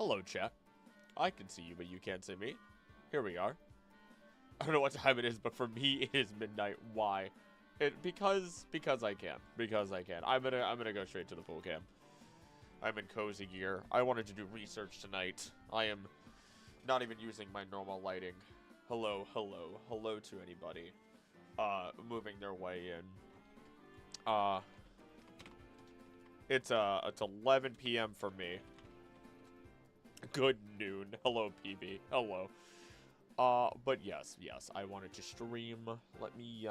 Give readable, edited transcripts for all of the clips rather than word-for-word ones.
Hello, chat. I can see you, but you can't see me. Here we are. I don't know what time it is, but for me, it is midnight. Why? Because I can. Because I can. I'm gonna go straight to the pool cam. I'm in cozy gear. I wanted to do research tonight. I am not even using my normal lighting. Hello, hello, hello to anybody. Moving their way in. It's 11 p.m. for me. Good noon. Hello, PB. Hello. But yes, I wanted to stream. Let me,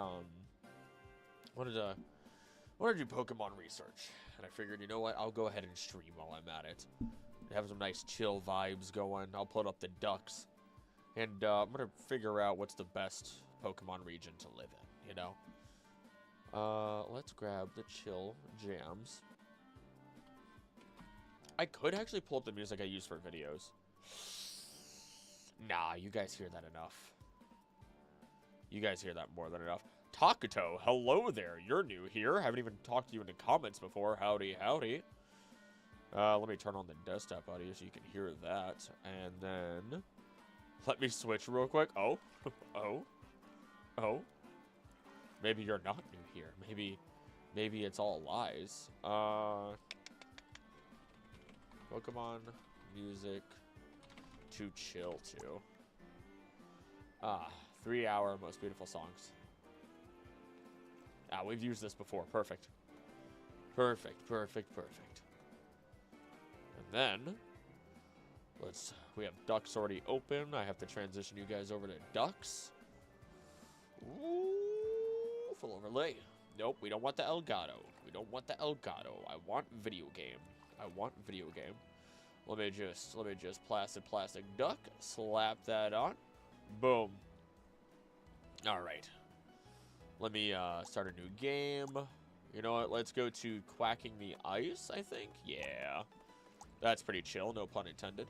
wanted to do Pokemon research. And I figured, you know what, I'll go ahead and stream while I'm at it. Have some nice chill vibes going. I'll put up the ducks. And, I'm gonna figure out what's the best Pokemon region to live in, you know? Let's grab the chill jams. I could actually pull up the music I use for videos. Nah, you guys hear that enough. You guys hear that more than enough. Takuto, hello there. You're new here. Haven't even talked to you in the comments before. Howdy, howdy. Let me turn on the desktop audio so you can hear that. And then let me switch real quick. Oh. Oh. Maybe you're not new here. Maybe it's all lies. Pokemon music to chill to. 3 hour most beautiful songs. We've used this before. Perfect. Perfect. And then we have ducks already open. I have to transition you guys over to ducks. Ooh, full overlay. Nope, we don't want the Elgato. We don't want the Elgato. I want video game. Let me just Placid plastic duck. Slap that on. Boom. Alright. Let me start a new game. You know what? Let's go to Quacking the Ice, I think. Yeah. That's pretty chill, no pun intended.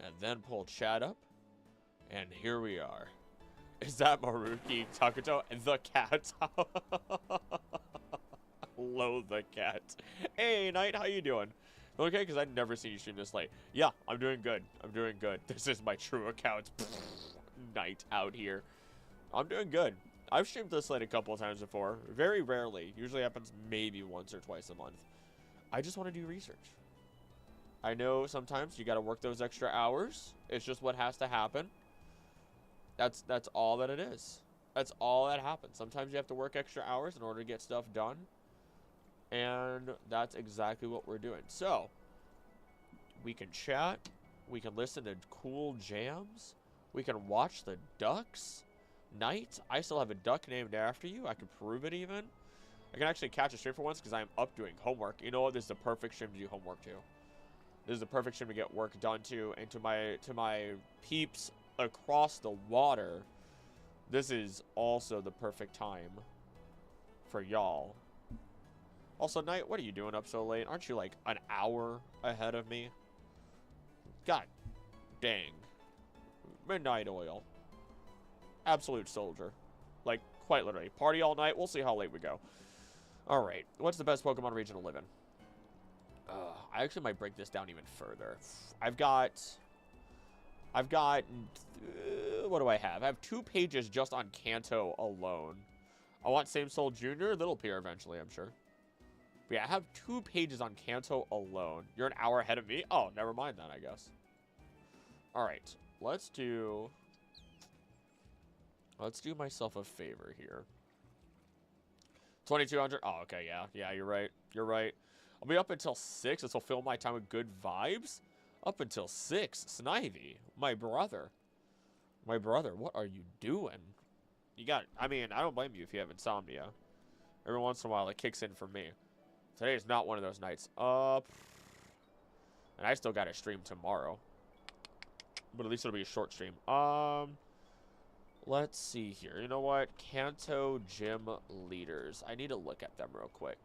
And then pull chat up. And here we are. Is that Maruki Takuto? The cat. Hello, the cat. Hey, Knight, how you doing? Okay, because I've never seen you stream this late. Yeah, I'm doing good. This is my true account. Knight out here. I'm doing good. I've streamed this late a couple of times before. Very rarely. Usually happens maybe once or twice a month. I just want to do research. I know sometimes you got to work those extra hours. It's just what has to happen. That's all that it is. That's all that happens. Sometimes you have to work extra hours in order to get stuff done. And that's exactly what we're doing. So, we can chat. We can listen to cool jams. We can watch the ducks. Knight, I still have a duck named after you. I can prove it even. I can actually catch a stream for once because I'm up doing homework. You know what? This is the perfect stream to do homework to. This is the perfect stream to get work done to. And to my peeps across the water, this is also the perfect time for y'all. Also, Knight, what are you doing up so late? Aren't you like an hour ahead of me? God dang. Midnight oil. Absolute soldier. Like, quite literally. Party all night. We'll see how late we go. Alright. What's the best Pokemon region to live in? I actually might break this down even further. I've got... what do I have? I have 2 pages just on Kanto alone. I want Same Soul Jr. That'll appear eventually, I'm sure. But yeah, I have 2 pages on Kanto alone. You're an hour ahead of me? Oh, never mind that, I guess. Alright. Let's do myself a favor here. 2200. Oh, okay, yeah. Yeah, you're right. You're right. I'll be up until 6. This will fill my time with good vibes. Up until 6. Snivy, my brother. My brother, what are you doing? You got... I mean, I don't blame you if you have insomnia. Every once in a while, it kicks in for me. Today is not one of those nights. And I still got to stream tomorrow. But at least it'll be a short stream. Let's see here. You know what? Kanto gym leaders. I need to look at them real quick.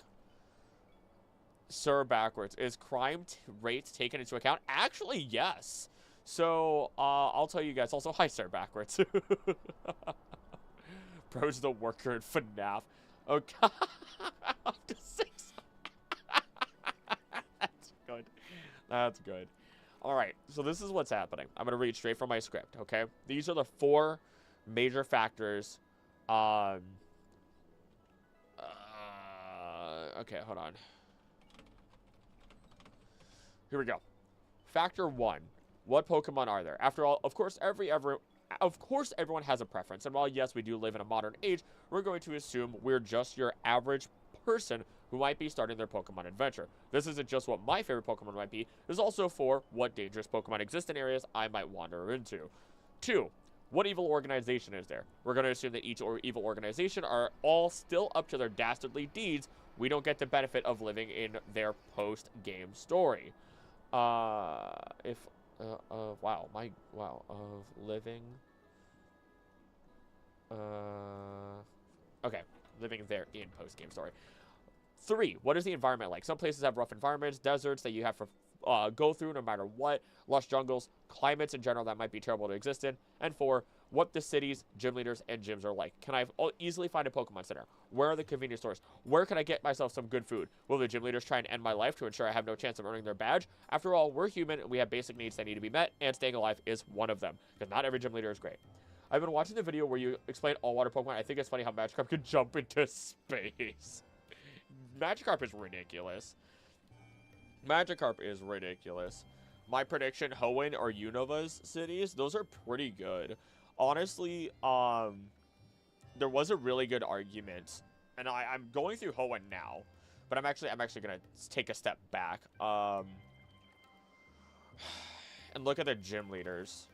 Sir backwards. Is crime rates taken into account? Actually, yes. So, I'll tell you guys. Also, hi, Sir backwards. Bro's the worker in FNAF. Okay. Up to 6. That's good. That's good. All right, so this is what's happening. I'm going to read straight from my script, okay? These are the 4 major factors. Okay, hold on. Here we go. Factor 1. What Pokemon are there? After all, of course, everyone has a preference. And while, yes, we do live in a modern age, we're going to assume we're just your average person who might be starting their Pokemon adventure. This isn't just what my favorite Pokemon might be. There's also for what dangerous Pokemon exist in areas I might wander into. 2. What evil organization is there? We're going to assume that each evil organization are all still up to their dastardly deeds. We don't get the benefit of living in their post-game story. Okay, living there in post-game story. 3, what is the environment like? Some places have rough environments, deserts that you have to go through no matter what, lush jungles, climates in general that might be terrible to exist in. And 4, what the cities, gym leaders, and gyms are like. Can I easily find a Pokemon Center? Where are the convenience stores? Where can I get myself some good food? Will the gym leaders try and end my life to ensure I have no chance of earning their badge? After all, we're human and we have basic needs that need to be met, and staying alive is one of them, because not every gym leader is great. I've been watching the video where you explain all water Pokemon. I think it's funny how Magikarp could jump into space. Magikarp is ridiculous. Magikarp is ridiculous. My prediction, Hoenn or Unova's cities, those are pretty good. Honestly, there was a really good argument, and I'm going through Hoenn now, but I'm actually gonna take a step back, and look at the gym leaders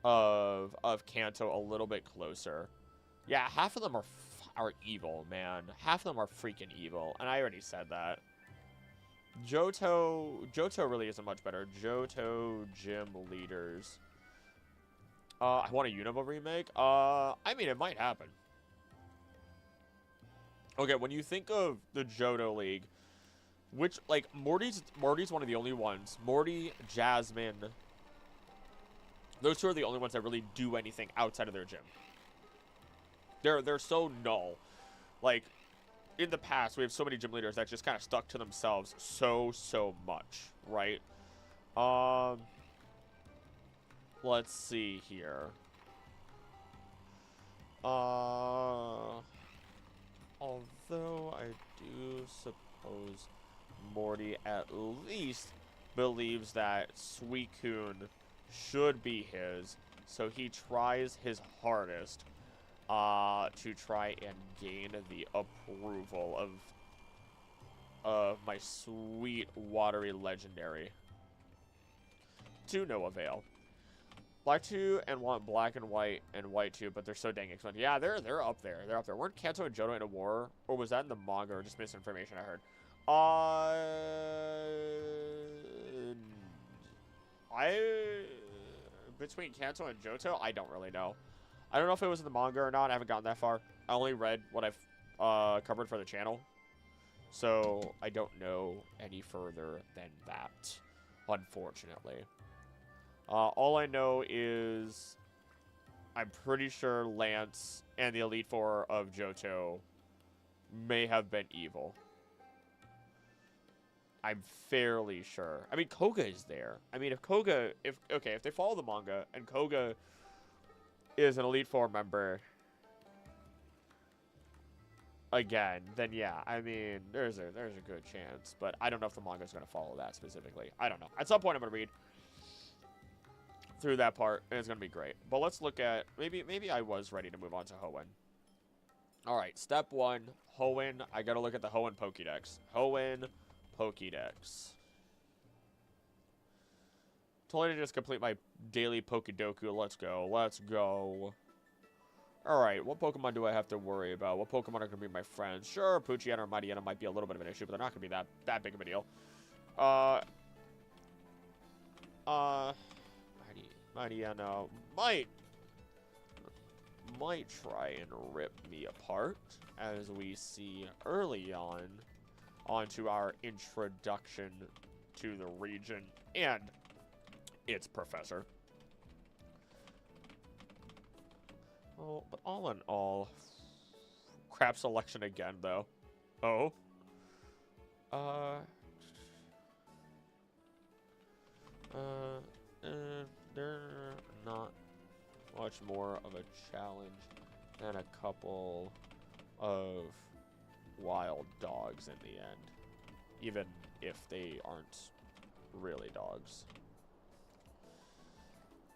of Kanto a little bit closer. Yeah, half of them are evil, man. Half of them are freaking evil, and I already said that. Johto really isn't much better. Johto gym leaders. I want a Unova remake. I mean, it might happen. Okay, when you think of the Johto League, which, like, Morty's one of the only ones. Morty, Jasmine. Those 2 are the only ones that really do anything outside of their gym. They're so null. Like, in the past, we have so many gym leaders that just kind of stuck to themselves so much, right? Let's see here. Although I do suppose Morty at least believes that Suicune should be his, so he tries his hardest to try and gain the approval of my sweet watery legendary. To no avail. Black 2 and want black and white 2, but they're so dang expensive. Yeah, they're up there. They're up there. Weren't Kanto and Johto in a war? Or was that in the manga or just misinformation I heard? Between Kanto and Johto, I don't really know. I don't know if it was in the manga or not. I haven't gotten that far. I only read what I've covered for the channel. So I don't know any further than that, unfortunately. All I know is I'm pretty sure Lance and the Elite Four of Johto may have been evil. I'm fairly sure. I mean, Koga is there. I mean, if they follow the manga and Koga is an Elite Four member again, then yeah, I mean, there's a good chance. But I don't know if the manga is going to follow that specifically. I don't know. At some point, I'm going to read through that part, and it's going to be great. But let's look at, maybe I was ready to move on to Hoenn. All right, step 1, Hoenn. I got to look at the Hoenn Pokédex. Hoenn Pokédex. Told to just complete my daily Pokédoku. Let's go. Let's go. Alright, what Pokemon do I have to worry about? What Pokemon are going to be my friends? Sure, Poochyena or Mightyena might be a little bit of an issue, but they're not going to be that big of a deal. Mightyena might try and rip me apart, as we see early on onto our introduction to the region and its professor. Oh, but all in all, crap selection again, though. Oh. They're not much more of a challenge than a couple of wild dogs in the end, even if they aren't really dogs.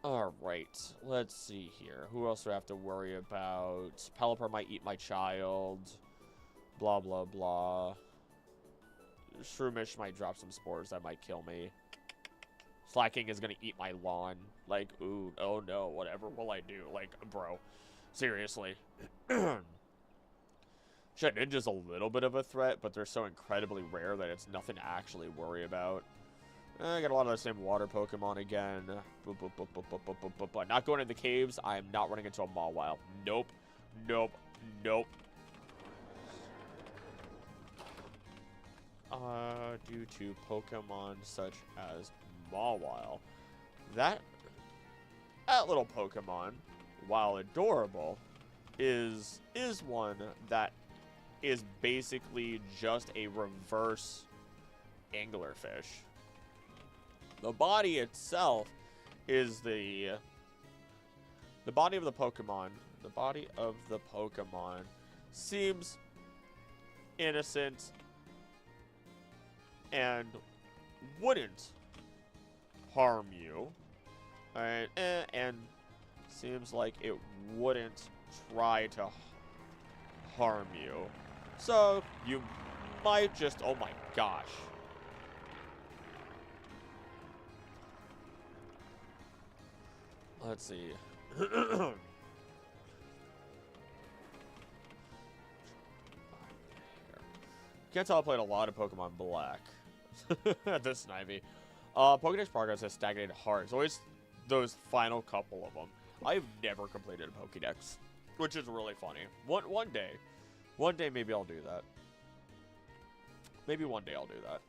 Alright, let's see here. Who else do I have to worry about? Pelipper might eat my child. Blah, blah, blah. Shroomish might drop some spores that might kill me. Slacking is gonna eat my lawn. Like, ooh, oh no, whatever will I do? Like, bro, seriously. Shit, Ninja's a little bit of a threat, but they're so incredibly rare that it's nothing to actually worry about. I got a lot of the same water Pokemon again. Not going in the caves. I am not running into a Mawile. Nope. Nope. Nope. Due to Pokemon such as Mawile. That little Pokemon, while adorable, is one that is basically just a reverse anglerfish. The body itself is the body of the Pokemon. The body of the Pokemon seems innocent and wouldn't harm you. Alright, and seems like it wouldn't try to harm you. So, you might just... Oh my gosh. Let's see. Can't tell I played a lot of Pokemon Black. This Snivy. Pokédex progress has stagnated hard. It's always those final couple of them. I've never completed a Pokédex, which is really funny. One day maybe I'll do that. Maybe one day I'll do that.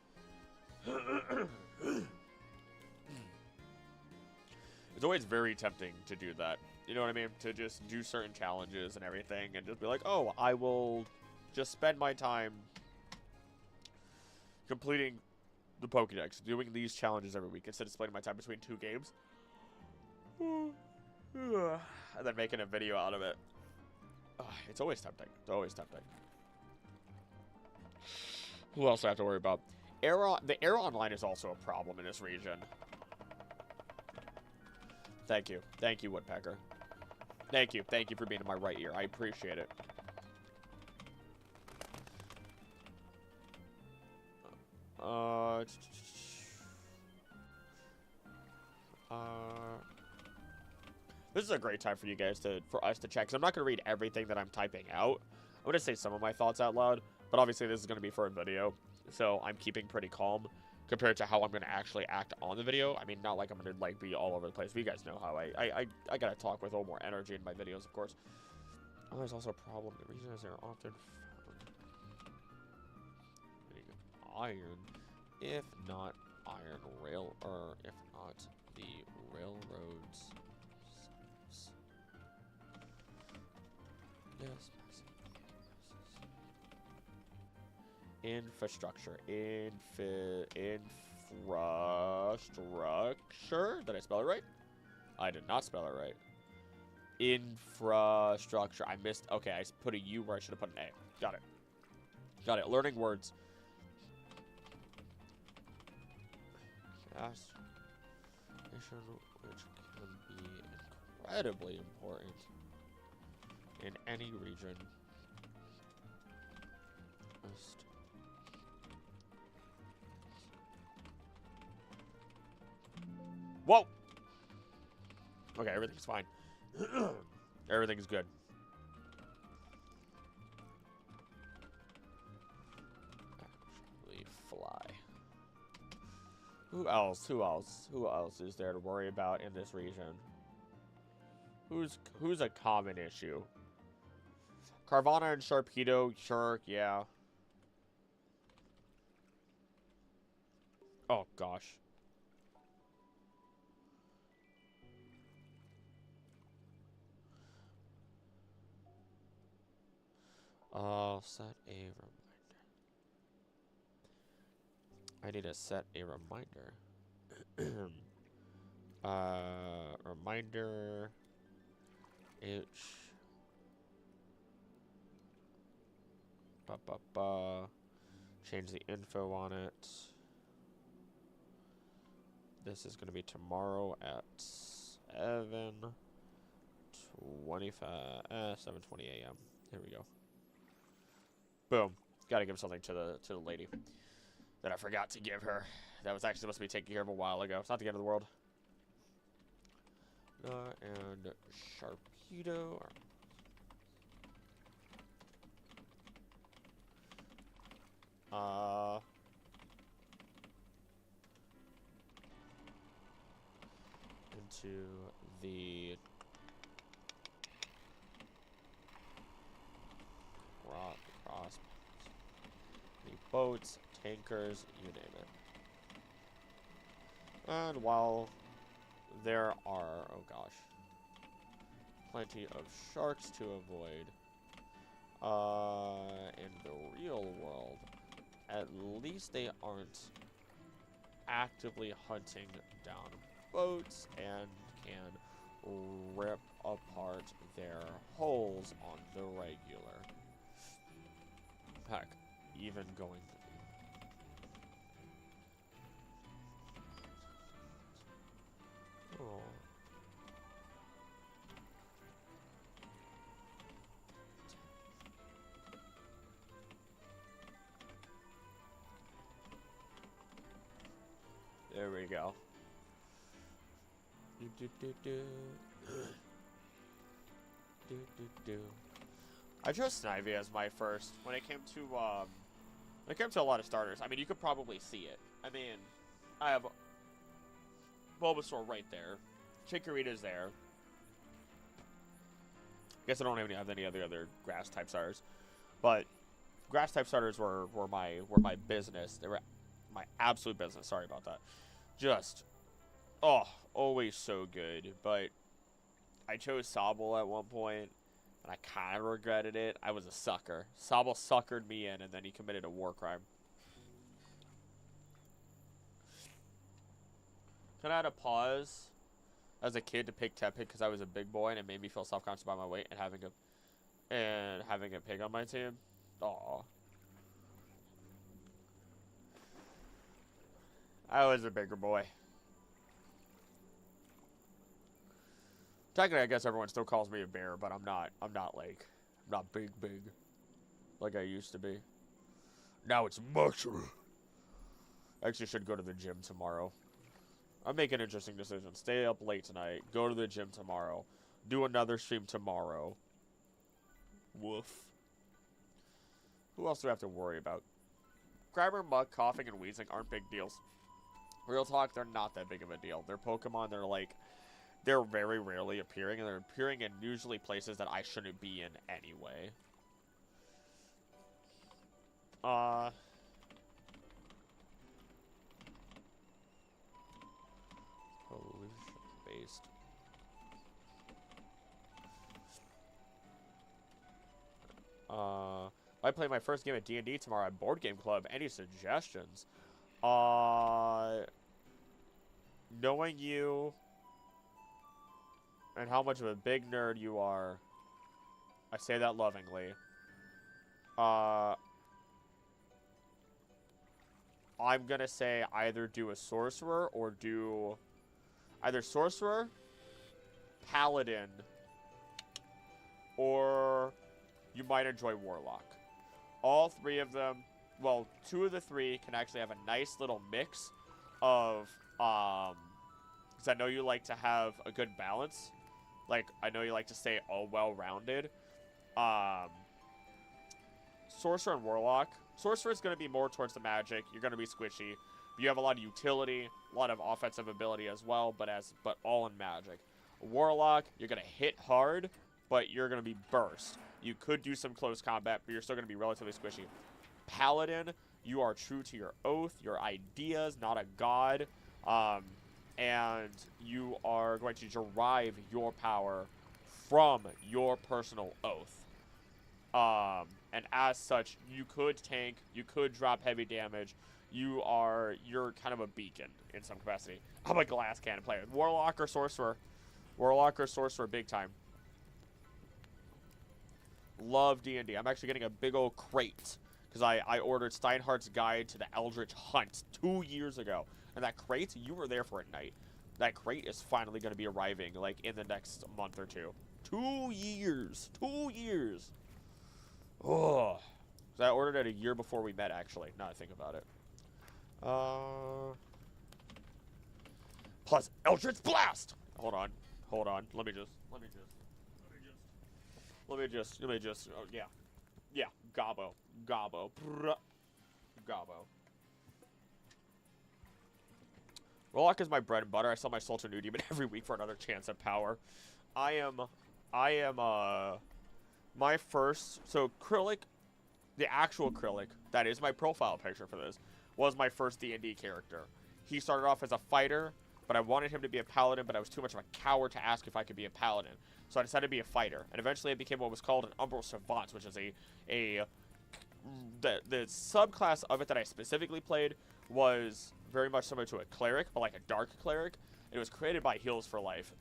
It's always very tempting to do that. You know what I mean? To just do certain challenges and everything and just be like, oh, I will just spend my time completing the Pokédex, doing these challenges every week instead of splitting my time between 2 games. And then making a video out of it. It's always tempting. It's always tempting. Who else do I have to worry about? The Air Online is also a problem in this region. Thank you. Thank you, Woodpecker. Thank you. Thank you for being in my right ear. I appreciate it. This is a great time for you guys for us to check, because I'm not going to read everything that I'm typing out. I'm going to say some of my thoughts out loud, but obviously this is going to be for a video, so I'm keeping pretty calm compared to how I'm going to actually act on the video. I mean, not like I'm going to like be all over the place, but you guys know how I got to talk with a little more energy in my videos, of course. Oh, there's also a problem. The reason is they're often found iron, if not iron rail, or if not the railroads. Yes. Infrastructure. Infrastructure. Did I spell it right? I did not spell it right. Infrastructure. I missed. Okay, I put a U where I should have put an A. Got it. Got it. Learning words. Cast mission, which can be incredibly important in any region. Whoa! Okay, everything's fine. Everything's good. Actually fly. Who else? Who else? Who else is there to worry about in this region? Who's a common issue? Carvana and Sharpedo, sure, yeah. Oh gosh. I'll set a reminder. I need to set a reminder. Reminder. H. Change the info on it. This is going to be tomorrow at 7:20 a.m. Here we go. Boom. Gotta give something to the lady that I forgot to give her. That was actually supposed to be taken care of a while ago. It's not the end of the world. And Sharpedo. Into the cross, the boats, tankers, you name it. And while there are, oh gosh, plenty of sharks to avoid, in the real world, at least they aren't actively hunting down boats and can rip apart their hulls on the regular. Heck, even going oh. There we go. I chose Snivy as my first when it came to a lot of starters. I mean, you could probably see it. I mean, I have Bulbasaur right there. Chikorita's there. I guess I don't have any other grass type starters, but grass type starters were my business. They were my absolute business. Sorry about that. Just always so good. But I chose Sobble at one point, and I kind of regretted it. I was a sucker. Sobble suckered me in, and then he committed a war crime. Can I add a pause as a kid to pick Tepig because I was a big boy and it made me feel self-conscious about my weight and having a pig on my team? Aw. I was a bigger boy. Technically, I guess everyone still calls me a bear, but I'm not big like I used to be. Now it's mushroom. I actually should go to the gym tomorrow. I'm making an interesting decision. Stay up late tonight. Go to the gym tomorrow. Do another stream tomorrow. Woof. Who else do I have to worry about? Grimer, Muck, coughing, and wheezing aren't big deals. Real talk, they're not that big of a deal. They're Pokemon, they're very rarely appearing, and they're appearing in usually places that I shouldn't be in anyway. Pollution-based. I play my first game at D&D tomorrow at Board Game Club. Any suggestions? Knowing you and how much of a big nerd you are, I say that lovingly. I'm gonna say either do a sorcerer or do either sorcerer, paladin, or you might enjoy warlock. All three of them, well, two of the three can actually have a nice little mix of, because I know you like to have a good balance. Like, I know you like to stay all well-rounded. Sorcerer and warlock. Sorcerer is going to be more towards the magic. You're going to be squishy. But you have a lot of utility, a lot of offensive ability as well, but all in magic. Warlock, you're going to hit hard, but you're going to be burst. You could do some close combat, but you're still going to be relatively squishy. Paladin, you are true to your oath, your ideas, not a god. And you are going to derive your power from your personal oath. And as such, you could tank, you could drop heavy damage, you're kind of a beacon in some capacity. I'm a glass cannon player. Warlock or sorcerer. Warlock or sorcerer big time. Love D&D. I'm actually getting a big old crate because I ordered Steinhardt's Guide to the Eldritch Hunt 2 years ago. And that crate, you were there for it, Night. That crate is finally going to be arriving, like, in the next month or two. 2 years. 2 years. Oh. So I ordered it a year before we met, actually. Now I think about it. Plus Eldritch Blast! Hold on. Hold on. Let me just, oh, yeah. Yeah, Gobbo. Gobbo. Gobbo. Warlock is my bread and butter. I sell my soul to a new demon every week for another chance at power. My first, so Krillic, the actual Krillic, that is my profile picture for this, was my first D&D character. He started off as a fighter, but I wanted him to be a paladin, but I was too much of a coward to ask if I could be a paladin. So I decided to be a fighter, and eventually I became what was called an Umbral Savant, which is the subclass of it that I specifically played was very much similar to a cleric, but like a dark cleric. It was created by Heals for Life.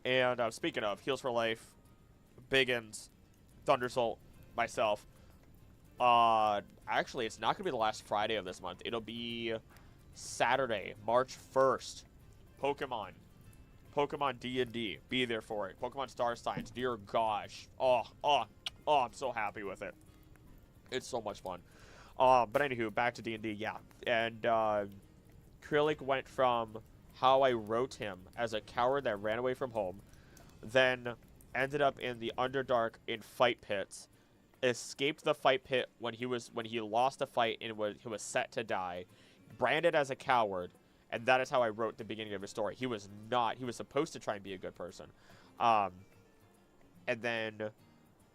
And speaking of Heals for Life, Biggins, Thundersolt, myself. Actually, it's not gonna be the last Friday of this month. It'll be Saturday, March 1st. Pokemon D&D. Be there for it. Pokemon Star Signs. Dear gosh. Oh, I'm so happy with it. It's so much fun. But anywho, back to D&D, yeah. And Krillic went from how I wrote him as a coward that ran away from home, then ended up in the Underdark in fight pits, escaped the fight pit when he lost a fight and he was set to die, branded as a coward, and that is how I wrote the beginning of his story. He was supposed to try and be a good person. And then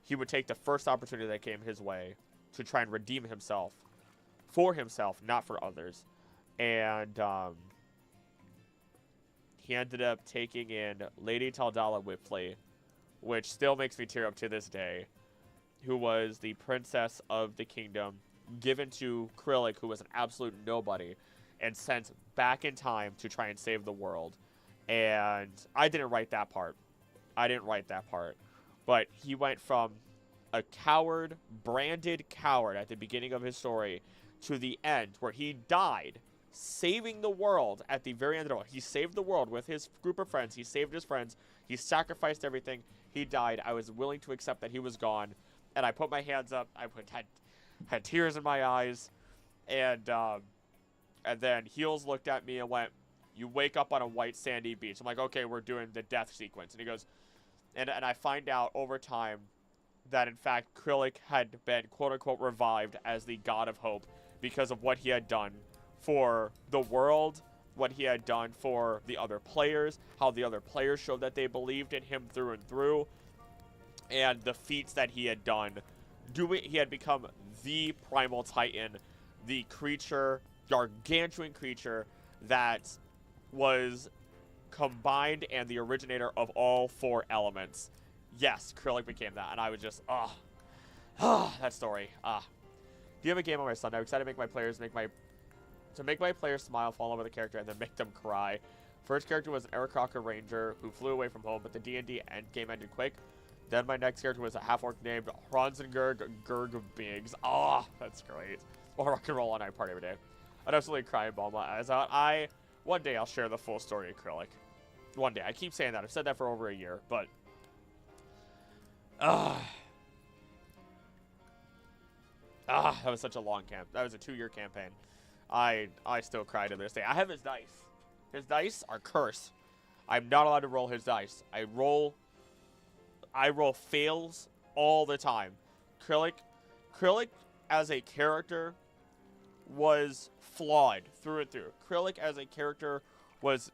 he would take the first opportunity that came his way to try and redeem himself for himself, not for others. And he ended up taking in Lady Taldala Whipley, which still makes me tear up to this day, who was the princess of the kingdom, given to Krillic, who was an absolute nobody, and sent back in time to try and save the world. And I didn't write that part. But he went from a coward, branded coward at the beginning of his story, to the end, where he died, saving the world at the very end of it. He saved the world with his group of friends. He saved his friends. He sacrificed everything. He died. I was willing to accept that he was gone. And I put my hands up. I had tears in my eyes. And then Heels looked at me and went, "You wake up on a white sandy beach." I'm like, "Okay, we're doing the death sequence." And he goes, and I find out over time that, in fact, Krillic had been, quote-unquote, revived as the god of hope because of what he had done for the world, what he had done for the other players, how the other players showed that they believed in him through and through, and the feats that he had done. He had become the primal titan, the creature, gargantuan creature that was combined and the originator of all 4 elements. Yes, Krillic became that, and I was just, that story. Do you have a game on my Sunday? I'm excited to make my players make my players smile, fall in love with the character, and then make them cry. First character was an Aarakocra Ranger who flew away from home, but the D&D game ended quick. Then my next character was a half-orc named Hronzengerg Gerg Biggs. That's great. I'll rock and roll all night, party every day. I'd absolutely cry and bawl my eyes out. One day I'll share the full story of Krillic. One day. I keep saying that. I've said that for over a year, but that was such a long camp. That was a 2-year campaign. I still cry to this day. I have his dice. His dice are cursed. I'm not allowed to roll his dice. I roll fails all the time. Krillic as a character was flawed through and through. Krillic as a character was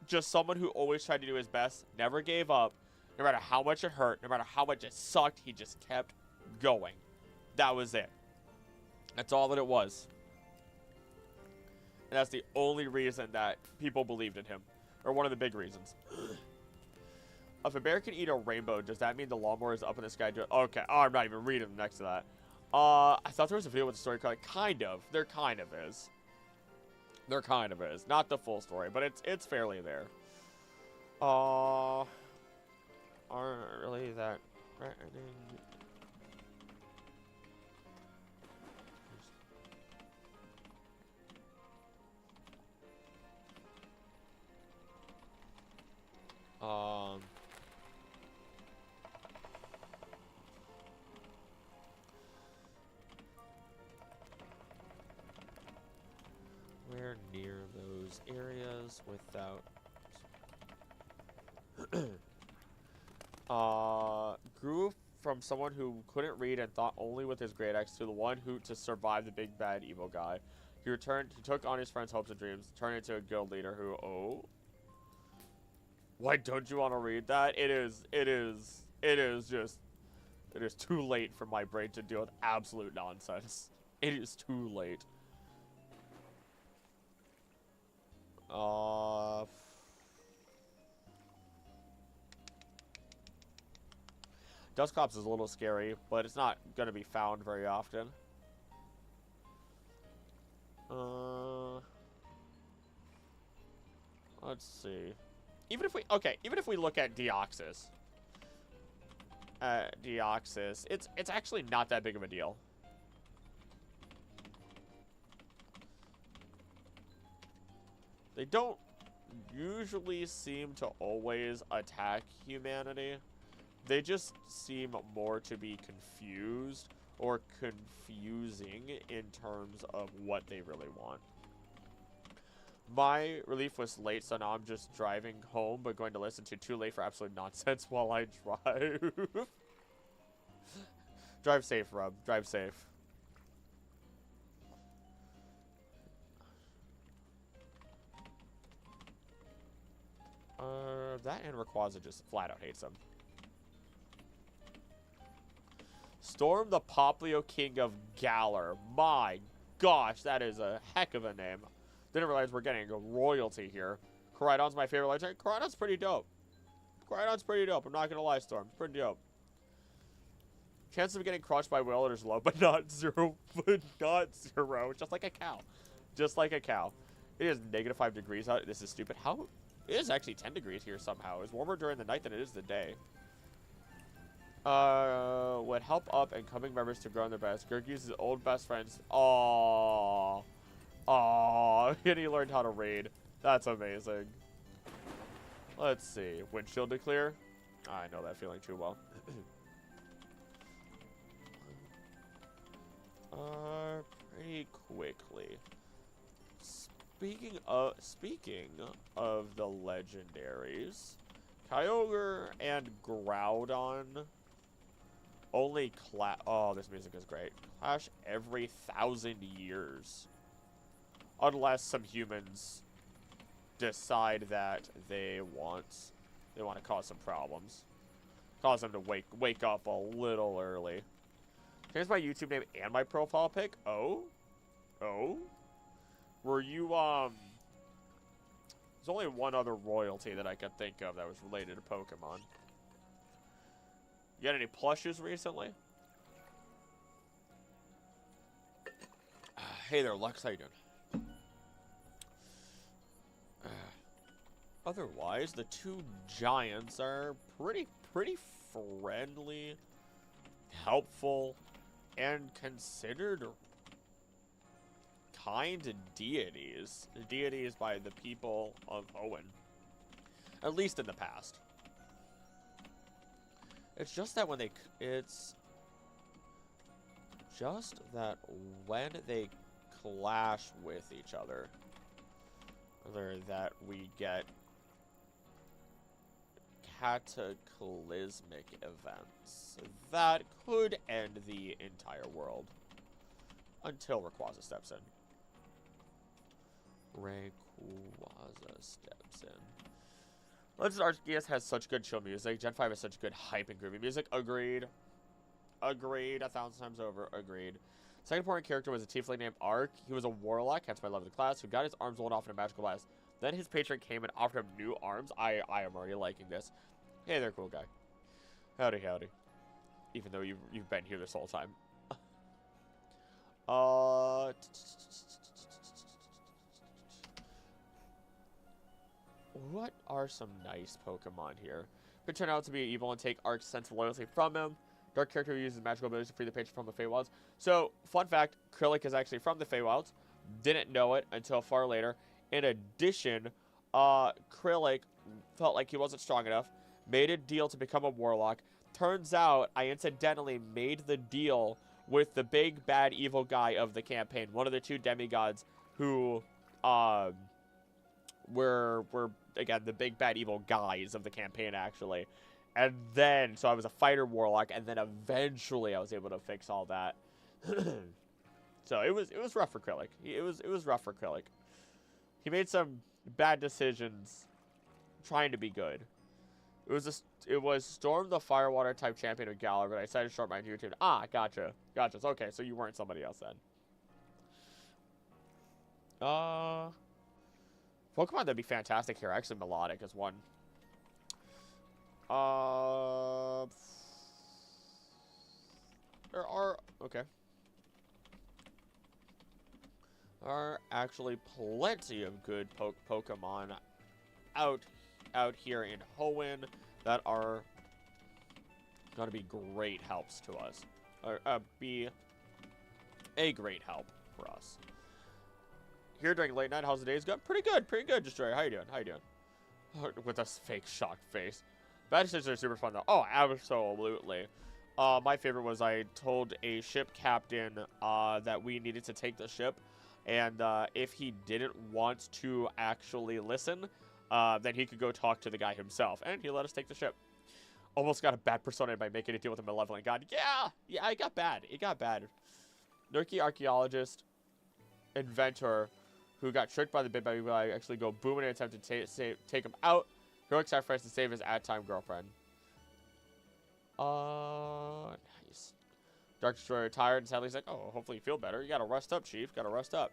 just someone who always tried to do his best, never gave up, no matter how much it hurt, no matter how much it sucked, he just kept going. That was it. That's all that it was. And that's the only reason that people believed in him. Or one of the big reasons. If a bear can eat a rainbow, does that mean the lawnmower is up in the sky? Okay. I'm not even reading next to that. I thought there was a video with the story card. Kind of. There kind of is. There kind of is. Not the full story, but it's fairly there. Aren't really that threatening. We're near those areas without grew from someone who couldn't read and thought only with his great axe to the one who to survive the big bad evil guy. He took on his friend's hopes and dreams, turned into a guild leader who why don't you want to read that? It is too late for my brain to deal with absolute nonsense. It is too late. Dustclops is a little scary, but it's not gonna be found very often. Let's see. Even if we look at Deoxys. It's actually not that big of a deal. They don't usually seem to always attack humanity. They just seem more to be confused or confusing in terms of what they really want. My relief was late, so now I'm just driving home, but going to listen to Too Late for Absolute Nonsense while I drive. Drive safe, Rub. Drive safe. That and Rayquaza just flat out hates him. Storm the Poplio King of Galar. My gosh, that is a heck of a name. Didn't realize we're getting a royalty here. Koraidon's my favorite legendary. Koraidon's pretty dope. Koraidon's pretty dope. I'm not gonna lie, Storm. It's pretty dope. Chance of getting crushed by Wailord is low, but not zero. But not zero. Just like a cow. Just like a cow. It is -5 degrees out. This is stupid. How? It is actually 10 degrees here somehow. It's warmer during the night than it is the day. Would help up and coming members to grow on their best. Gurg uses old best friends. Aww. Aww. And he learned how to raid. That's amazing. Let's see. Windshield to clear. I know that feeling too well. Pretty quickly. Speaking of the legendaries, Kyogre and Groudon only oh, this music is great. Clash every 1,000 years. Unless some humans decide that they want to cause some problems. Cause them to wake up a little early. Here's my YouTube name and my profile pic. Oh? Oh? Were you, there's only one other royalty that I could think of that was related to Pokemon. You got any plushes recently? Hey there, Lux. How you doing? Otherwise, the two giants are pretty friendly, helpful, and considered kind deities. Deities by the people of Hoenn. At least in the past. It's just that when they clash with each other, that we get cataclysmic events that could end the entire world until Rayquaza steps in. Rayquaza steps in. Legends Arceus has such good chill music. Gen 5 has such good hype and groovy music. Agreed. Agreed 1,000 times over. Agreed. Second important character was a tiefling named Ark. He was a warlock, hence my love of the class, who got his arms rolled off in a magical blast. Then his patron came and offered him new arms. I am already liking this. Hey there, cool guy. Howdy, howdy. Even though you've been here this whole time. What are some nice Pokemon here? Could turn out to be evil and take Ark's sense of loyalty from him. Dark character who uses magical abilities to free the patron from the Feywilds. So, fun fact, Krillek is actually from the Feywilds. Didn't know it until far later. In addition, Krillek felt like he wasn't strong enough, made a deal to become a warlock. Turns out, I incidentally made the deal with the big, bad, evil guy of the campaign. One of the two demigods who, were again, the big, bad, evil guys of the campaign, actually. And then, so I was a fighter warlock, and then eventually I was able to fix all that. So it was rough for Krillek. It was rough for Krillek. He made some bad decisions trying to be good. It was Storm the Firewater type champion of Galar, but I decided to short my YouTube. Ah, gotcha. Gotcha. So, okay, so you weren't somebody else then. Pokemon that'd be fantastic here. Actually, Melodic is one. There are... Okay. There are actually plenty of good Pokemon out here in Hoenn that are gonna be great helps to us. Or be a great help for us. Here during late night, how's the days going? Pretty good, Destroyer. How you doing? How you doing? With a fake shocked face. Bad decisions are super fun though. Oh, absolutely. My favorite was I told a ship captain that we needed to take the ship, and if he didn't want to actually listen, then he could go talk to the guy himself, and he let us take the ship. Almost got a bad persona by making a deal with a malevolent god. Yeah, it got bad. It got bad. Nerky archaeologist, inventor, who got tricked by the big bad guy, actually go boom in an attempt to take him out. Heroic sacrifice to save his at-time girlfriend. Nice. Dark Destroyer retired, and sadly he's like, oh, hopefully you feel better. You gotta rest up, Chief. Gotta rest up.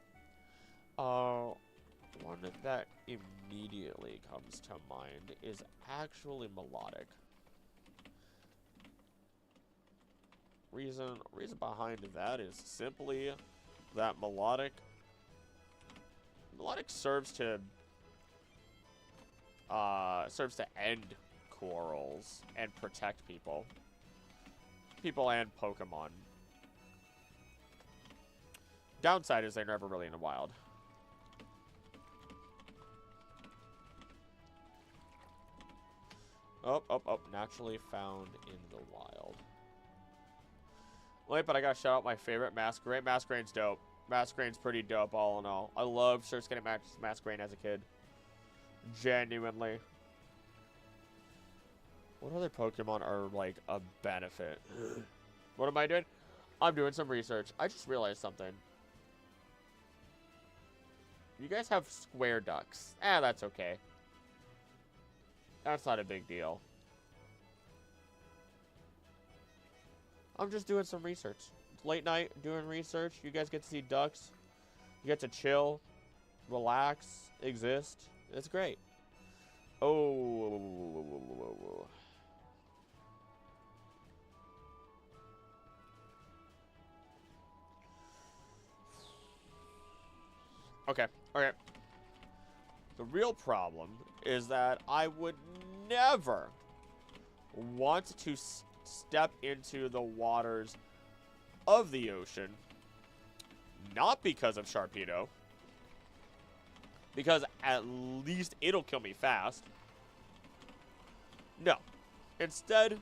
One that immediately comes to mind is actually Melodic. Reason behind that is simply that Melodic serves to end quarrels and protect people and Pokemon. Downside is they're never really in the wild. Oh, naturally found in the wild. Wait, but I gotta shout out my favorite Masquerain. Masquerain's dope. Masquerain's pretty dope, all in all. I loved Search getting Masquerain as a kid. Genuinely. What other Pokemon are, like, a benefit? What am I doing? I'm doing some research. I just realized something. You guys have square ducks. That's okay. That's not a big deal. I'm just doing some research. It's late night, doing research. You guys get to see ducks. You get to chill, relax, exist. It's great. Oh. Okay. The real problem is that I would never want to step into the waters of the ocean, not because of Sharpedo, because at least it'll kill me fast. No. Instead,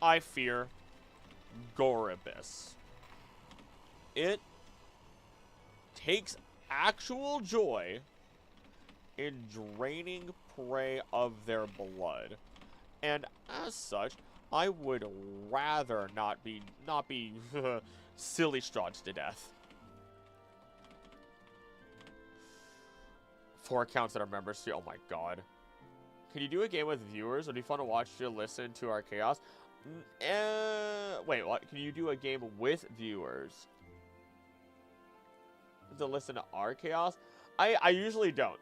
I fear Goribus. It takes actual joy in draining prey of their blood, and as such, I would rather not be silly strawed to death. 4 accounts that are members too. Oh my god. Can you do a game with viewers? Would it be fun to watch you listen to our chaos? Wait, what? Can you do a game with viewers to listen to our chaos? I usually don't.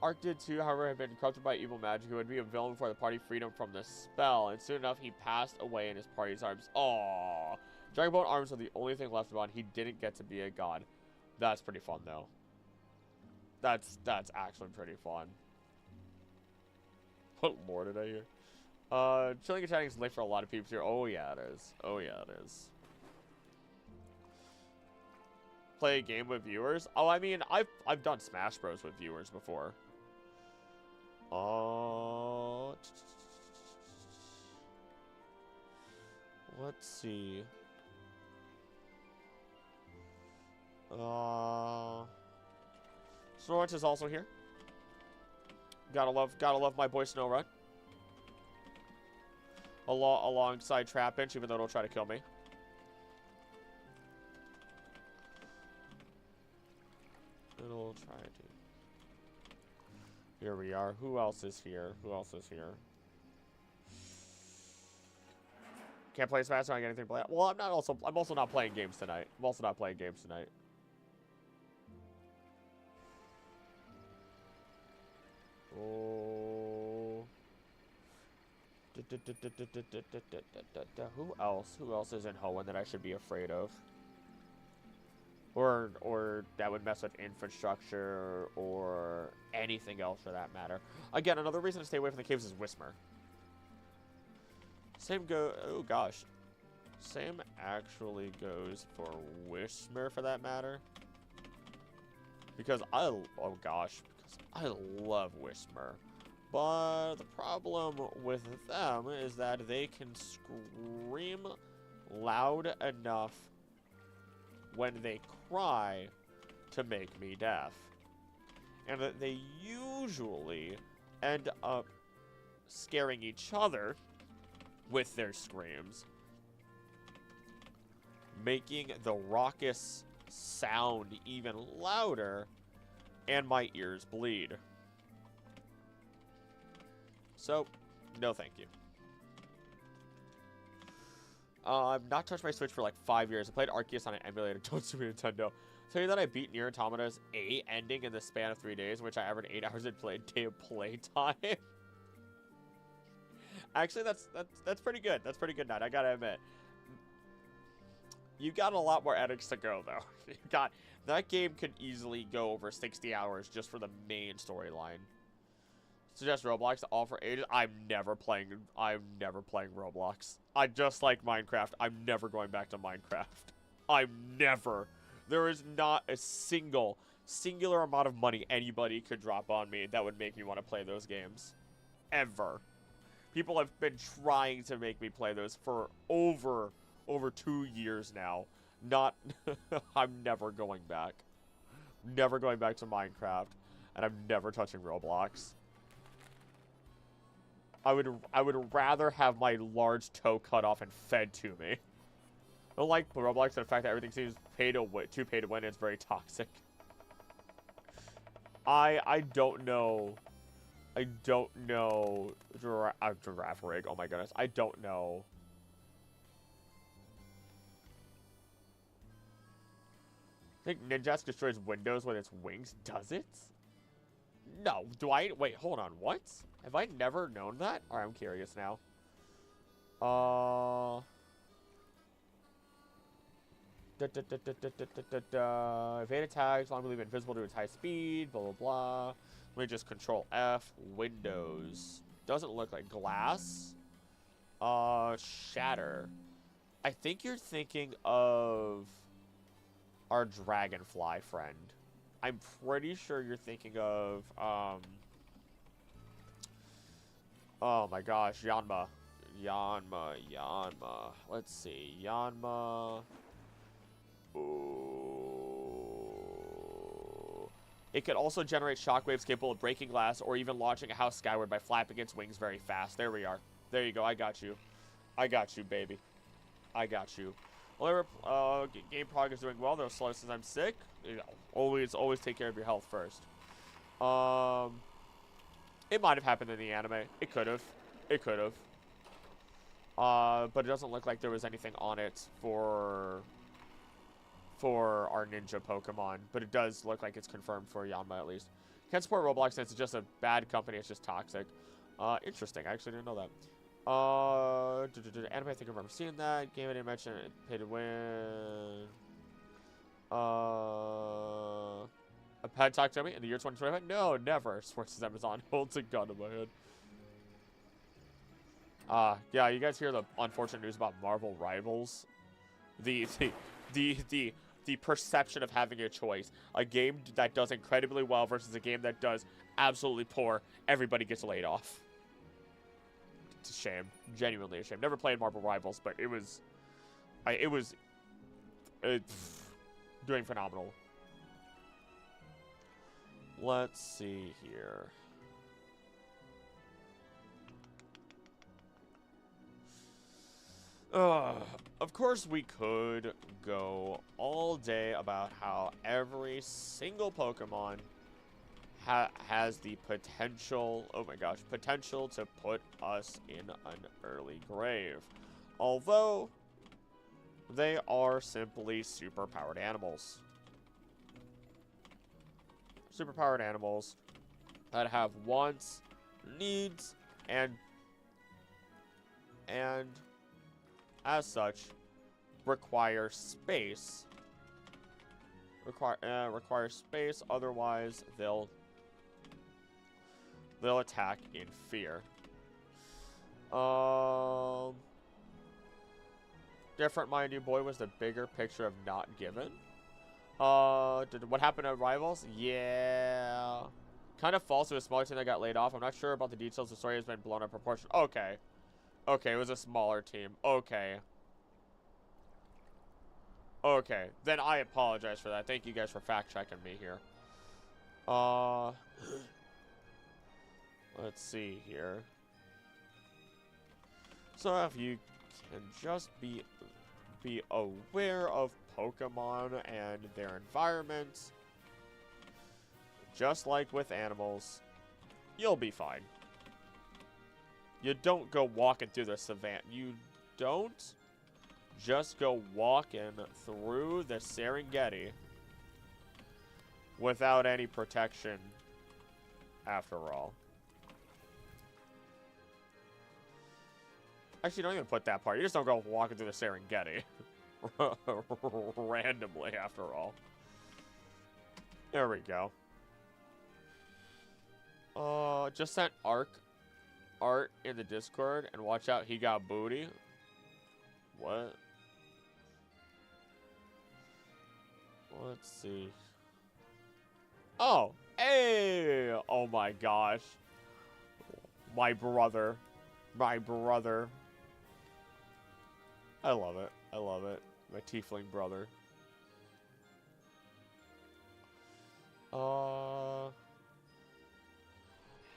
Our Ark did too, however, had been corrupted by evil magic. He would be a villain before the party freed him from the spell, and soon enough he passed away in his party's arms. Aww. Dragonbone arms are the only thing left about him. He didn't get to be a god. That's pretty fun, though. That's actually pretty fun. What lore did I hear? Chilling and chatting is late for a lot of people here. Oh yeah, it is. Oh yeah, it is. Play a game with viewers? Oh, I mean, I've done Smash Bros with viewers before. Let's see. Snorlax is also here. Gotta love my boy Snowrun. Alongside Trapinch, even though it'll try to kill me. It'll try to. Here we are. Who else is here? Who else is here? Can't play Smash, so I don't get anything to play. Well, I'm also not playing games tonight. I'm also not playing games tonight. Oh. Who else? Who else is in Hoenn that I should be afraid of? Or that would mess with infrastructure or anything else for that matter. Again, another reason to stay away from the caves is Whismer. Oh gosh. Same actually goes for Whismer for that matter. Because I love Whismer. But the problem with them is that they can scream loud enough when they cry to make me deaf. And that they usually end up scaring each other with their screams, making the raucous sound even louder, and my ears bleed. So, no thank you. I've not touched my Switch for like 5 years. I played Arceus on an emulator. Don't Super Nintendo. Tell you that I beat Nier Automata's A ending in the span of 3 days, which I averaged 8 hours in day of playtime. Actually, that's pretty good. That's pretty good, Night. I gotta admit. You got a lot more edits to go, though. You got that game could easily go over 60 hours just for the main storyline. Suggest Roblox all for ages. I'm never playing Roblox. I just like Minecraft. I'm never going back to Minecraft. There is not a singular amount of money anybody could drop on me that would make me want to play those games. Ever. People have been trying to make me play those for over 2 years now. I'm never going back. Never going back to Minecraft. And I'm never touching Roblox. I would rather have my large toe cut off and fed to me. I don't like Roblox and the fact that everything seems too pay to win. It's very toxic. I don't know. Giraffe rig. Oh my goodness. I don't know. I think Ninjask destroys windows with its wings. Does it? No. Do I? Wait, hold on. What? Have I never known that? Alright, I'm curious now. Evade attacks, long believe invisible to its high speed, blah, blah, blah. Let me just control F. Windows. Doesn't look like glass. Shatter. I think you're thinking of our dragonfly friend. I'm pretty sure you're thinking of, oh my gosh, Yanma. Let's see, Yanma. Ooh. It could also generate shockwaves capable of breaking glass or even launching a house skyward by flapping its wings very fast. There we are. There you go. I got you. I got you, baby. I got you. Well, game progress is doing well. Though slow since I'm sick. You know, always take care of your health first. It might have happened in the anime. It could have. It could have. But it doesn't look like there was anything on it for our ninja Pokemon. But it does look like it's confirmed for Yanma at least. Can't support Roblox since it's just a bad company. It's just toxic. Interesting. I actually didn't know that. Anime, I think I remember seeing that. Game I didn't mention. Pay to win. A pet talked to me in the year 2025? No, never. Swears Amazon holds a gun in my head. Yeah, you guys hear the unfortunate news about Marvel Rivals? The perception of having a choice. A game that does incredibly well versus a game that does absolutely poor. Everybody gets laid off. It's a shame. Genuinely a shame. Never played Marvel Rivals, but it was doing phenomenal. Let's see here. Of course we could go all day about how every single Pokemon has the potential, oh my gosh, potential to put us in an early grave. Although, they are simply superpowered animals. Superpowered animals that have wants, needs, and as such, require space. Require space, otherwise they'll attack in fear. Different Mind You Boy was the bigger picture of not given. What happened at Rivals? Yeah. Kind of false to a smaller team that got laid off. I'm not sure about the details. The story has been blown out of proportion. Okay. Okay, it was a smaller team. Okay. Okay. Then I apologize for that. Thank you guys for fact-checking me here. Let's see here. So if you can just be aware of Pokemon and their environments, just like with animals, you'll be fine. You don't go walking through the savannah. You don't just go walking through the Serengeti without any protection after all. Actually, don't even put that part. You just don't go walking through the Serengeti. Randomly, after all. There we go. Just sent art in the Discord, and watch out, he got booty. What? Let's see. Oh, hey! Oh my gosh. My brother. My brother. I love it. I love it. My tiefling brother.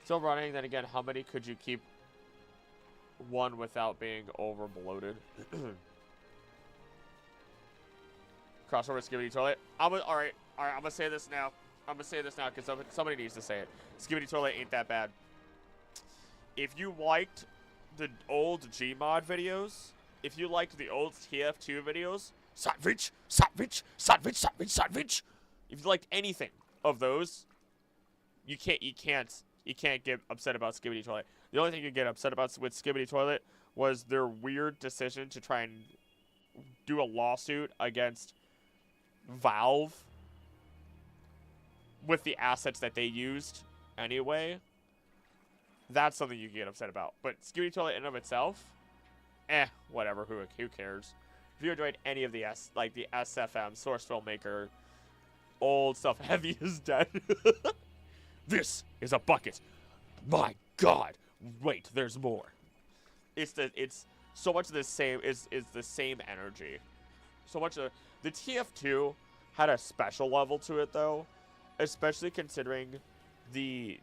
Still running, then again, how many could you keep one without being over bloated? Crossover Skibidi Toilet. Alright, I'm gonna say this now. I'm gonna say this now because somebody needs to say it. Skibidi Toilet ain't that bad. If you liked the old Gmod videos, if you liked the old TF2 videos, sandwich. If you liked anything of those, you can't get upset about Skibidi Toilet. The only thing you get upset about with Skibidi Toilet was their weird decision to try and do a lawsuit against Valve with the assets that they used anyway. That's something you get upset about. But Skibidi Toilet in and of itself, whatever, who cares? If you enjoyed any of the the SFM, Source Filmmaker, old stuff, Heavy is Dead. This is a bucket. My God. Wait, there's more. It's so much of the same is the same energy. So much of the TF2 had a special level to it though, especially considering the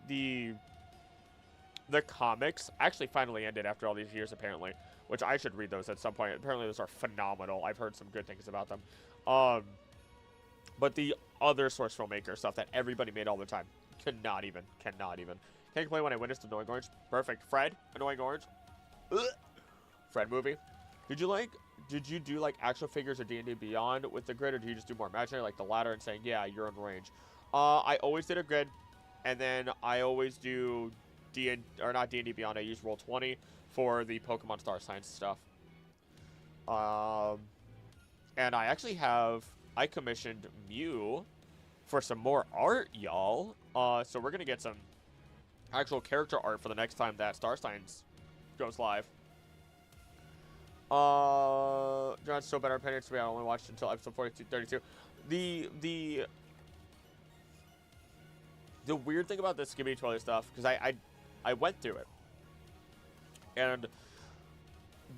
comics actually finally ended after all these years apparently, which I should read those at some point. Apparently those are phenomenal. I've heard some good things about them. But the other Source Filmmaker stuff that everybody made all the time, cannot even. Can't complain when I witnessed Annoying Orange. Perfect. Fred, Annoying Orange. Ugh. Fred movie. Did you do like actual figures or D&D Beyond with the grid, or do you just do more imaginary like the latter and saying, yeah, you're in range? I always did a grid. And then I always do not D&D Beyond. I use Roll20 for the Pokemon Star Science stuff. And I actually I commissioned Mew for some more art, y'all. So we're gonna get some actual character art for the next time that Star Science goes live. John's so better opinion to me. I only watched until episode 32. The weird thing about this Skibidi Toilet stuff, because I went through it, and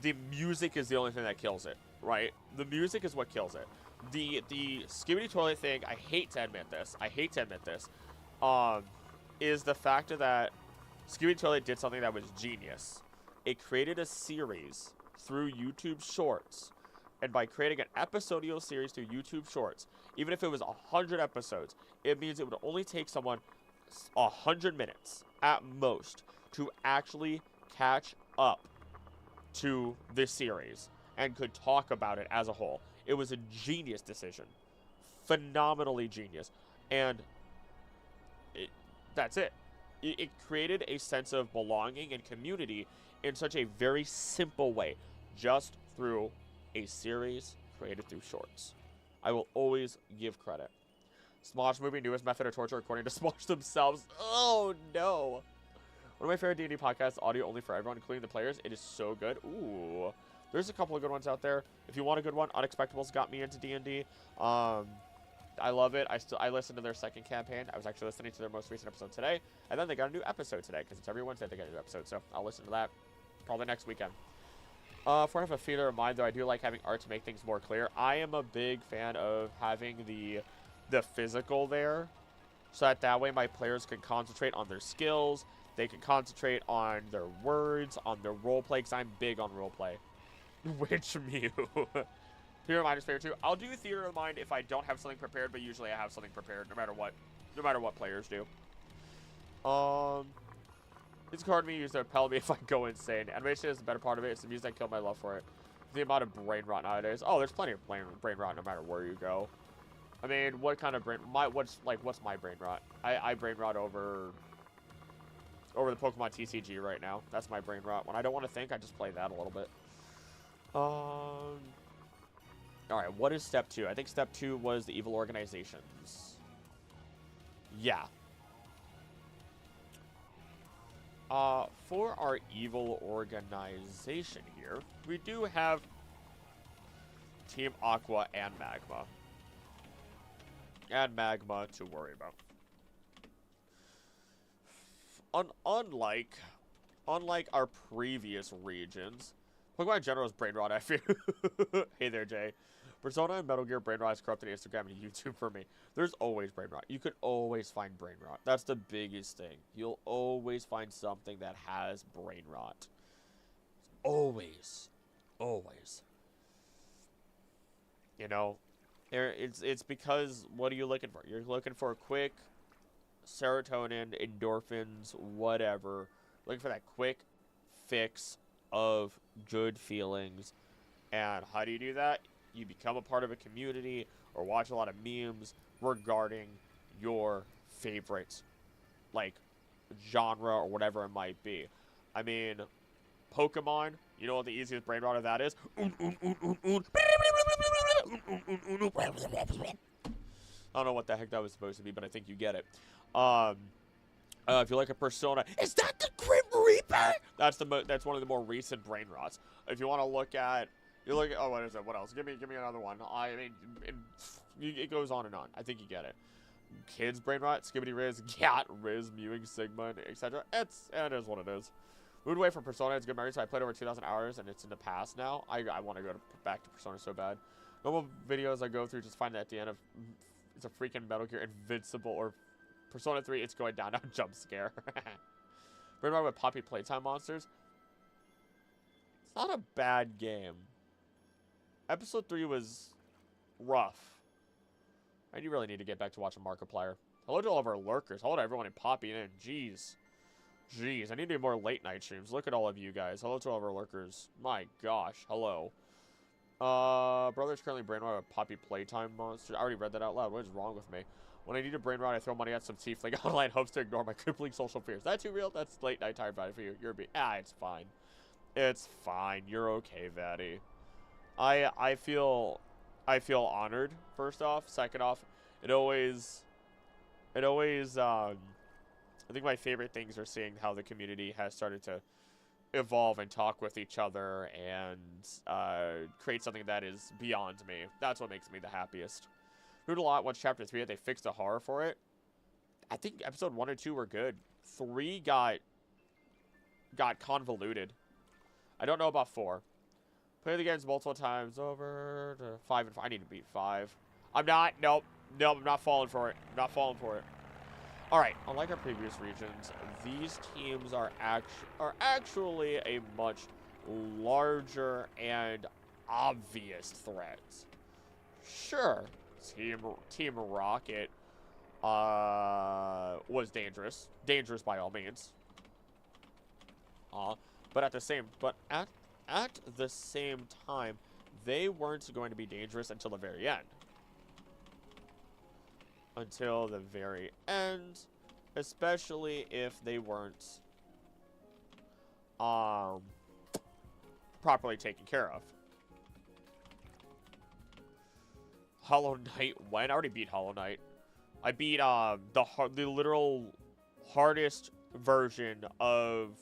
the music is the only thing that kills it, right? The music is what kills it. The Skibidi Toilet thing, I hate to admit this, is the fact that Skibidi Toilet did something that was genius. It created a series through YouTube Shorts, and by creating an episodial series through YouTube Shorts, even if it was 100 episodes, it means it would only take someone 100 minutes at most to actually catch up to this series and could talk about it as a whole. It was a genius decision. Phenomenally genius. And that's it. It created a sense of belonging and community in such a very simple way, just through a series created through Shorts. I will always give credit. Smosh movie, newest method of torture according to Smosh themselves. Oh, no. One of my favorite D&D podcasts, audio only for everyone, including the players. It is so good. Ooh. There's a couple of good ones out there. If you want a good one, Unexpectables got me into D&D. I love it. I listened to their second campaign. I was actually listening to their most recent episode today. And then they got a new episode today, because it's every Wednesday they get a new episode. So I'll listen to that probably next weekend. If I have a theater of mind, though, I do like having art to make things more clear. I am a big fan of having the physical there, so that way my players can concentrate on their skills. They can concentrate on their words, on their roleplay, because I'm big on roleplay. Which Mew? Theater of mind is favorite too. I'll do theater of mind if I don't have something prepared, but usually I have something prepared no matter what players do. It's hard to me use to repel me if I go insane. Animation is the better part of it. It's the music that killed my love for it. The amount of brain rot nowadays. Oh, there's plenty of brain rot no matter where you go. I mean, what kind of what's my brain rot? I brain rot over the Pokemon TCG right now. That's my brain rot. When I don't want to think, I just play that a little bit. Alright, what is step 2? I think step 2 was the evil organizations. Yeah. For our evil organization here, we do have Team Aqua and Magma. And Magma to worry about. Unlike our previous regions, Pokemon General is brain rot, I fear. Hey there, Jay. Persona and Metal Gear brain rot is corrupted Instagram and YouTube for me. There's always brain rot. You could always find brain rot. That's the biggest thing. You'll always find something that has brain rot. Always. Always. You know, it's because, what are you looking for? You're looking for a quick serotonin, endorphins, whatever. Looking for that quick fix of good feelings. And how do you do that? You become a part of a community or watch a lot of memes regarding your favorite, like, genre or whatever it might be. I mean, Pokemon, you know what the easiest brain rot of that is? I don't know what the heck that was supposed to be, but I think you get it. If you like a Persona, is that the Grim Reaper? That's one of the more recent brain rots. If you want to look at, oh, what is it? What else? Give me another one. I mean, it goes on and on. I think you get it. Kids brain rot, Skibidi Riz, Cat Riz, Mewing Sigma, etc. It is what it is. Moved away from Persona. It's good memory, so I played over 2,000 hours, and it's in the past now. I want to go back to Persona so bad. Normal videos I go through just find that at the end of it's a freaking Metal Gear Invincible or Persona 3. It's going down now. Jump scare. Brain rot with Poppy Playtime monsters. It's not a bad game. Episode 3 was rough. I do really need to get back to watching Markiplier. Hello to all of our lurkers. Hello to everyone in Poppy in. Jeez. Jeez, I need to do more late night streams. Look at all of you guys. Hello to all of our lurkers. My gosh, hello. Brother's currently brain rot with Poppy Playtime monster. I already read that out loud. What is wrong with me? When I need a brain rot, I throw money at some tiefling online hopes to ignore my crippling social fears. That too real? That's late night time bad for you. You're it's fine. It's fine. You're okay, Vaddy. I feel honored, first off. Second off, it always I think my favorite things are seeing how the community has started to evolve and talk with each other and create something that is beyond me. That's what makes me the happiest. Heard a lot once chapter 3 they fixed the horror for it. I think episode 1 or 2 were good. 3 got convoluted. I don't know about 4. Played the games multiple times over to 5 and 5. I need to beat 5. I'm not. Nope. I'm not falling for it. I'm not falling for it. Alright, unlike our previous regions, these teams are actually a much larger and obvious threat. Sure, Team Rocket was dangerous. Dangerous by all means. But at the same time, they weren't going to be dangerous until the very end. Until the very end, especially if they weren't properly taken care of. Hollow Knight when? I already beat Hollow Knight. I beat the literal hardest version of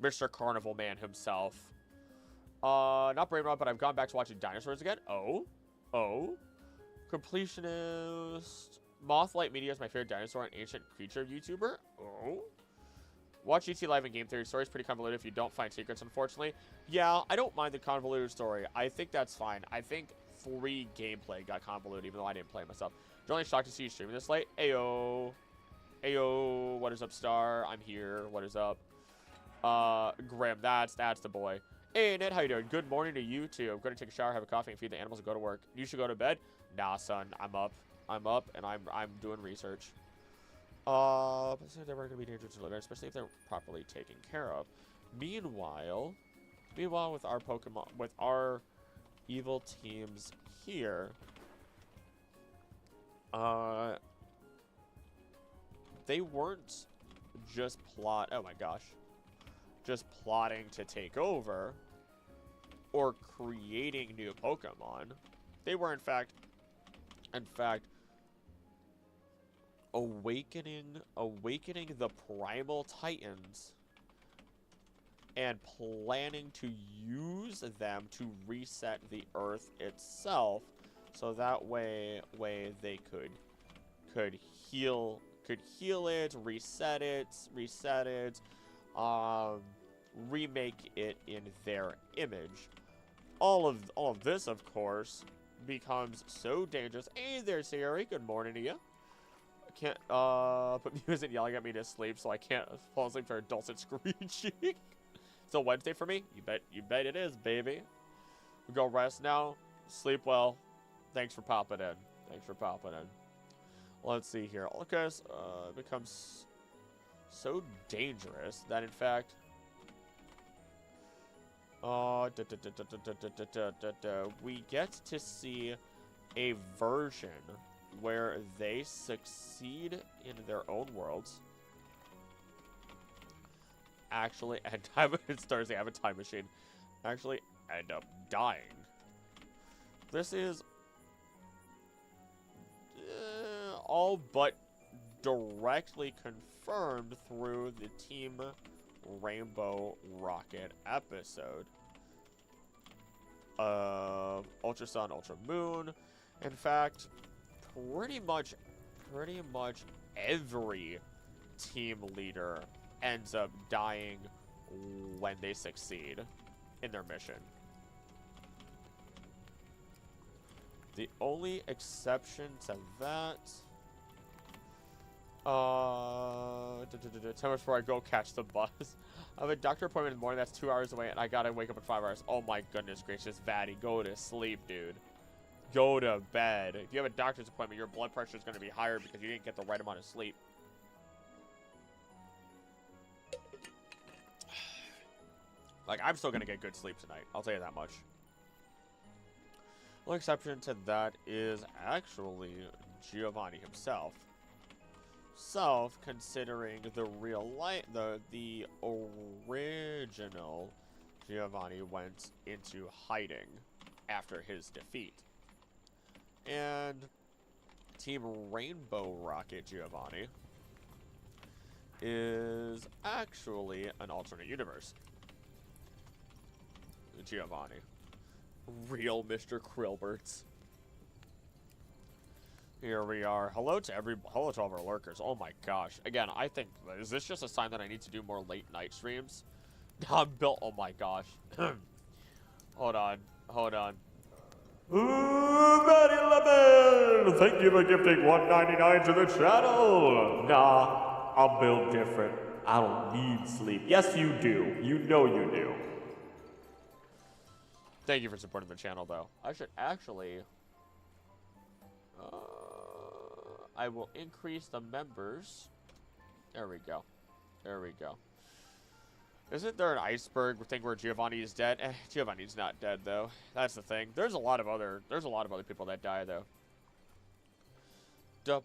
Mr. Carnival Man himself. Not brain rot, but I've gone back to watching dinosaurs again. Oh. Completionist. Mothlight Media is my favorite dinosaur and ancient creature YouTuber. Oh. Watch GT Live and Game Theory. Story's pretty convoluted if you don't find secrets, unfortunately. Yeah, I don't mind the convoluted story. I think that's fine. I think 3 gameplay got convoluted, even though I didn't play it myself. You're only shocked to see you streaming this late. Ayo. What is up, Star? I'm here. What is up? Grim. That's the boy. Hey, Ned, how you doing? Good morning to you, too. I'm going to take a shower, have a coffee, and feed the animals and go to work. You should go to bed. Nah, son. I'm up, and I'm doing research. But they're going to be dangerous to live in, especially if they're properly taken care of. Meanwhile, with our Pokemon, with our evil teams here, they weren't just just plotting to take over or creating new Pokemon. They were in fact awakening the primal titans and planning to use them to reset the earth itself, so that way they could heal it, reset it, remake it in their image. All of this, of course, becomes so dangerous. Hey there, Sayori. Good morning to you. I can't put music yelling at me to sleep, so I can't fall asleep to her dulcet screeching. Still Wednesday for me? You bet it is, baby. We go rest now. Sleep well. Thanks for popping in. Let's see here. Ulcus becomes so dangerous that, in fact, we get to see a version where they succeed in their own worlds. Actually, it starts to have a time machine. Actually, end up dying. This is all but directly confirmed through the Team Rainbow Rocket episode of Ultra Sun, Ultra Moon. In fact, pretty much every team leader ends up dying when they succeed in their mission. The only exception to that, 10 minutes before I go catch the bus. I have a doctor appointment in the morning that's 2 hours away, and I gotta wake up in 5 hours. Oh my goodness gracious, Vaddy, go to sleep, dude. Go to bed. If you have a doctor's appointment, your blood pressure is gonna be higher because you didn't get the right amount of sleep. Like, I'm still gonna get good sleep tonight. I'll tell you that much. One exception to that is actually Giovanni himself. Considering the the original Giovanni went into hiding after his defeat. And Team Rainbow Rocket Giovanni is actually an alternate universe. Giovanni. Real Mr. Krillberts. Here we are. Hello to all of our lurkers. Oh my gosh. Again, I think, is this just a sign that I need to do more late night streams? I'm built, oh my gosh. Hold on. Ooh, Maddie Lemon! Thank you for gifting $1.99 to the channel. Nah, I'll build different. I don't need sleep. Yes, you do. You know you do. Thank you for supporting the channel, though. I should actually... I will increase the members. There we go. Isn't there an iceberg thing where Giovanni is dead? Giovanni's not dead though. That's the thing. There's a lot of other people that die though.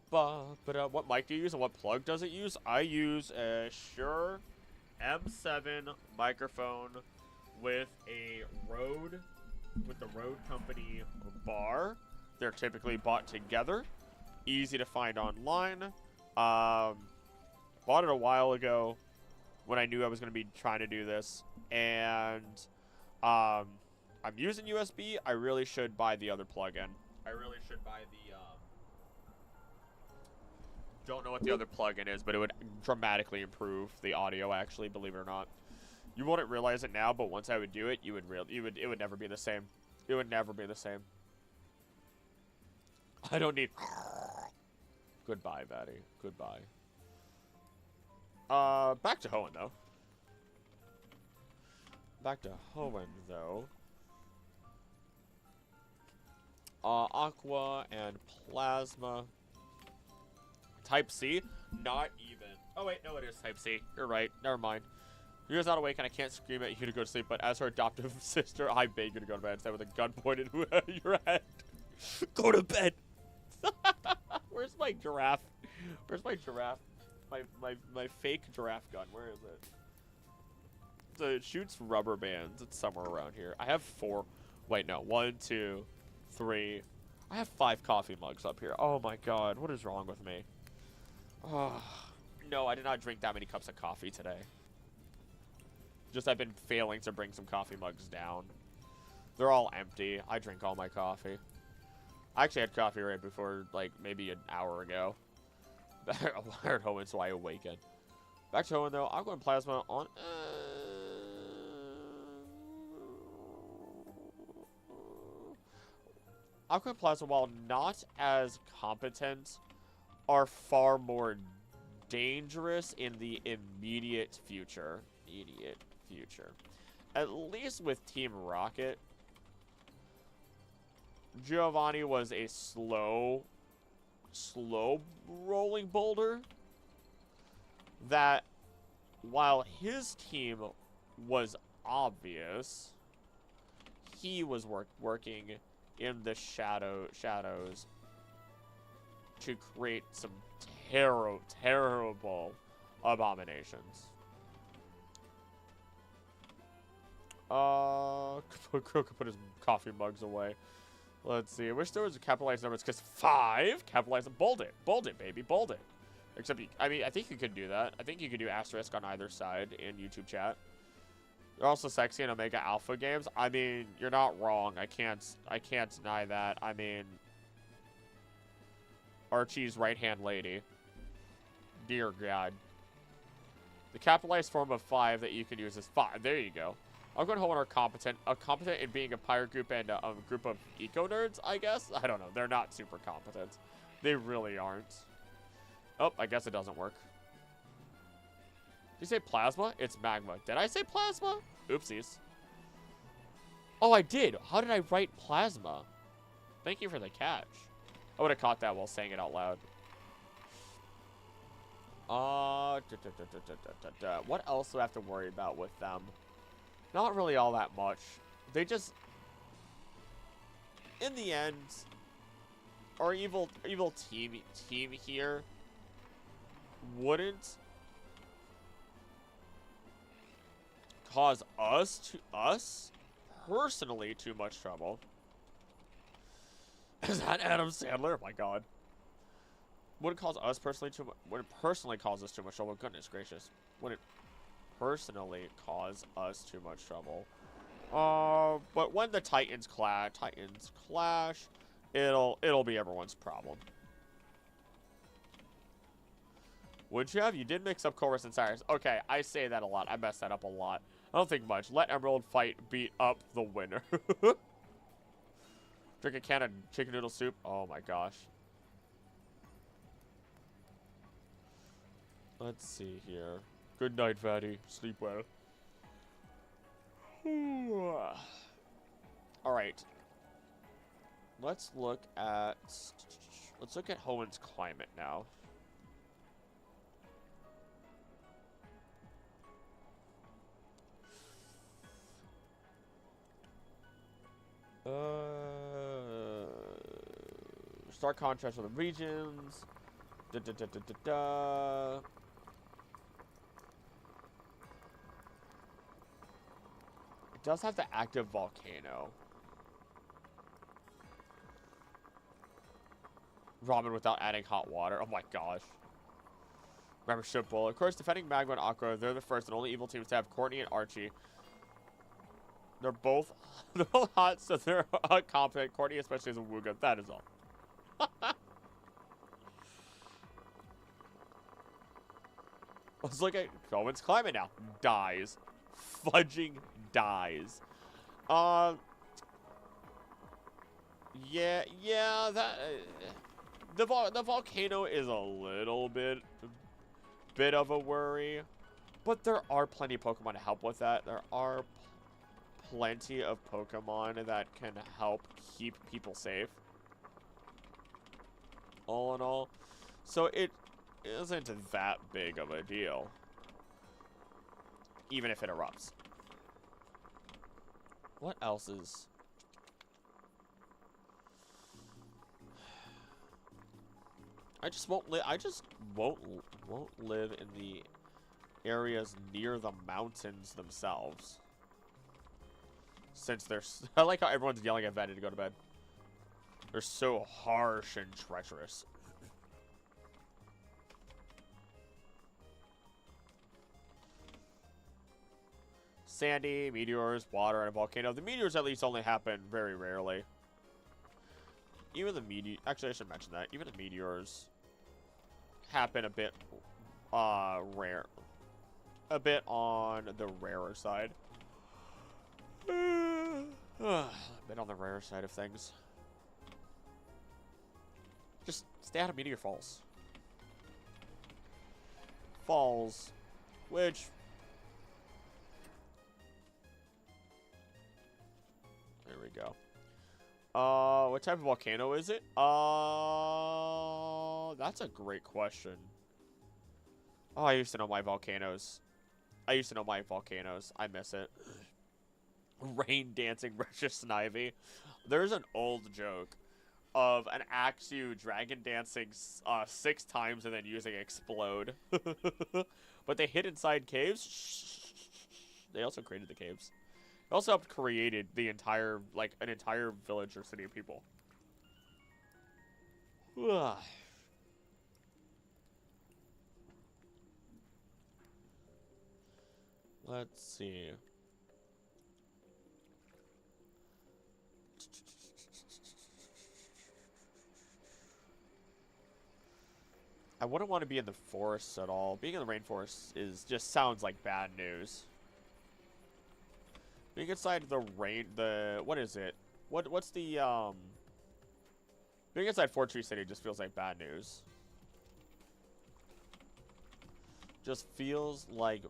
What mic do you use and what plug does it use? I use a Shure M7 microphone with the Rode Company bar. They're typically bought together. Easy to find online. Bought it a while ago when I knew I was going to be trying to do this. And I'm using USB. I really should buy the other plug-in. Don't know what the other plug-in is, but it would dramatically improve the audio, actually, believe it or not. You wouldn't realize it now, but once I would do it, it would never be the same. It would never be the same. I don't need... Goodbye, Batty. Goodbye. Back to Hoenn, though. Aqua and Plasma. Type C? Not even. Oh, wait. No, it is Type C. You're right. Never mind. You're not awake and I can't scream at you to go to sleep, but as her adoptive sister, I beg you to go to bed instead with a gun pointed at your head. Go to bed. Where's my giraffe? My fake giraffe gun. Where is it? So it shoots rubber bands. It's somewhere around here. I have 4. Wait, no. 1, 2, 3. I have 5 coffee mugs up here. Oh my god. What is wrong with me? Oh, no, I did not drink that many cups of coffee today. Just I've been failing to bring some coffee mugs down. They're all empty. I drink all my coffee. I actually had coffee right before, like, maybe an hour ago. I heard Hoenn, so I awakened. Back to Hoenn, though. Aqua and Plasma on... Aqua and Plasma, while not as competent, are far more dangerous in the immediate future. At least with Team Rocket, Giovanni was a slow rolling boulder that, while his team was obvious, he was working in the shadows to create some terrible abominations. Crook put his coffee mugs away. Let's see. I wish there was a capitalized numbers because 5 capitalized. Bold it, baby, bold it. Except, I mean, I think you could do that. I think you could do asterisk on either side in YouTube chat. You're also sexy in Omega Alpha games. I mean, you're not wrong. I can't deny that. I mean, Archie's right-hand lady. Dear God. The capitalized form of 5 that you can use is 5. There you go. I'm going to hold are competent. Competent in being a pirate group and a group of eco-nerds, I guess? I don't know. They're not super competent. They really aren't. Oh, I guess it doesn't work. Did you say plasma? It's magma. Did I say plasma? Oopsies. Oh, I did. How did I write plasma? Thank you for the catch. I would have caught that while saying it out loud. What else do I have to worry about with them? Not really all that much. They just... In the end, our evil team here wouldn't cause us personally too much trouble. Is that Adam Sandler? Oh my god. Wouldn't cause us personally too much. Wouldn't personally cause us too much trouble. Goodness gracious. Wouldn't personally cause us too much trouble. But when the Titans clash, it'll be everyone's problem. Would you have? You did mix up Chorus and Cyrus. Okay, I say that a lot. I mess that up a lot. I don't think much. Let Emerald fight beat up the winner. Drink a can of chicken noodle soup. Oh my gosh. Let's see here. Good night, Fatty. Sleep well. Alright. Let's look at Hoenn's climate now. Stark contrast with the regions. It does have the active volcano. Ramen without adding hot water. Oh my gosh. Remember Ship Bowl. Of course, defending Magma and Aqua, they're the first and only evil teams to have Courtney and Archie. They're both hot, so they're competent. Courtney especially as a Wooga. That is all. Let's look at Hoenn's climate now. Dies. Fudging dies. Yeah, that the volcano is a little bit of a worry, but there are plenty of Pokemon to help with that. There are plenty of Pokemon that can help keep people safe. All in all, so it isn't that big of a deal, even if it erupts. What else is... I just won't live in the areas near the mountains themselves. Since they're... I like how everyone's yelling at Vandy to go to bed. They're so harsh and treacherous. Sandy, meteors, water, and a volcano. The meteors at least only happen very rarely. Even the actually, I should mention that. Even the meteors happen a bit rare. A bit on the rarer side. A bit on the rarer side of things. Just stay out of meteor falls. Which... There we go. What type of volcano is it? That's a great question. Oh, I used to know my volcanoes. I miss it. Rain dancing versus Snivy. There's an old joke of an Axew dragon dancing 6 times and then using explode. But they hid inside caves. They also created the caves. They also helped created the entire, an entire village or city of people. Let's see. I wouldn't want to be in the forests at all. Being in the rainforest just sounds like bad news. Being inside the what is it? What's the being inside Fort Tree City just feels like bad news. Just feels like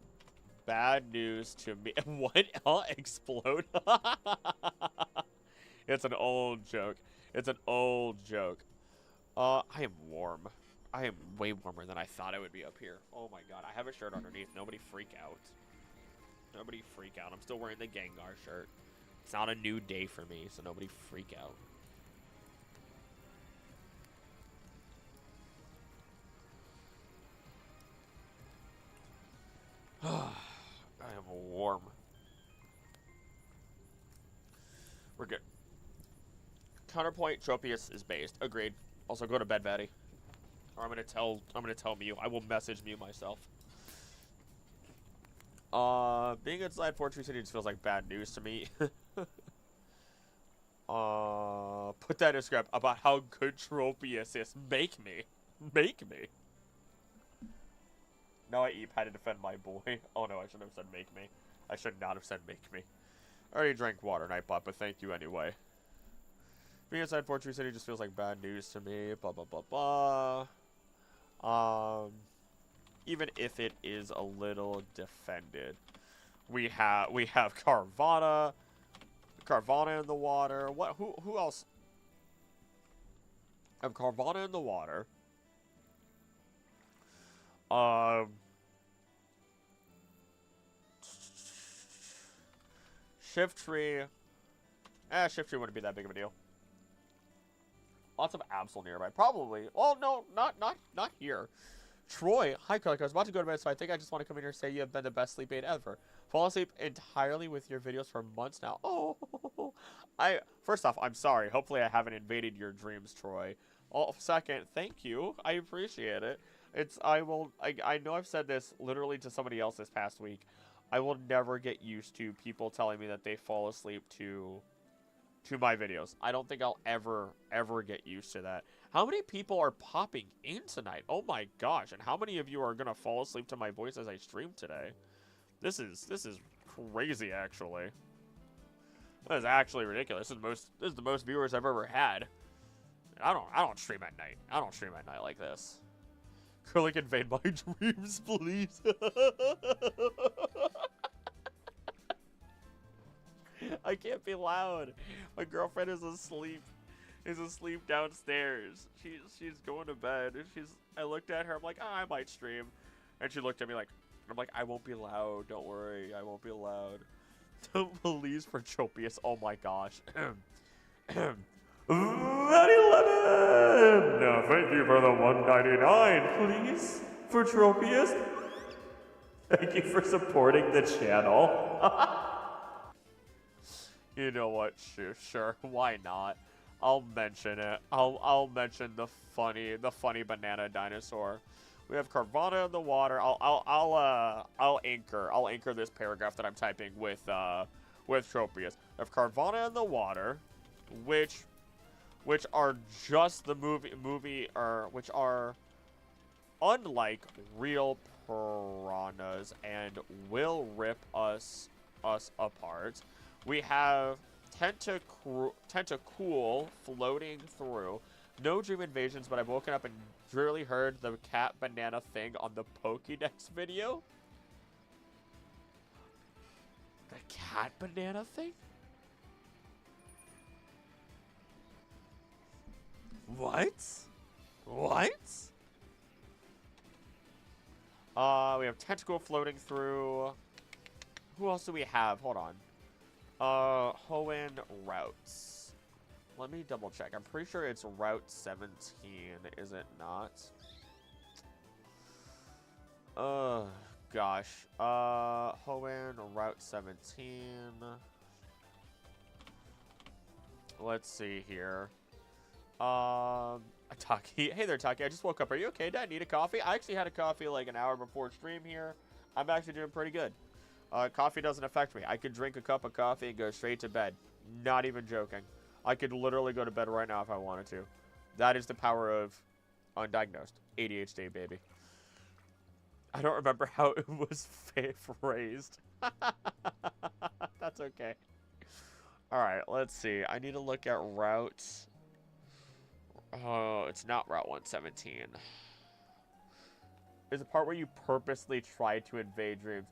bad news to me. What? I'll explode. It's an old joke. I am warm. I am way warmer than I thought I would be up here. Oh my god, I have a shirt underneath. Nobody freak out. I'm still wearing the Gengar shirt. It's not a new day for me, so nobody freak out. Counterpoint, Tropius is based. Agreed. Also, go to bed, Betty. Or I'm gonna tell Mew. I will message Mew myself. Being inside Fortress City just feels like bad news to me. Put that in a script about how good Tropius is. Make me. Make me. Now I had to defend my boy. Oh no, I shouldn't have said make me. I should not have said make me. I already drank water, Nightbot, but thank you anyway. Being inside Fortress City just feels like bad news to me. Blah, blah, blah, blah. Even if it is a little defended. We have Carvana. Carvana in the water. What? Who else? I have Carvana in the water. Shift Tree. Shift Tree wouldn't be that big of a deal. Lots of Absol nearby. Probably. Oh, no, not here. Troy. Hi, Clark. I was about to go to bed, so I think I just want to come in here and say you have been the best sleep aid ever. Fall asleep entirely with your videos for months now. Oh, first off, I'm sorry. Hopefully I haven't invaded your dreams, Troy. Oh, second, thank you. I appreciate it. I know I've said this literally to somebody else this past week. I will never get used to people telling me that they fall asleep to my videos. I don't think I'll ever get used to that. How many people are popping in tonight? Oh my gosh, and how many of you are gonna fall asleep to my voice as I stream today? This is crazy, actually. That is actually ridiculous. This is the most viewers I've ever had. I don't stream at night. I don't stream at night like this. Curly, invade my dreams, please. I can't be loud. My girlfriend is asleep. Downstairs. She's going to bed. I looked at her. I'm like, I might stream. And she looked at me like, I'm like, I won't be loud. Don't worry. I won't be loud. Don't believe for Tropius. Oh my gosh. Ready, Lemon! No, thank you for the $1.99, please, for Tropius. Thank you for supporting the channel. You know what? Sure. Why not? I'll mention it. I'll mention the funny banana dinosaur. We have Carvana in the water. I'll anchor this paragraph that I'm typing with Tropius. We have Carvana in the water, which are just the which are unlike real piranhas and will rip us apart. We have Tentacool floating through. No dream invasions, but I've woken up and really heard the cat banana thing on the Pokédex video. The cat banana thing? What? We have Tentacool floating through. Who else do we have? Hold on. Hoenn routes. Let me double check. I'm pretty sure it's Route 17, is it not? Gosh. Hoenn Route 17. Let's see here. Taki. Hey there, Taki. I just woke up. Are you okay, Dad? Need a coffee? I actually had a coffee like an hour before stream here. I'm actually doing pretty good. Coffee doesn't affect me. I could drink a cup of coffee and go straight to bed. Not even joking. I could literally go to bed right now if I wanted to. That is the power of undiagnosed ADHD, baby. I don't remember how it was phrased. That's okay. Alright, let's see. I need to look at routes. Oh, it's not Route 117. There's a part where you purposely try to invade dreams.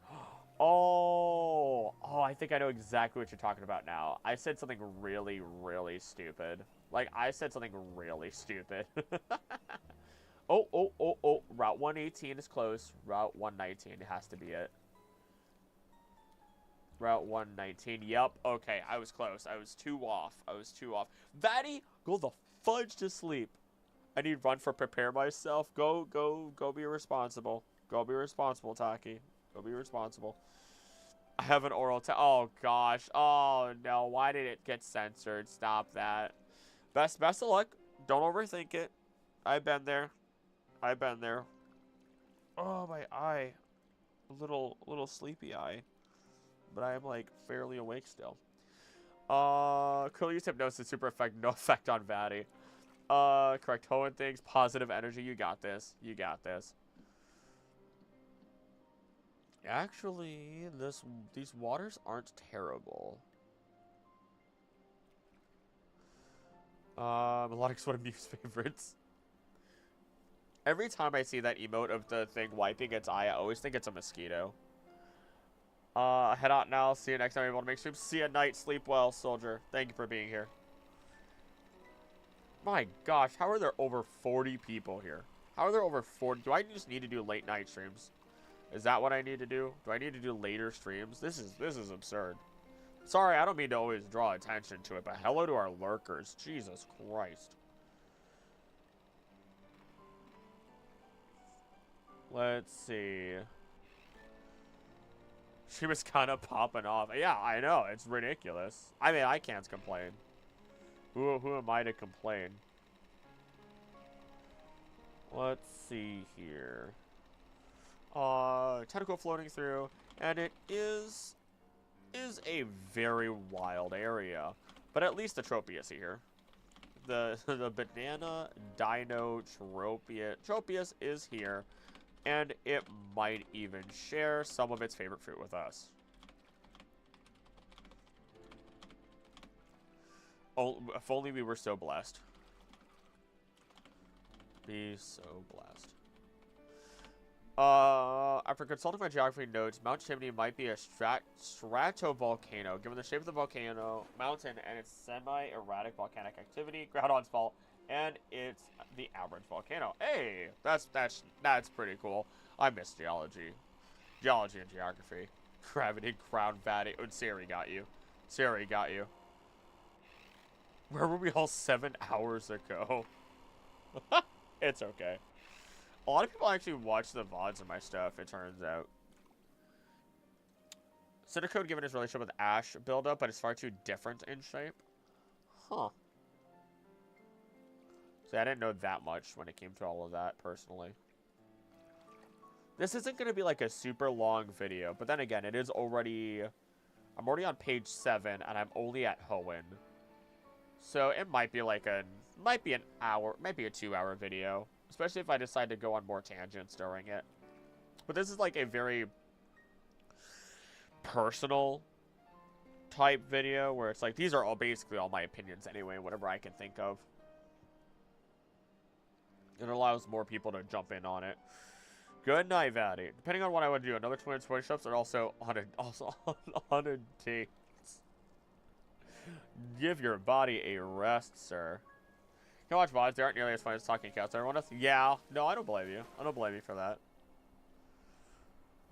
Oh, I think I know exactly what you're talking about now. I said something really, really stupid. Like, I said something really stupid. Oh. Route 118 is close. Route 119 has to be it. Route 119. Yep. Okay, I was close. I was too off. Vatty, go the fudge to sleep. I need run for prepare myself. Go be responsible. Go be responsible, Taki. Go be responsible. I have an oral test. Oh, gosh. Oh, no. Why did it get censored? Stop that. Best of luck. Don't overthink it. I've been there. I've been there. Oh, my eye. A little sleepy eye. But I am, like, fairly awake still. Cool, use hypnosis, super effect, no effect on Vatty. Correct Hoenn things, positive energy, you got this. You got this. Actually, these waters aren't terrible. Melodic's one of Mew's favorites. Every time I see that emote of the thing wiping its eye, I always think it's a mosquito. Head out now. See you next time you're able to make streams. See you at night. Sleep well, soldier. Thank you for being here. My gosh, how are there over 40 people here? How are there over 40? Do I just need to do late night streams? Is that what I need to do? Do I need to do later streams? This is absurd. Sorry, I don't mean to always draw attention to it, but hello to our lurkers. Jesus Christ. Let's see. She was kind of popping off. Yeah, I know. It's ridiculous. I mean, I can't complain. Who am I to complain? Let's see here. Tentacle floating through, and it is a very wild area, but at least the Tropius here. The banana dino Tropius is here, and it might even share some of its favorite fruit with us. Oh, if only we were so blessed. Be so blessed. After consulting my geography notes, Mount Chimney might be a stratovolcano, given the shape of the volcano mountain and its semi-erratic volcanic activity, ground on fault, and it's the average volcano. Hey, that's pretty cool. I miss geology and geography. Gravity, crown, Vatty. Oh, Siri got you. Siri got you. Where were we all 7 hours ago? It's okay. A lot of people actually watch the VODs of my stuff, it turns out. Sinnoh given his relationship with Ash buildup, but it's far too different in shape. Huh. See, I didn't know that much when it came to all of that, personally. This isn't going to be like a super long video, but then again, it is already... I'm already on page 7, and I'm only at Hoenn. So it might be like might be an hour, might be a 2-hour video. Especially if I decide to go on more tangents during it. But this is like a very personal type video where it's like, these are all basically all my opinions anyway, whatever I can think of. It allows more people to jump in on it. Good night, Vatty. Depending on what I would do, another 200 push-ups are also on a date. Give your body a rest, sir. You can watch VODs, they aren't nearly as fun as talking cats. Everyone else? Yeah. No, I don't blame you. I don't blame you for that.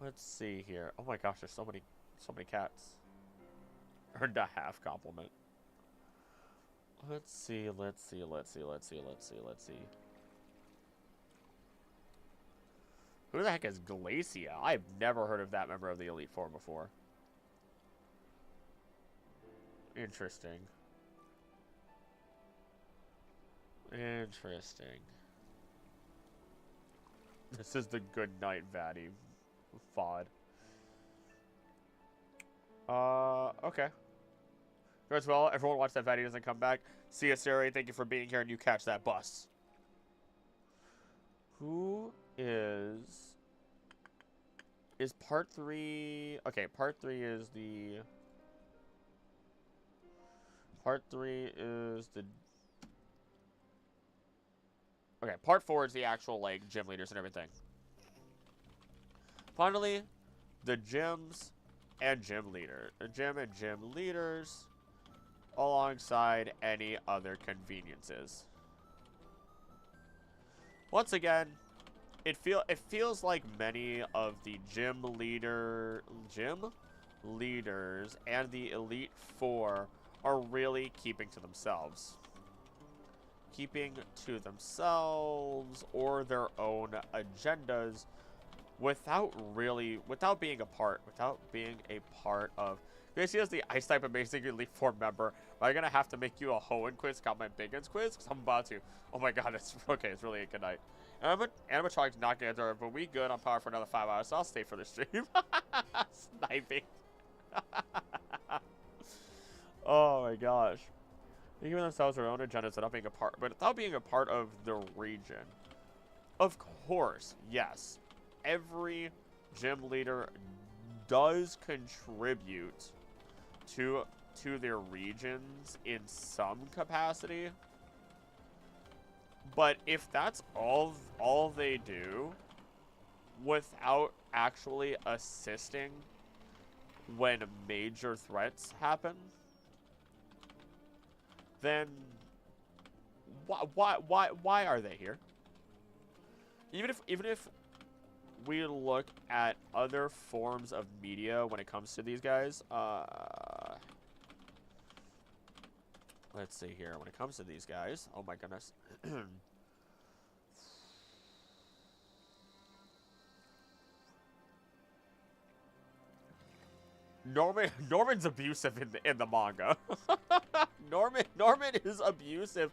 Let's see here. Oh my gosh, there's so many cats. Earned a half compliment. Let's see. Who the heck is Glacia? I've never heard of that member of the Elite Four before. Interesting. Interesting. This is the good night Vatty VOD. Okay. Goes well. Everyone watch that Vatty doesn't come back. See you, Siri. Thank you for being here, and you catch that bus. Who is part 3... Okay, part 3 is the... Part 3 is the... Okay, part 4 is the actual, like, gym leaders and everything. Finally, the gyms and gym leader. The gym and gym leaders alongside any other conveniences. Once again, it feels like many of the gym leaders and the Elite Four are really keeping to themselves. Keeping to themselves or their own agendas without being a part of. You guys see as the ice type amazing elite form member, am I gonna have to make you a Hoenn quiz, got my Biggins quiz? Because I'm about to. Oh my god, it's okay, it's really a good night. Animatronic's not gonna do it, but we good on power for another 5 hours, so I'll stay for the stream. Sniping. Oh my gosh. They give themselves their own agendas without being a part, but without being a part of the region. Of course, yes. Every gym leader does contribute to their regions in some capacity. But if that's all they do without actually assisting when major threats happen, then why are they here? Even if we look at other forms of media when it comes to these guys, let's see here. When it comes to these guys, oh my goodness. Norman's abusive in the manga. Norman is abusive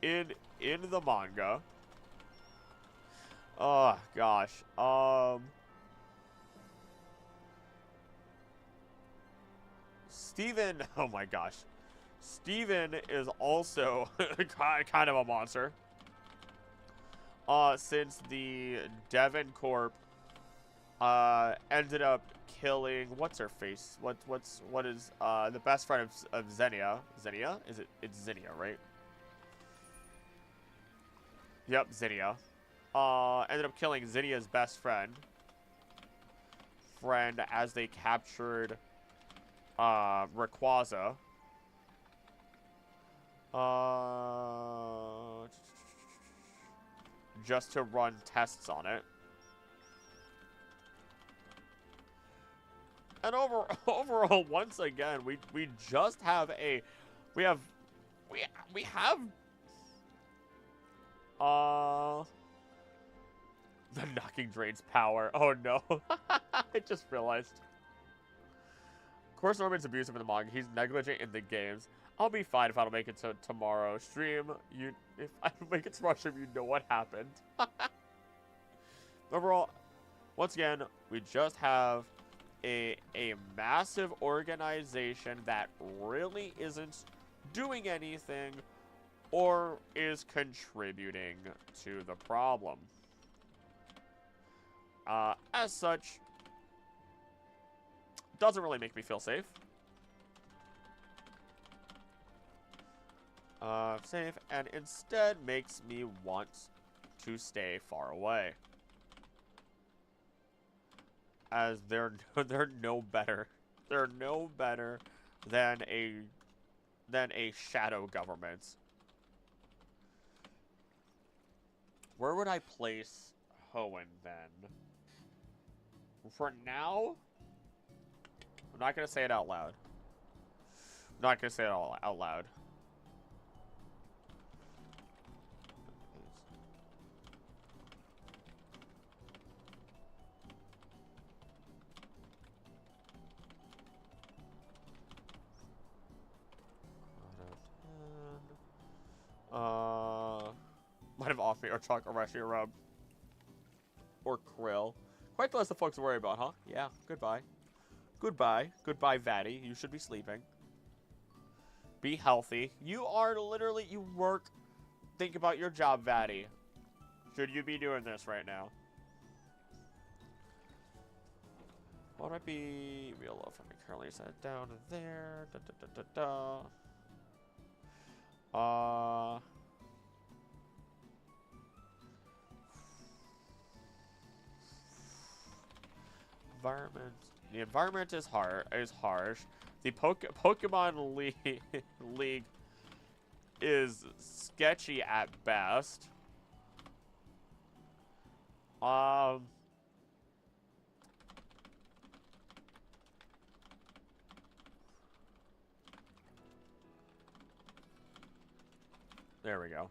in the manga. Oh gosh. Steven, oh my gosh. Steven is also kind of a monster. Since the Devon Corp ended up killing what's her face? What is the best friend of Xenia? Xenia? It's Xenia, right? Yep, Xenia. Ended up killing Xenia's best friend as they captured Rayquaza. Just to run tests on it. And overall, once again, we just have we have the knocking drains power. Oh no. I just realized. Of course Norman's abusive in the manga. He's negligent in the games. I'll be fine if I don't make it to tomorrow's stream. If I don't make it tomorrow's stream, you know what happened. Overall, once again, we just have a massive organization that really isn't doing anything or is contributing to the problem. As such, doesn't really make me feel safe. Safe, and instead makes me want to stay far away. As they're no better. They're no better than a shadow government. Where would I place Hoenn then? For now, I'm not gonna say it out loud. I'm not gonna say it out loud. Might have off me or Chuck or Rashi or Rub. Or Krill. Quite the list of folks to worry about, huh? Yeah, goodbye. Goodbye. Goodbye, Vatty. You should be sleeping. Be healthy. You are literally, you work. Think about your job, Vatty. Should you be doing this right now? What might be real low for me? Currently set down there. Environment. The environment is harsh. The Pokemon League is sketchy at best. There we go.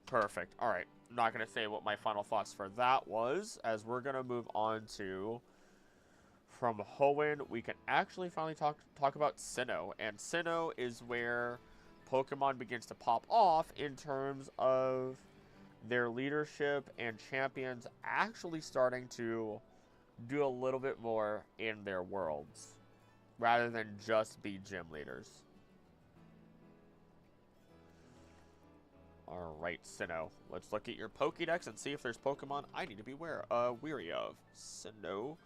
Perfect. All right. I'm not going to say what my final thoughts for that was, as we're going to move on to, from Hoenn, we can actually finally talk about Sinnoh. And Sinnoh is where Pokemon begins to pop off in terms of their leadership and champions actually starting to do a little bit more in their worlds, rather than just be gym leaders. Alright, Sinnoh. Let's look at your Pokédex and see if there's Pokemon I need to be weary of. Sinnoh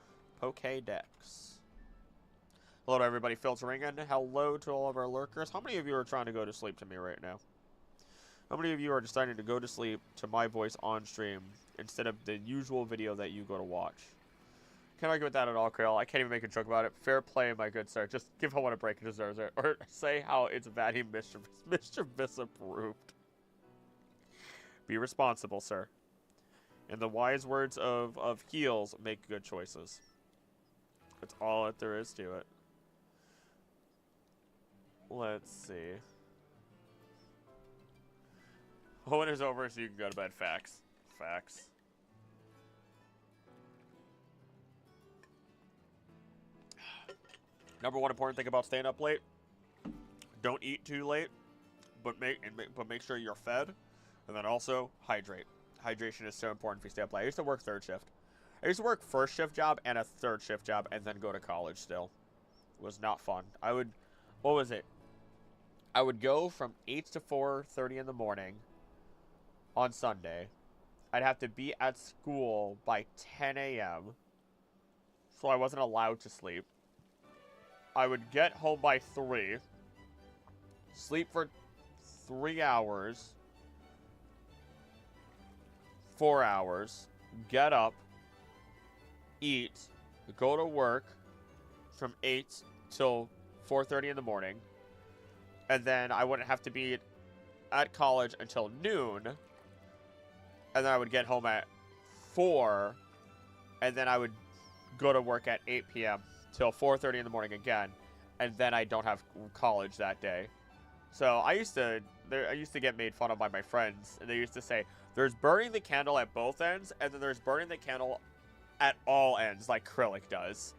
Pokédex. Hello to everybody filtering in. Hello to all of our lurkers. How many of you are trying to go to sleep to me right now? How many of you are deciding to go to sleep to my voice on stream instead of the usual video that you go to watch? Can't argue with that at all, Krill. I can't even make a joke about it. Fair play, my good sir. Just give Hoenn a break. He deserves it. Or say how it's Vanny mischievous approved. Be responsible, sir. In the wise words of Heels, make good choices. That's all that there is to it. Let's see. Hoenn is over, so you can go to bed. Facts. Facts. Number one important thing about staying up late: don't eat too late, but make sure you're fed, and then also hydrate. Hydration is so important if you stay up late. I used to work third shift. I used to work first shift job and a third shift job, and then go to college. Still, it was not fun. What was it? I would go from 8 to 4:30 in the morning on Sunday. I'd have to be at school by 10 a.m. so I wasn't allowed to sleep. I would get home by 3, sleep for 3 hours, 4 hours, get up, eat, go to work from 8 till 4:30 in the morning, and then I wouldn't have to be at college until noon, and then I would get home at 4, and then I would go to work at 8 p.m. till 4:30 in the morning again, and then I don't have college that day. So I used to get made fun of by my friends, and they used to say, there's burning the candle at both ends, and then there's burning the candle at all ends, like Krillic does.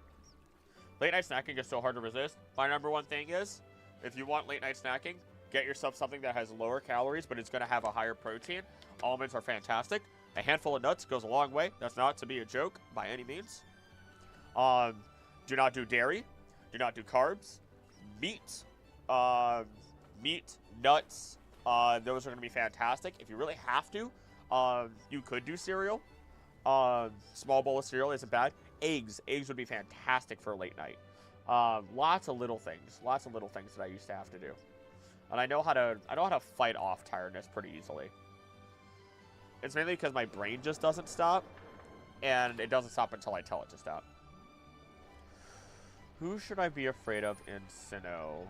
Late night snacking is so hard to resist. My number one thing is, if you want late night snacking, get yourself something that has lower calories, but it's going to have a higher protein. Almonds are fantastic. A handful of nuts goes a long way. That's not to be a joke by any means. Do not do dairy. Do not do carbs. Meat. Meat, nuts. Those are going to be fantastic. If you really have to, you could do cereal. Small bowl of cereal isn't bad. Eggs. Eggs would be fantastic for a late night. Lots of little things. Lots of little things that I used to have to do. And I know how to fight off tiredness pretty easily. It's mainly because my brain just doesn't stop. And it doesn't stop until I tell it to stop. Who should I be afraid of in Sinnoh?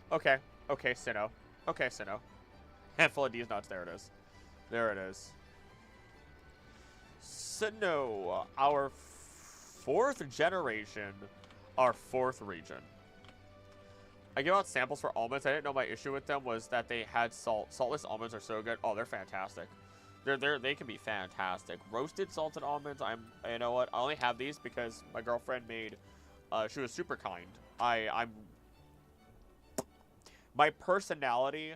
Okay, Sinnoh. Okay, Sinnoh. Handful of D's nuts. There it is. There it is. Sinnoh, our 4th generation, our 4th region. I give out samples for almonds. I didn't know my issue with them was that they had salt. Saltless almonds are so good. Oh, they're fantastic. They can be fantastic. Roasted salted almonds. You know what? I only have these because my girlfriend made. She was super kind. My personality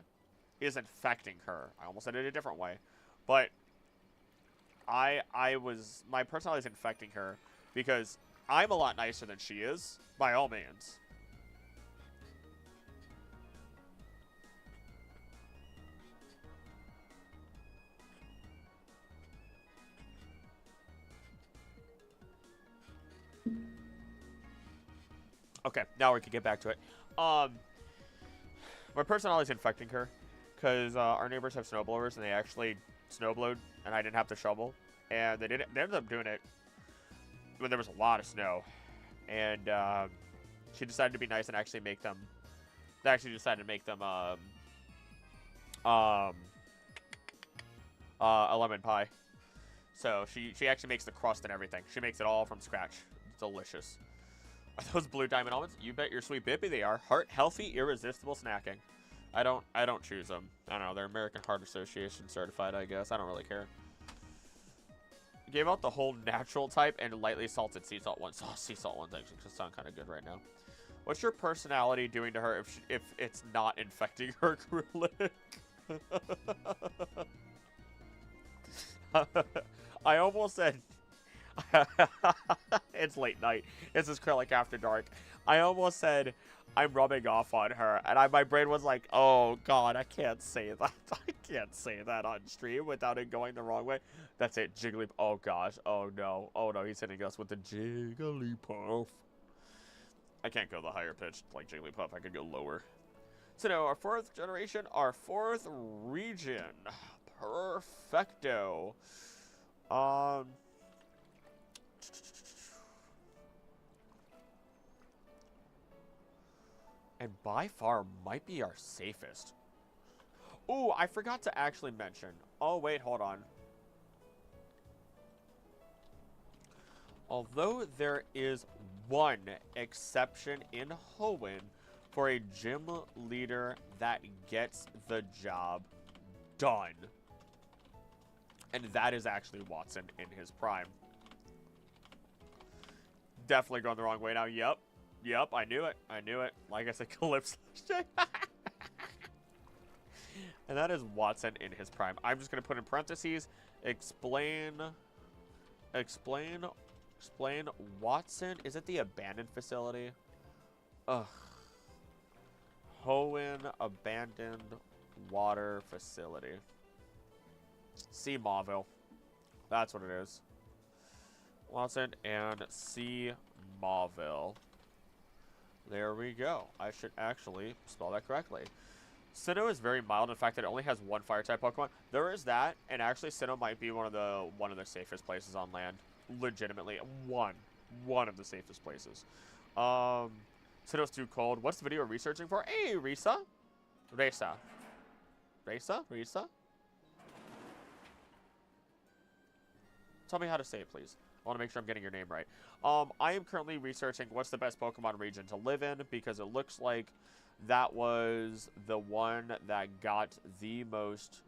is infecting her. I almost said it a different way, but my personality is infecting her because I'm a lot nicer than she is, by all means. Okay, now we can get back to it. My personality is infecting her because our neighbors have snowblowers and they actually snowblowed and I didn't have to shovel. And they ended up doing it when there was a lot of snow. And she decided to be nice and actually make them. They actually decided to make them a lemon pie. So she actually makes the crust and everything. She makes it all from scratch. It's delicious. Are those blue diamond almonds? You bet your sweet bippy they are. Heart healthy, irresistible snacking. I don't choose them. I don't know. They're American Heart Association certified, I guess. I don't really care. Gave out the whole natural type and lightly salted sea salt ones. Oh, sea salt ones actually just sound kind of good right now. What's your personality doing to her if it's not infecting her acrylic? I almost said... It's late night. It's this acrylic after dark. I almost said I'm rubbing off on her, and my brain was like, oh god, I can't say that. I can't say that on stream without it going the wrong way. That's it, Jigglypuff. Oh gosh, oh no, he's hitting us with the Jigglypuff. I can't go the higher pitch like Jigglypuff, I could go lower. So now, our 4th generation, our 4th region. Perfecto. And by far might be our safest. Ooh, I forgot to actually mention. Oh, wait, hold on. Although there is one exception in Hoenn for a gym leader that gets the job done. And that is actually Watson in his prime. Definitely going the wrong way now. Yep, I knew it. Like I said, Calypso. And that is Watson in his prime. I'm just going to put in parentheses, explain Watson. Is it the abandoned facility? Ugh. Hoenn abandoned water facility. C. Mauville. That's what it is. Watson and C. Mauville. There we go. I should actually spell that correctly. Sinnoh is very mild in fact that it only has one fire-type Pokemon. There is that, and actually Sinnoh might be one of the safest places on land. Legitimately, one of the safest places. Sinnoh's too cold. What's the video we're researching for? Hey, Risa. Tell me how to say it, please. I want to make sure I'm getting your name right. I am currently researching what's the best Pokemon region to live in, because it looks like that was the one that got the most,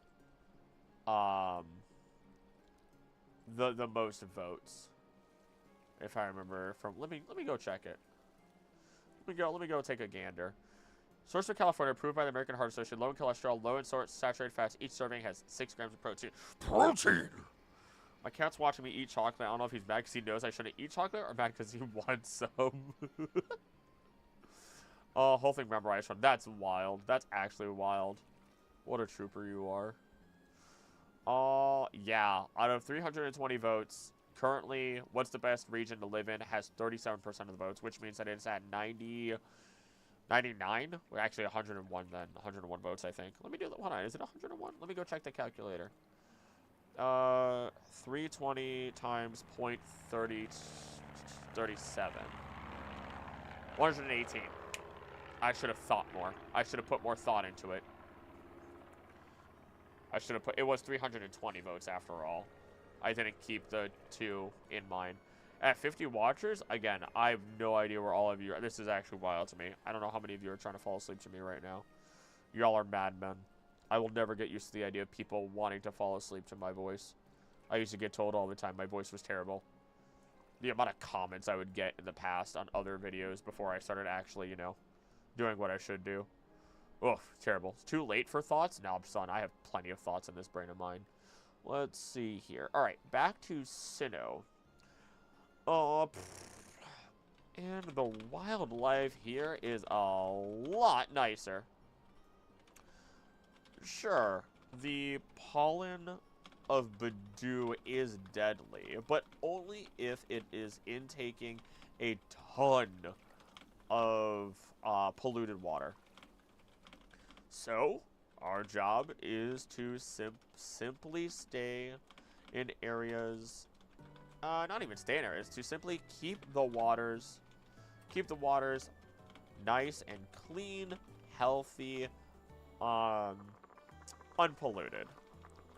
the most votes. If I remember from, let me go check it. Let me go take a gander. Source of California, approved by the American Heart Association. Low in cholesterol, low in saturated fats. Each serving has 6 grams of protein. Protein! My cat's watching me eat chocolate. I don't know if he's mad because he knows I shouldn't eat chocolate or mad because he wants some. Oh, whole thing memorized from. That's wild. That's actually wild. What a trooper you are. Oh, yeah. Out of 320 votes, currently, what's the best region to live in has 37% of the votes, which means that it's at 99? Well, actually, 101 then. 101 votes, I think. Let me do that. Hold on. Is it 101? Let me go check the calculator. 320 times 0.30, 37. 118. I should have thought more. I should have put more thought into it. It was 320 votes after all. I didn't keep the 2 in mind. At 50 watchers, again, I have no idea where all of you are. This is actually wild to me. I don't know how many of you are trying to fall asleep to me right now. Y'all are madmen. I will never get used to the idea of people wanting to fall asleep to my voice. I used to get told all the time my voice was terrible. The amount of comments I would get in the past on other videos before I started actually, you know, doing what I should do. Ugh, terrible. It's too late for thoughts? No, son, I have plenty of thoughts in this brain of mine. Let's see here. All right, back to Sinnoh. And the wildlife here is a lot nicer. Sure, the pollen of Badoo is deadly, but only if it is intaking a ton of polluted water. So, our job is to simply stay in areas, not even stay in areas, to simply keep the waters nice and clean, healthy, unpolluted.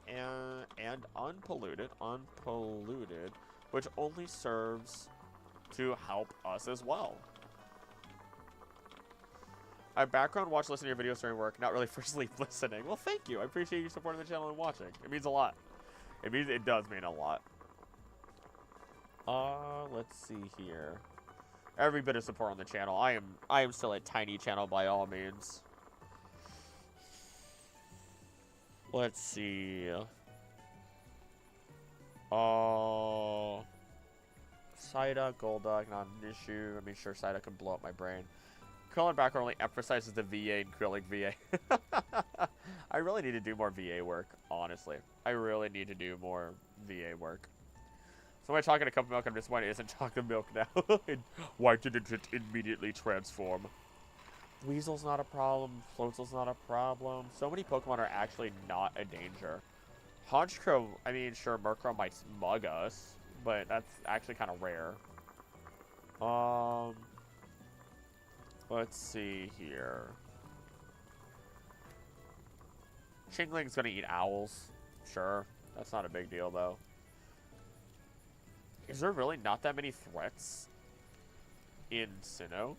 And unpolluted, which only serves to help us as well. I background watch, listen to your videos during work, not really for sleep listening. Well, thank you. I appreciate you supporting the channel and watching. It means a lot. It does mean a lot. Let's see here. Every bit of support on the channel. I am still a tiny channel by all means. Let's see. Psyduck, Golduck, not an issue. I mean, sure, Psyduck can blow up my brain. Color background only emphasizes the VA and acrylic VA. I really need to do more VA work, honestly. I really need to do more VA work. So when I talk in a cup of milk, I'm disappointed it isn't chocolate milk now. Why didn't it immediately transform? Weasel's not a problem. Floatzel's not a problem. So many Pokemon are actually not a danger. Honchkrow, I mean, sure, Murkrow might smug us, but that's actually kind of rare. Let's see here. Chingling's gonna eat owls. Sure. That's not a big deal, though. Is there really not that many threats in Sinnoh?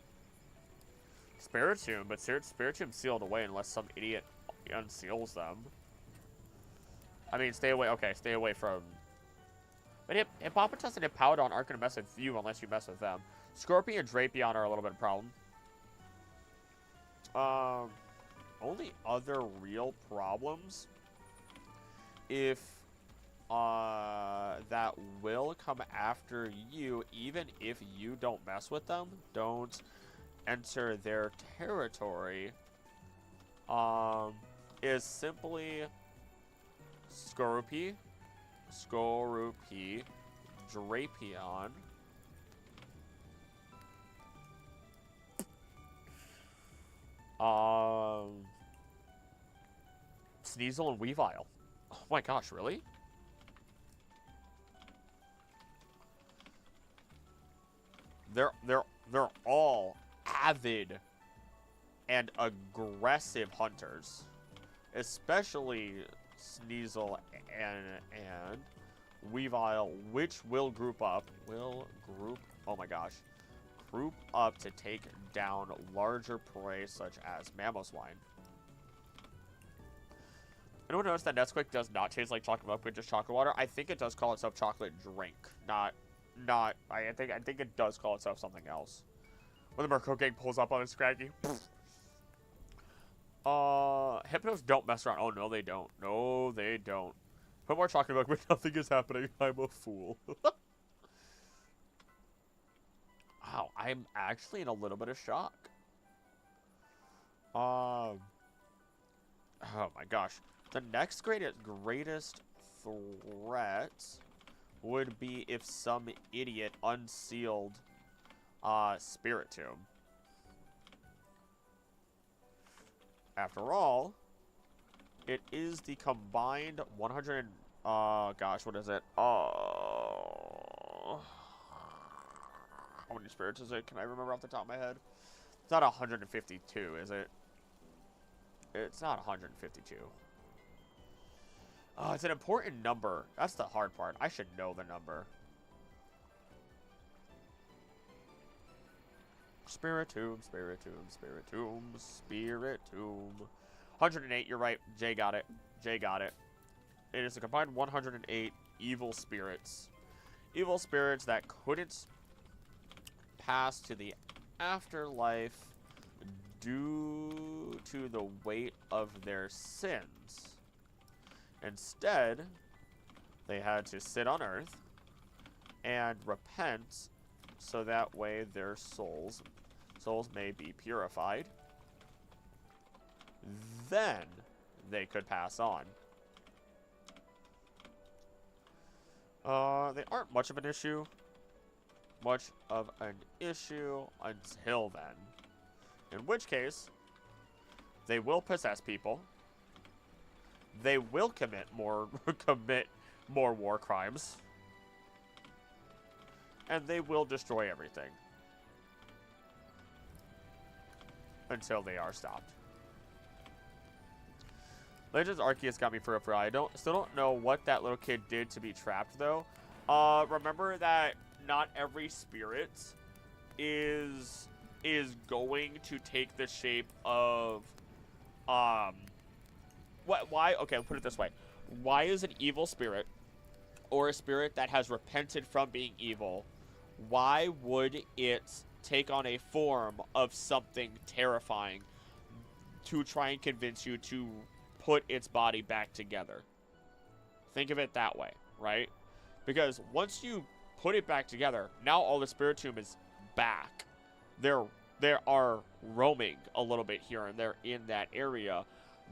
Spiritomb, but Spiritomb's sealed away unless some idiot unseals them. I mean, stay away. Okay, stay away from... But Hippopotas and Hippowdon aren't going to mess with you unless you mess with them. Scorpion and Drapion are a little bit of a problem. Only other real problems, if that will come after you, even if you don't mess with them, don't enter their territory, is simply Skorupi, Drapion, Sneasel and Weavile. Oh my gosh, really? They're all avid and aggressive hunters, especially Sneasel and Weavile, which will group up. Oh my gosh. Group up to take down larger prey such as Mamoswine. Anyone notice that Nesquik does not taste like chocolate milk, but just chocolate water? I think it does call itself chocolate drink, I think it does call itself something else. When the Murkrow gang pulls up on a Scraggy. Hypnos don't mess around. Oh no, they don't. No, they don't. Put more chocolate milk, but nothing is happening. I'm a fool. Wow, I'm actually in a little bit of shock. Oh my gosh. The next greatest threat would be if some idiot unsealed Spiritomb. After all, it is the combined 100 gosh, what is it? Oh, how many spirits is it? Can I remember off the top of my head? It's not 152, is it? It's not 152. Oh, it's an important number. That's the hard part. I should know the number. Spiritomb. 108, you're right. Jay got it. It is a combined 108 evil spirits. Evil spirits that couldn't pass to the afterlife due to the weight of their sins. Instead, they had to sit on Earth and repent so that way their souls may be purified. Then they could pass on. They aren't much of an issue. Until then. In which case, they will possess people. They will commit more war crimes. And they will destroy everything. Until they are stopped. Legends Arceus got me for a fry. I still don't know what that little kid did to be trapped, though. Remember that not every spirit is going to take the shape of why? Okay, I'll put it this way. Why is an evil spirit or a spirit that has repented from being evil, why would it take on a form of something terrifying to try and convince you to put its body back together? Think of it that way, right? Because once you put it back together, now all the spiritomb is back. They are roaming a little bit here and there in that area.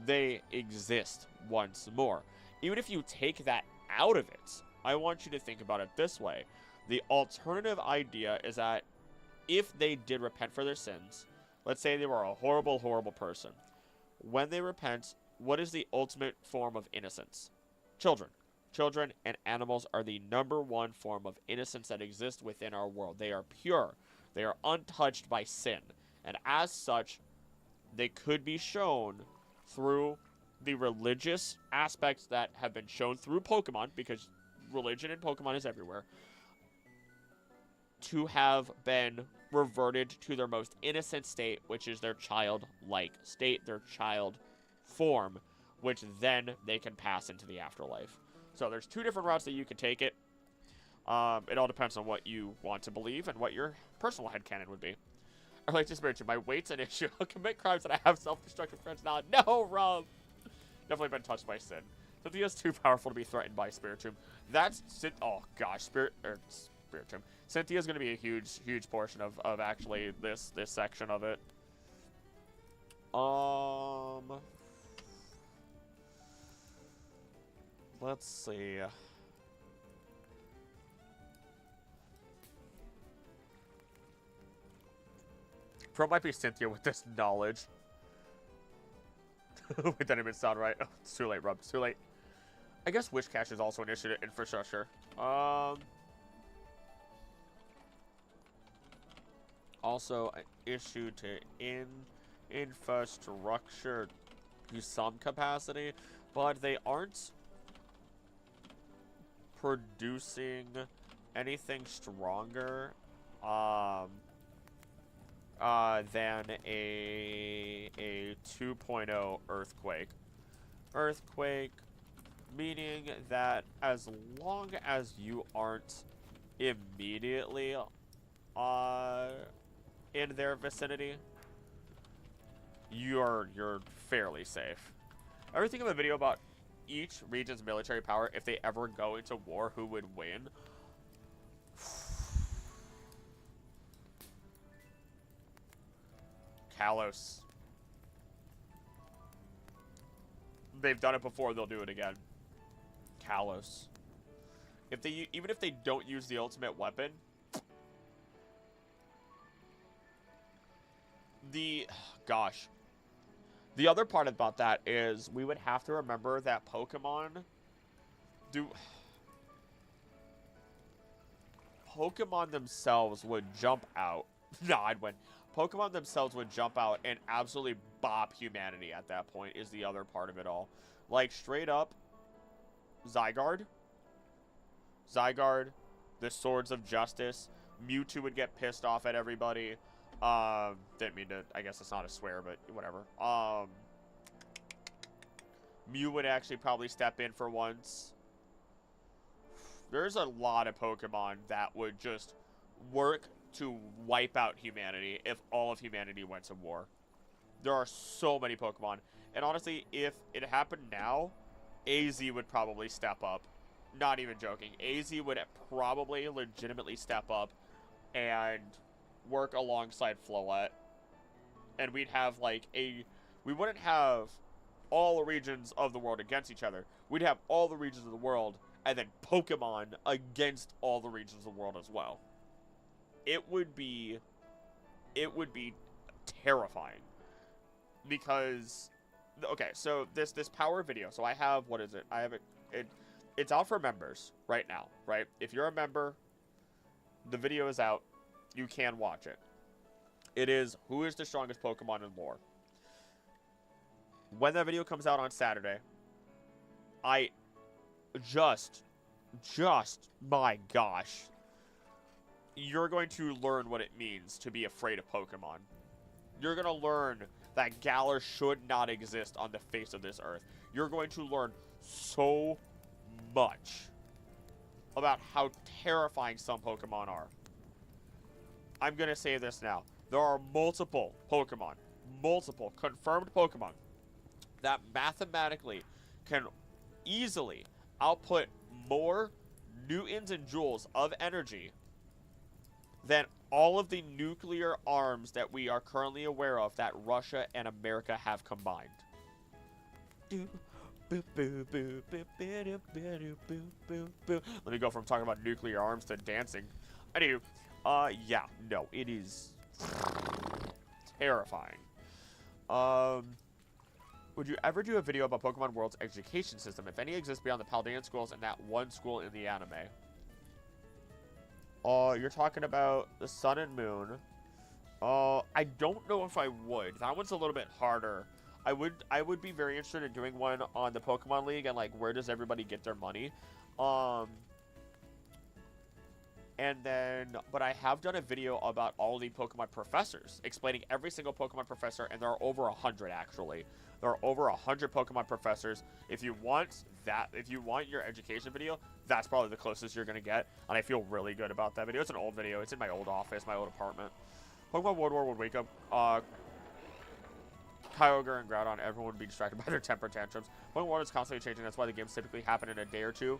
They exist once more. Even if you take that out of it, I want you to think about it this way. The alternative idea is that if they did repent for their sins, let's say they were a horrible, horrible person. When they repent, what is the ultimate form of innocence? Children. Children and animals are the #1 form of innocence that exists within our world. They are pure. They are untouched by sin. And as such, they could be shown through the religious aspects that have been shown through Pokemon, because religion in Pokemon is everywhere, to have been reverted to their most innocent state, which is their childlike state, their child form, which then they can pass into the afterlife. So there's 2 different routes that you can take it. It all depends on what you want to believe and what your personal headcanon would be. I like to mention, my weight's an issue. I'll commit crimes that I have self-destructive friends now. No, Rob! Definitely been touched by sin. Cynthia's too powerful to be threatened by Spiritomb. That's... Oh, gosh. Spiritomb. Cynthia's going to be a huge, huge portion of actually this section of it. Let's see. Pro might be Cynthia with this knowledge. Wait, that didn't even sound right. Oh, it's too late, Rob. It's too late. I guess Wish Cache is also an issue to infrastructure. Also an issue to infrastructure to some capacity, but they aren't producing anything stronger than a 2.0 earthquake. Earthquake, meaning that as long as you aren't immediately in their vicinity, you're fairly safe. Everything in the video about each region's military power, if they ever go into war, who would win? Kalos. They've done it before, they'll do it again. Kalos. Even if they don't use the ultimate weapon, gosh. The other part about that is we would have to remember that Pokemon themselves would jump out. No, I'd win. Pokemon themselves would jump out and absolutely bop humanity at that point, is the other part of it all. Like, straight up, Zygarde, the Swords of Justice, Mewtwo would get pissed off at everybody. Didn't mean to, I guess it's not a swear, but whatever. Mew would actually probably step in for once. There's a lot of Pokemon that would just work to wipe out humanity if all of humanity went to war. There are so many Pokemon. And honestly, if it happened now, AZ would probably step up. Not even joking. AZ would probably legitimately step up and work alongside Floette. And we'd have like we wouldn't have all the regions of the world against each other. We'd have all the regions of the world and then Pokemon against all the regions of the world as well. It would be terrifying. Because okay, so this power video. So I have, what is it? I have it's out for members right now, right? If you're a member, the video is out. You can watch it. It is who is the strongest Pokemon in lore. When that video comes out on Saturday, I just my gosh, you're going to learn what it means to be afraid of Pokemon. You're going to learn that Galar should not exist on the face of this earth. You're going to learn so much about how terrifying some Pokemon are. I'm going to say this now. There are multiple confirmed Pokemon that mathematically can easily output more newtons and joules of energy than all of the nuclear arms that we are currently aware of that Russia and America have combined. Let me go from talking about nuclear arms to dancing. Anywho, yeah, no, it is terrifying. Would you ever do a video about Pokemon World's education system, if any exists beyond the Paldean schools and that one school in the anime? You're talking about the Sun and Moon. I don't know if I would. That one's a little bit harder. I would be very interested in doing one on the Pokemon League and like where does everybody get their money. And then, but I have done a video about all the Pokemon professors, explaining every single Pokemon professor, and there are over 100 actually. There are over 100 Pokemon professors. If you want your education video, that's probably the closest you're gonna get, and I feel really good about that video. It's an old video. It's in my old office, my old apartment. Pokemon World War would wake up, Kyogre and Groudon, everyone would be distracted by their temper tantrums. Pokemon World is constantly changing. That's why the games typically happen in a day or two.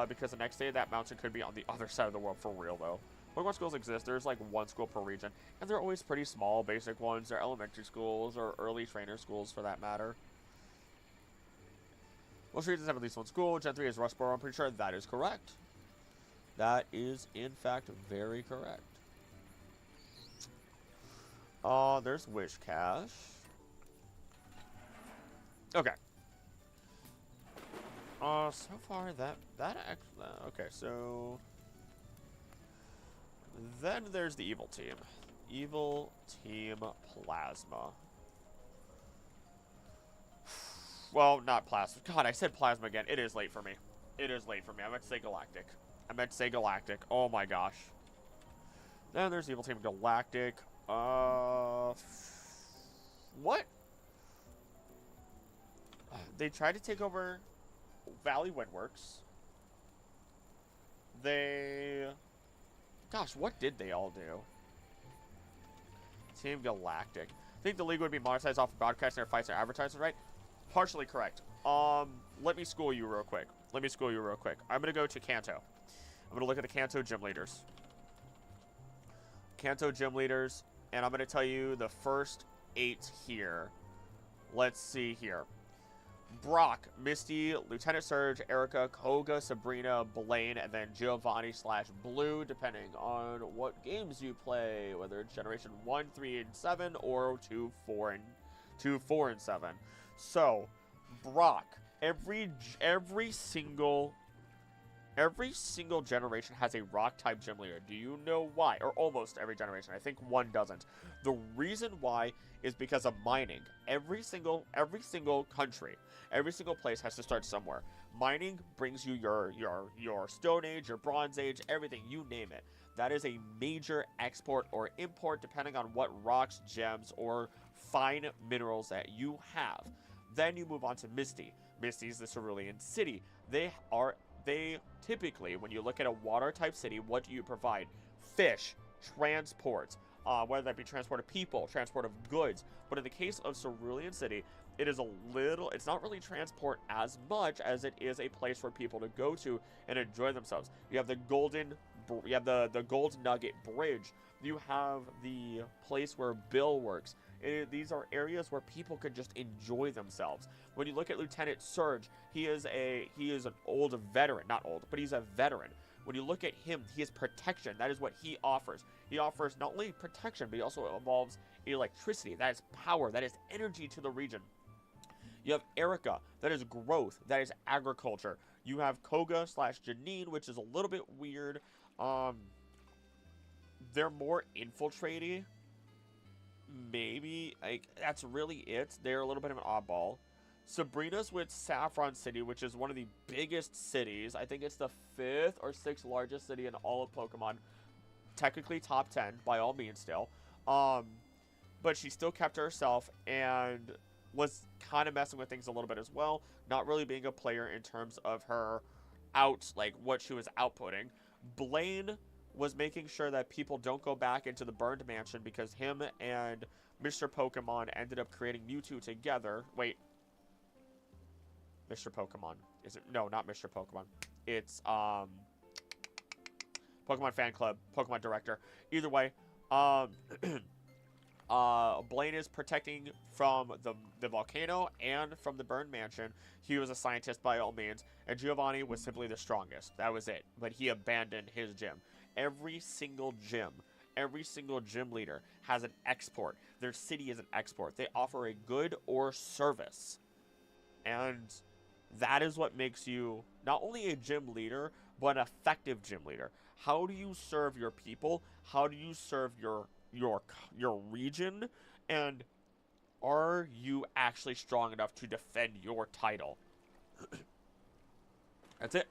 Because the next day, that mountain could be on the other side of the world for real, though. Pokemon schools exist. There's like one school per region. And they're always pretty small, basic ones. They're elementary schools or early trainer schools, for that matter. Most regions have at least one school. Gen 3 is Rustboro. I'm pretty sure that is correct. That is, in fact, very correct. There's Wish Cash. Okay. So far that actually, okay, so then there's the Evil Team. Evil Team Plasma. Well, not Plasma. God, I said Plasma again. It is late for me. It is late for me. I meant to say Galactic. Oh my gosh. Then there's Evil Team Galactic. What? They tried to take over Valley Windworks. Gosh, what did they all do? Team Galactic. I think the league would be monetized off of broadcasting their fights and advertising, right? Partially correct. Let me school you real quick. I'm gonna go to Kanto. I'm gonna look at the Kanto gym leaders. And I'm gonna tell you the first 8 here. Let's see here. Brock, Misty, Lieutenant Surge, Erica, Koga, Sabrina, Blaine, and then Giovanni/Blue, depending on what games you play, whether it's Generation 1, 3, and 7, or 2, 4, and 7. So, Brock, every single generation has a rock-type gym leader. Do you know why? Or almost every generation. I think one doesn't. The reason why is because of mining. Every single country, every single place has to start somewhere. Mining brings you your Stone Age, your Bronze Age, everything, you name it. That is a major export or import depending on what rocks, gems, or fine minerals that you have. Then you move on to Misty. Misty's the Cerulean City. They typically, when you look at a water-type city, what do you provide? Fish, transport, whether that be transport of people, transport of goods. But in the case of Cerulean City, it's not really transport as much as it is a place for people to go to and enjoy themselves. You have the Gold Nugget Bridge. You have the place where Bill works. These are areas where people could just enjoy themselves. When you look at Lieutenant Surge, he is an old veteran. Not old, but he's a veteran. When you look at him, he has protection. That is what he offers. He offers not only protection, but he also involves electricity. That is power. That is energy to the region. You have Erica. That is growth. That is agriculture. You have Koga/Janine, which is a little bit weird. They're more infiltrating. Maybe. That's really it. They're a little bit of an oddball. Sabrina's with Saffron City, which is one of the biggest cities. I think it's the 5th or 6th largest city in all of Pokemon. Technically top 10, by all means still. But she still kept to herself and was kind of messing with things a little bit as well. Not really being a player in terms of her like what she was outputting. Blaine was making sure that people don't go back into the burned mansion because him and Mr. Pokemon ended up creating Mewtwo together. Wait. Mr. Pokemon. Is it? No, not Mr. Pokemon. It's, Pokemon Fan Club. Pokemon Director. Either way, Blaine is protecting from the volcano and from the burned mansion. He was a scientist by all means, and Giovanni was simply the strongest. That was it. But he abandoned his gym. Every single gym leader has an export. Their city is an export. They offer a good or service. And that is what makes you not only a gym leader, but an effective gym leader. How do you serve your people? How do you serve your region? And are you actually strong enough to defend your title? That's it.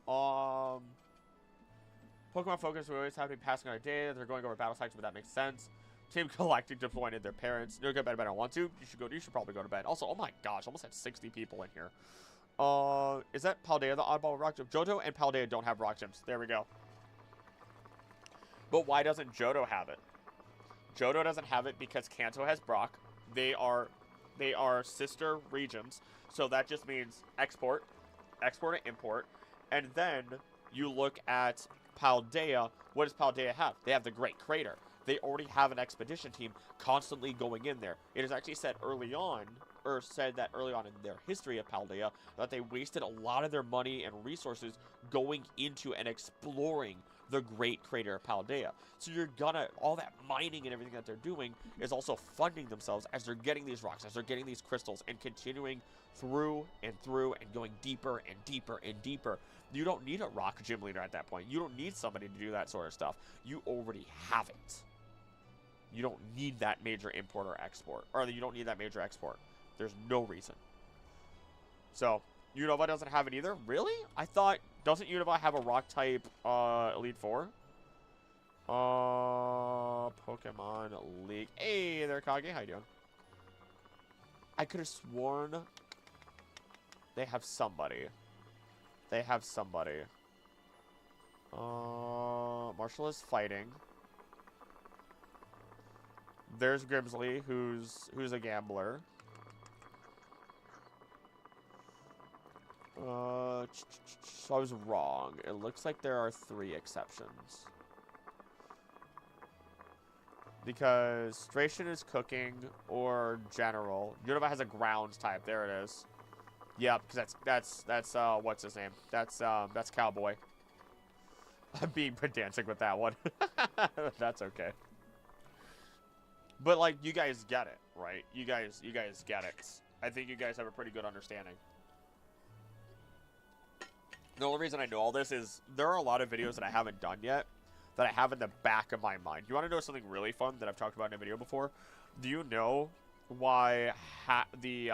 Pokemon Focus, we always have to be passing our data. They're going over battle sites, but that makes sense. Team Galactic disappointed their parents. No, go to bed if I don't want to. You should probably go to bed. Also, oh my gosh, almost had 60 people in here. Is that Paldea the oddball rock gym? Johto and Paldea don't have rock gyms. There we go. But why doesn't Johto have it? Johto doesn't have it because Kanto has Brock. They are sister regions. So that just means export and import. And then you look at Paldea. What does Paldea have? They have the Great Crater. They already have an expedition team constantly going in there. It is actually said early on, or said that early on in their history of Paldea, that they wasted a lot of their money and resources going into and exploring the Great Crater of Paldea. So you're gonna, all that mining and everything that they're doing is also funding themselves as they're getting these rocks, as they're getting these crystals, and continuing through and going deeper and deeper and deeper. You don't need a rock gym leader at that point. You don't need somebody to do that sort of stuff. You already have it. You don't need that major import or export. Or you don't need that major export. There's no reason. So, Unova doesn't have it either? Really? I thought, doesn't Unova have a rock type Elite Four? Pokemon League. Hey there, Kage. How you doing? I could have sworn they have somebody. They have somebody. Marshall is fighting. There's Grimsley, who's a gambler. So I was wrong. It looks like there are 3 exceptions. Because Station is cooking or general. Unova has a grounds type. There it is. Yep, because that's what's his name? That's Cowboy. I'm being pedantic with that one. That's okay. But like, you guys get it, right? You guys get it. I think you guys have a pretty good understanding. The only reason I know all this is there are a lot of videos that I haven't done yet that I have in the back of my mind. You want to know something really fun that I've talked about in a video before? Do you know why the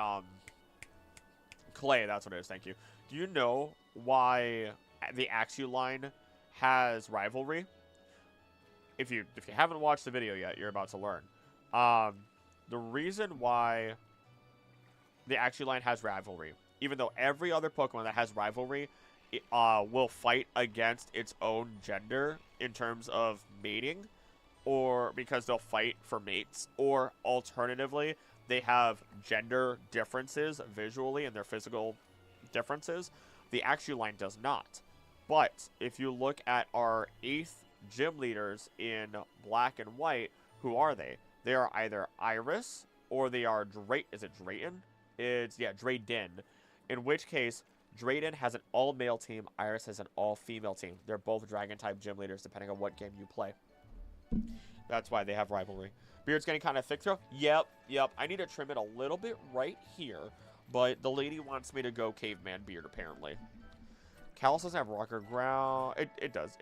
Clay, that's what it is, thank you. Do you know why the Axew line has rivalry? If you haven't watched the video yet, you're about to learn. The reason why the Axew line has rivalry, even though every other Pokemon that has rivalry will fight against its own gender in terms of mating, or because they'll fight for mates, or alternatively, they have gender differences visually and their physical differences. The Axew line does not. But if you look at our 8th gym leaders in black and white, who are they? They are either Iris or they are is it Drayton? It's, yeah, Drayden. In which case, Drayden has an all-male team, Iris has an all-female team. They're both Dragon-type gym leaders depending on what game you play. That's why they have rivalry. Beard's getting kind of thick throw. Yep. I need to trim it a little bit right here, but the lady wants me to go caveman beard, apparently. Kalos doesn't have rocker ground. It does.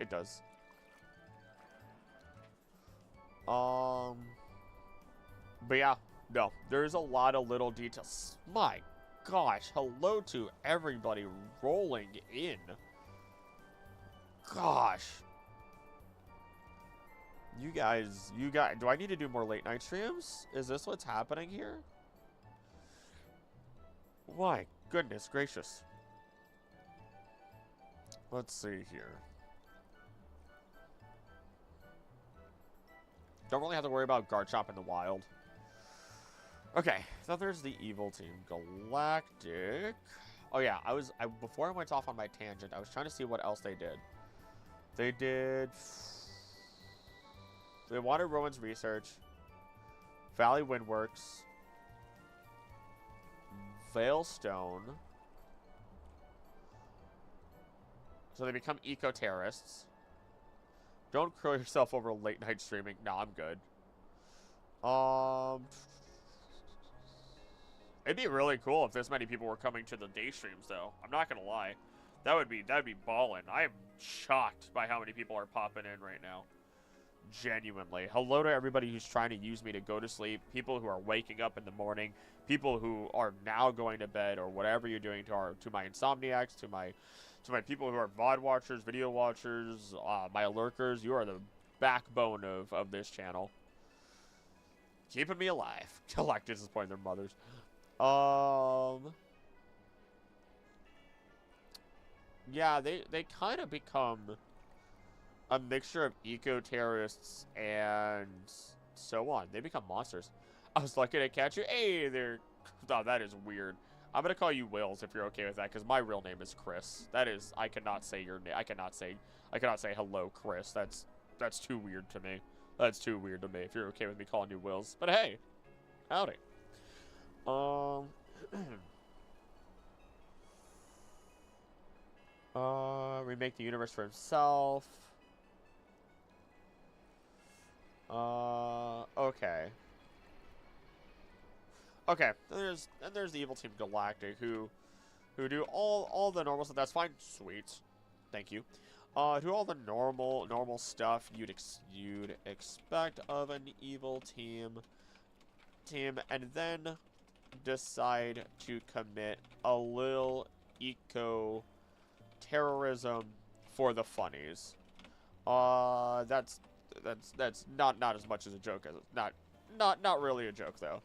But yeah, no. There's a lot of little details. My gosh, hello to everybody rolling in. Gosh. You guys, do I need to do more late night streams? Is this what's happening here? My goodness gracious. Let's see here. Don't really have to worry about Garchomp in the wild. Okay, so there's the evil team. Galactic. Oh yeah, before I went off on my tangent, I was trying to see what else they did. They wanted Rowan's research. Valley Windworks. Veilstone. So they become eco-terrorists. Don't kill yourself over late night streaming. No, I'm good. It'd be really cool if this many people were coming to the day streams, though. I'm not gonna lie. That'd be ballin'. I am shocked by how many people are popping in right now. Genuinely. Hello to everybody who's trying to use me to go to sleep. People who are waking up in the morning. People who are now going to bed, or whatever you're doing to my insomniacs, to my people who are VOD watchers, video watchers, my lurkers. You are the backbone of this channel. Keeping me alive. Galactus is pointing their mothers. Yeah, they kind of become a mixture of eco-terrorists and so on. They become monsters. I was lucky to catch you. Hey there. Oh, that is weird. I'm gonna call you Wills if you're okay with that, because my real name is Chris. That is, I cannot say your name. I cannot say hello, Chris. That's too weird to me. That's too weird to me. If you're okay with me calling you Wills, but hey, howdy. Remake the universe for himself. Okay. Okay, there's the evil team Galactic who do all the normal stuff. That's fine. Sweet. Thank you. Do all the normal stuff you'd expect of an evil team, and then decide to commit a little eco-terrorism for the funnies. That's not as much as a joke as not really a joke though.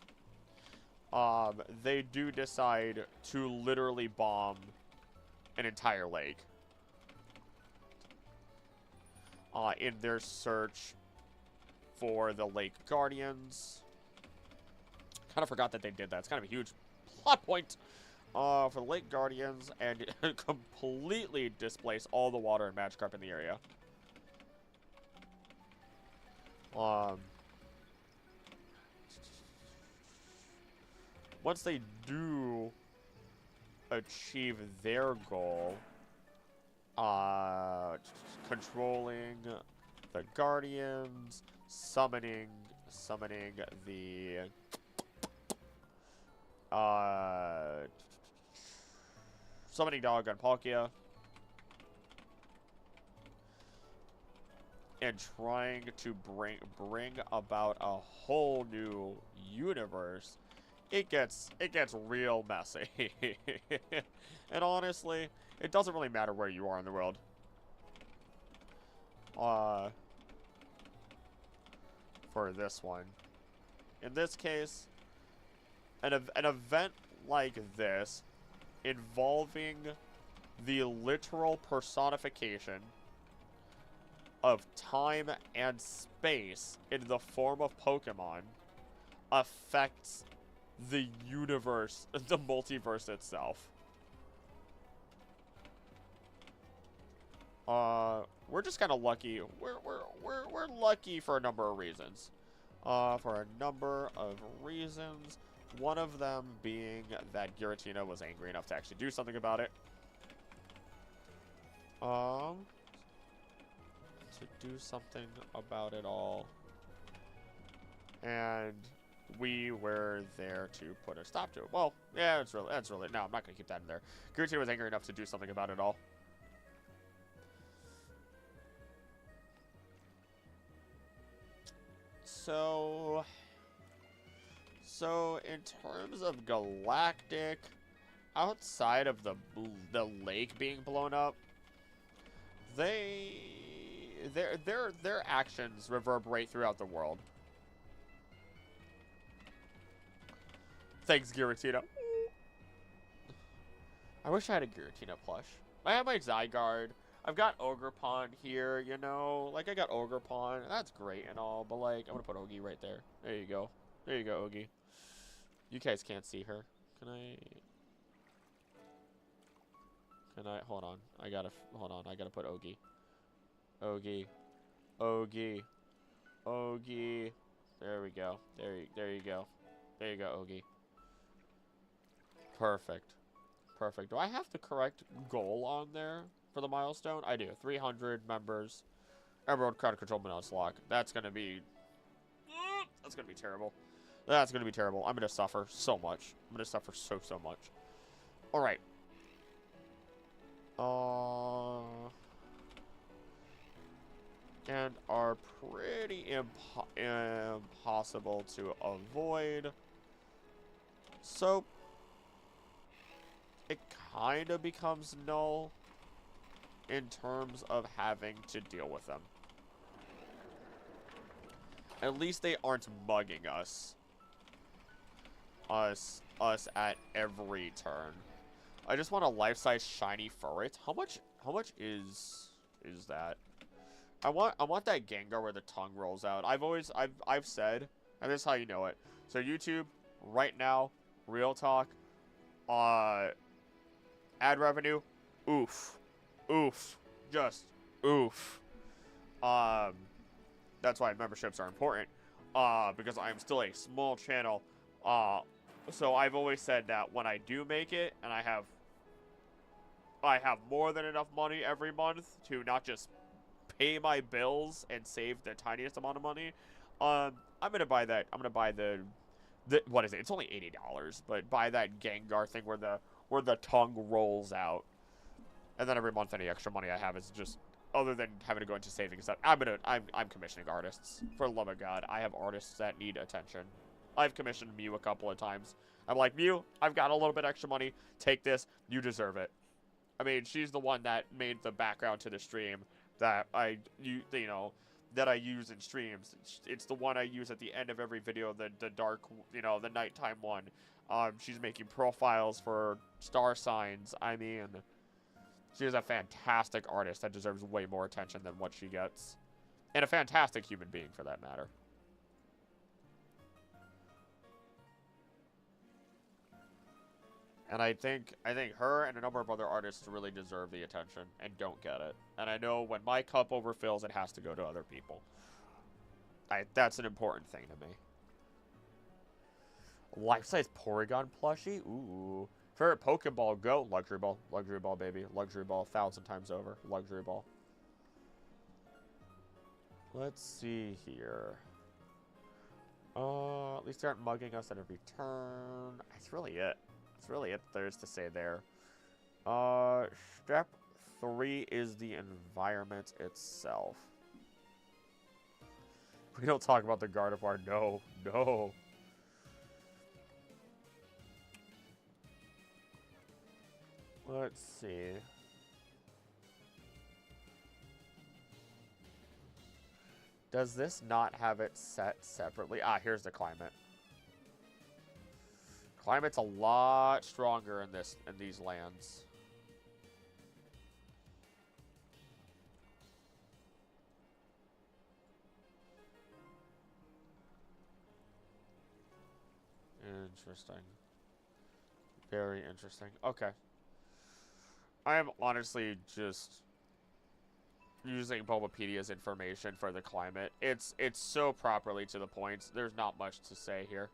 They do decide to literally bomb an entire lake. In their search for the Lake Guardians. Kind of forgot that they did that. It's kind of a huge plot point for the Lake Guardians, and completely displace all the water and Magikarp in the area. Once they do achieve their goal, controlling the Guardians, summoning the summoning Doggone Palkia, and trying to bring about a whole new universe, it gets real messy. And honestly, it doesn't really matter where you are in the world. For this one, in this case, an event like this, involving the literal personification of time and space in the form of Pokemon, affects the universe, the multiverse itself. We're just kind of lucky. We're lucky for a number of reasons. One of them being that Giratina was angry enough to actually do something about it. To do something about it all. And we were there to put a stop to it. Well, yeah, that's really, no, I'm not gonna keep that in there. Giratina was angry enough to do something about it all. So in terms of Galactic, outside of the lake being blown up, their actions reverberate throughout the world. Thanks, Giratina. I wish I had a Giratina plush. I have my Zygarde. I've got Ogre Pond here, you know? Like, I got Ogre Pond. That's great and all, but, like, I'm gonna put Ogie right there. There you go. There you go, Ogie. You guys can't see her. Can I... Hold on. Hold on. I gotta put Ogie. Ogie. Ogie. Ogie. There we go. There you go. There you go, Ogie. Perfect. Perfect. Do I have the correct goal on there for the milestone? I do. 300 members. Emerald crowd control Nuzlocke. That's gonna be... That's gonna be terrible. That's gonna be terrible. I'm gonna suffer so much. I'm gonna suffer so much. Alright. And are pretty impossible to avoid. So, it kind of becomes null in terms of having to deal with them. At least they aren't mugging us. Us at every turn. I just want a life-size shiny ferret. How much is that? I want that Gengar where the tongue rolls out. I've said, and this is how you know it. So YouTube, right now, real talk, ad revenue, oof. Oof. Just oof. That's why memberships are important. Because I'm still a small channel. So I've always said that when I do make it, and I have more than enough money every month to not just pay my bills and save the tiniest amount of money, I'm gonna buy that. I'm gonna buy the what is it? It's only $80, but buy that Gengar thing where the tongue rolls out, and then every month any extra money I have is just, other than having to go into savings stuff, I'm commissioning artists. For the love of God, I have artists that need attention. I've commissioned Mew a couple of times. I'm like, Mew, I've got a little bit extra money. Take this. You deserve it. I mean, she's the one that made the background to the stream that that I use in streams. It's the one I use at the end of every video, the dark, the nighttime one. She's making profiles for star signs. I mean, she is a fantastic artist that deserves way more attention than what she gets. And a fantastic human being, for that matter. And I think her and a number of other artists really deserve the attention and don't get it. And I know when my cup overfills, it has to go to other people. That's an important thing to me. Life-size Porygon plushie? Ooh. Favorite Pokeball? Go. Luxury Ball. Luxury Ball, baby. Luxury Ball. 1,000 times over. Luxury Ball. Let's see here. At least they aren't mugging us at every turn. That's really it. That's really it there is to say there. Step 3 is the environment itself. We don't talk about the Gardevoir. No, no. Let's see. Does this not have it set separately? Ah, here's the climate. Climate's a lot stronger in these lands. Interesting. Very interesting. Okay. I am honestly just using Bulbapedia's information for the climate. It's so properly to the point. There's not much to say here.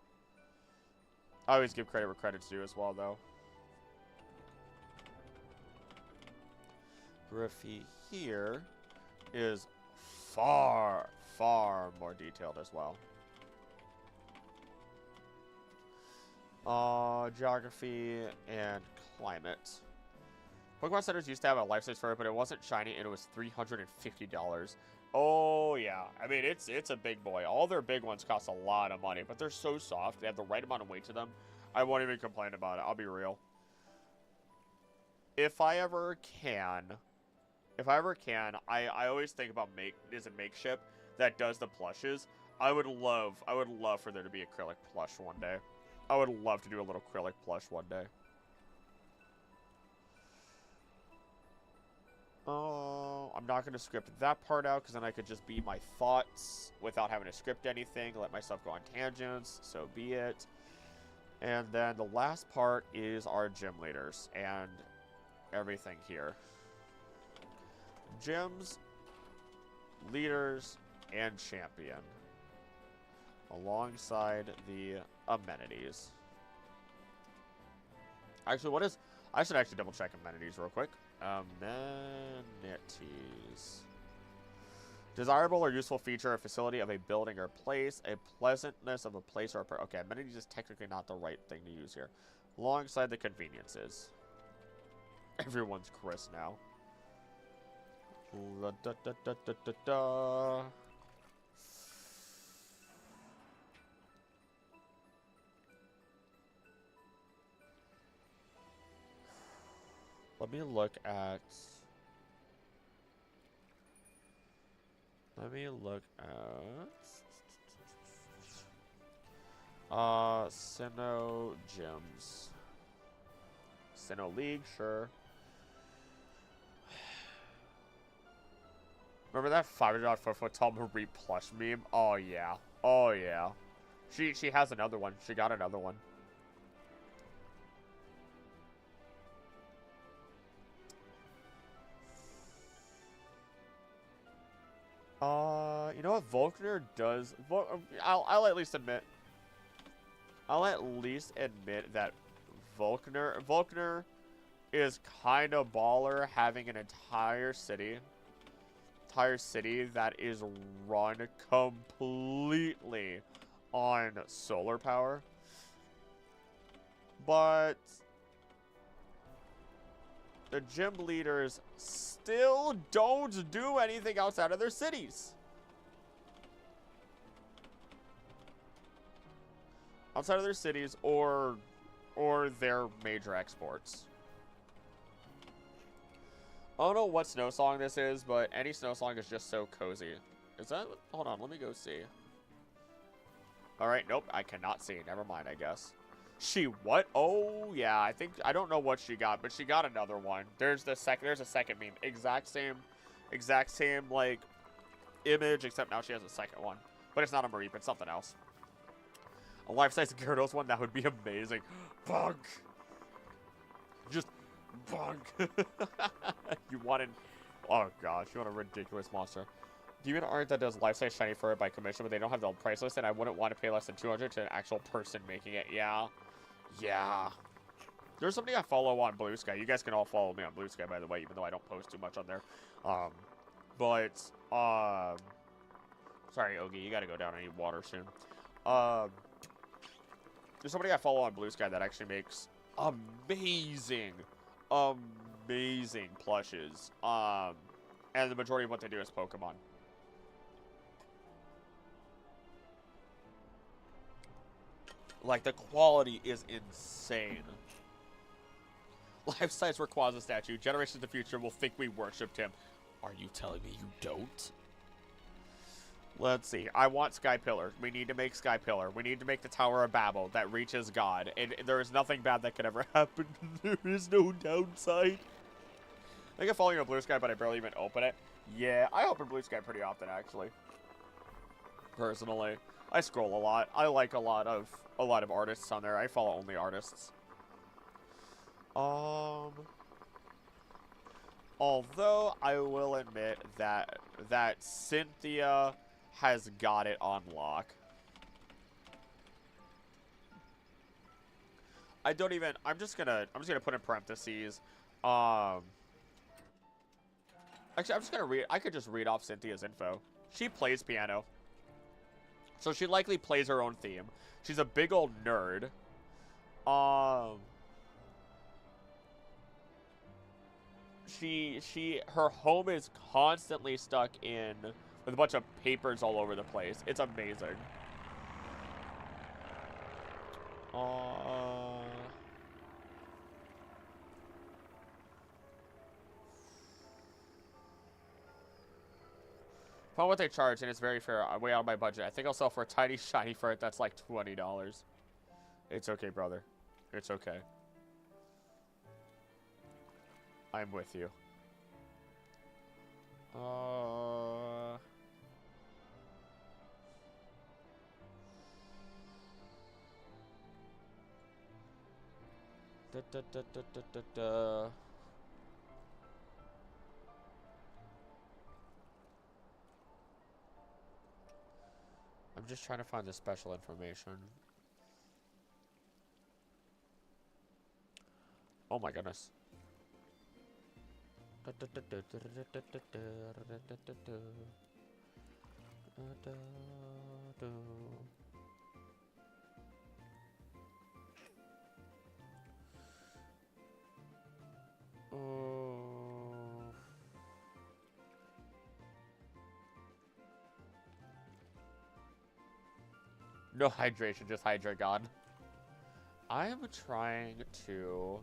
I always give credit where credit's due as well, though. Griffey here is far, far more detailed as well. Geography and climate. Pokemon Centers used to have a life-size ferret, but it wasn't shiny, and it was $350. Oh, yeah. I mean, it's a big boy. All their big ones cost a lot of money, but they're so soft. They have the right amount of weight to them. I won't even complain about it. I'll be real. If I ever can, I always think about is a makeship that does the plushes. I would love for there to be acrylic plush one day. I would love to do a little acrylic plush one day. Oh, I'm not going to script that part out because then I could just be my thoughts without having to script anything, let myself go on tangents, so be it. And then the last part is our gym leaders and everything here. Gyms, leaders, and champion. Alongside the amenities. Actually, what is... I should actually double check amenities real quick. Amenities. Desirable or useful feature or facility of a building or place. A pleasantness of a place or a... Okay, amenities is technically not the right thing to use here. Alongside the conveniences. Everyone's Chris now. La da da da da da da. Let me look at... Sinnoh gyms. Sinnoh League, sure. Remember that $5 foot tall Marie plush meme? Oh yeah. Oh yeah. She has another one. She got another one. You know what? Volkner does... I'll at least admit... that Volkner is kind of baller having an entire city that is run completely on solar power. But the gym leaders still don't do anything outside of their cities. Outside of their cities or their major exports. I don't know what snow song this is, but any snow song is just so cozy. Is that... Hold on, let me go see. Alright, nope, I cannot see. Never mind, I guess. She what? Oh, yeah, I don't know what she got, but she got another one. There's a second meme. Exact same, like, image, except now she has a second one. But it's not a Mareep, it's something else. A life-size Gyarados one, that would be amazing. Bunk! Just bunk! You want an... Oh gosh, you want a ridiculous monster. Do you even art that does life-size shiny fur by commission, but they don't have the price list, and I wouldn't want to pay less than 200 to an actual person making it. Yeah. Yeah. There's somebody I follow on Blue Sky. You guys can all follow me on Blue Sky, by the way, even though I don't post too much on there. Sorry, Ogie, you gotta go down and eat water soon. There's somebody I follow on Blue Sky that actually makes amazing plushes. And the majority of what they do is Pokemon. Like, the quality is insane. Life-size Rayquaza statue. Generations in the future will think we worshipped him. Are you telling me you don't? Let's see. I want Sky Pillar. We need to make Sky Pillar. We need to make the Tower of Babel that reaches God. And there is nothing bad that could ever happen. There is no downside. I think I follow you on Blue Sky, but I barely even open it. Yeah, I open Blue Sky pretty often, actually. Personally. I scroll a lot. I like a lot of artists on there. I follow only artists. Although I will admit that Cynthia has got it on lock. I'm just gonna put in parentheses. Actually, I'm just gonna read. I could just read off Cynthia's info. She plays piano, so she likely plays her own theme. She's a big old nerd. Her home is constantly stuck in with a bunch of papers all over the place. It's amazing. Found what they charge, and it's very fair. I'm way out of my budget. I think I'll sell for a tiny shiny for it. That's like $20. It's okay, brother. It's okay. I'm with you. Uh... Da, da, da, da, da, da, da. I'm just trying to find the special information. Oh my goodness. Oh. No hydration, just hydrate God. I am trying to...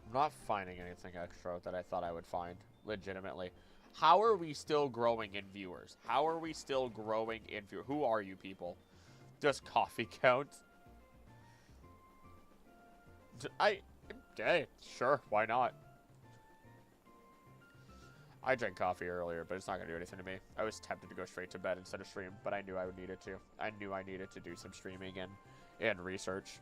I'm not finding anything extra that I thought I would find, legitimately. How are we still growing in viewers? How are we still growing in viewers? Who are you people? Does coffee count? Okay, sure, why not? I drank coffee earlier, but it's not going to do anything to me. I was tempted to go straight to bed instead of stream, but I knew I would need it to. I knew I needed to do some streaming and research.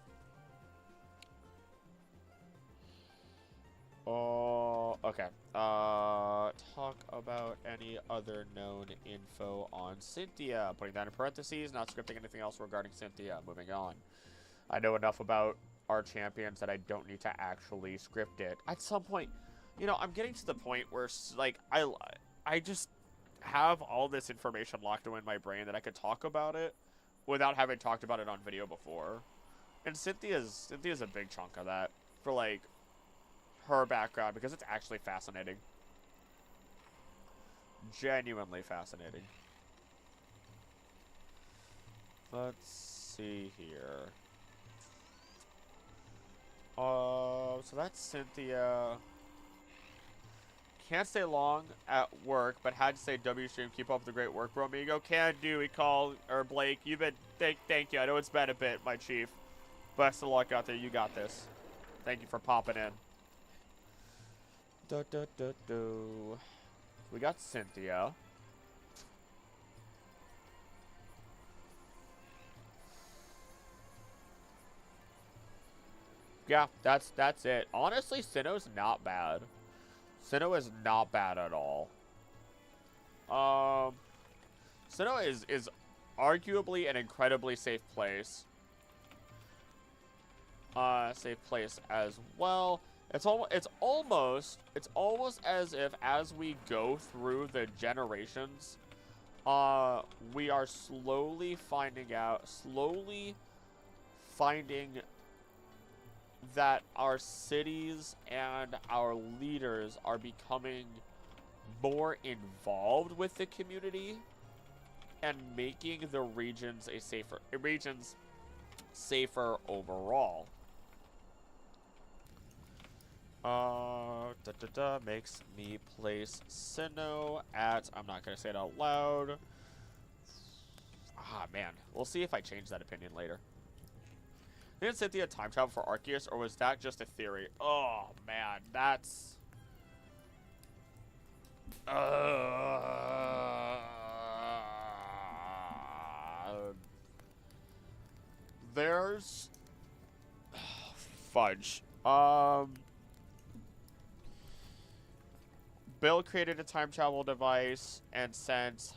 Oh, okay. Talk about any other known info on Cynthia. Putting that in parentheses, not scripting anything else regarding Cynthia. Moving on. I know enough about our champions that I don't need to actually script it. At some point, you know, I'm getting to the point where, like, I just have all this information locked away in my brain that I could talk about it without having talked about it on video before. And Cynthia's a big chunk of that for, like, her background, because it's actually fascinating. Genuinely fascinating. Let's see here. So that's Cynthia. Can't stay long at work, but had to say W stream, keep up the great work, bro. Amigo. Can do. We call, or Blake, you've been, thank you. I know it's been a bit, my chief. Best of luck out there. You got this. Thank you for popping in. We got Cynthia. Yeah, that's it. Honestly, Sinnoh's not bad. Sinnoh is not bad at all. Sinnoh is arguably an incredibly safe place. Safe place as well. It's almost as if as we go through the generations, we are slowly finding that our cities and our leaders are becoming more involved with the community and making the regions safer overall. Makes me place Sinnoh at, I'm not gonna say it out loud. Ah, man. We'll see if I change that opinion later. Didn't Cynthia time travel for Arceus, or was that just a theory? Oh, man. That's... There's... Fudge. Bill created a time travel device and sent...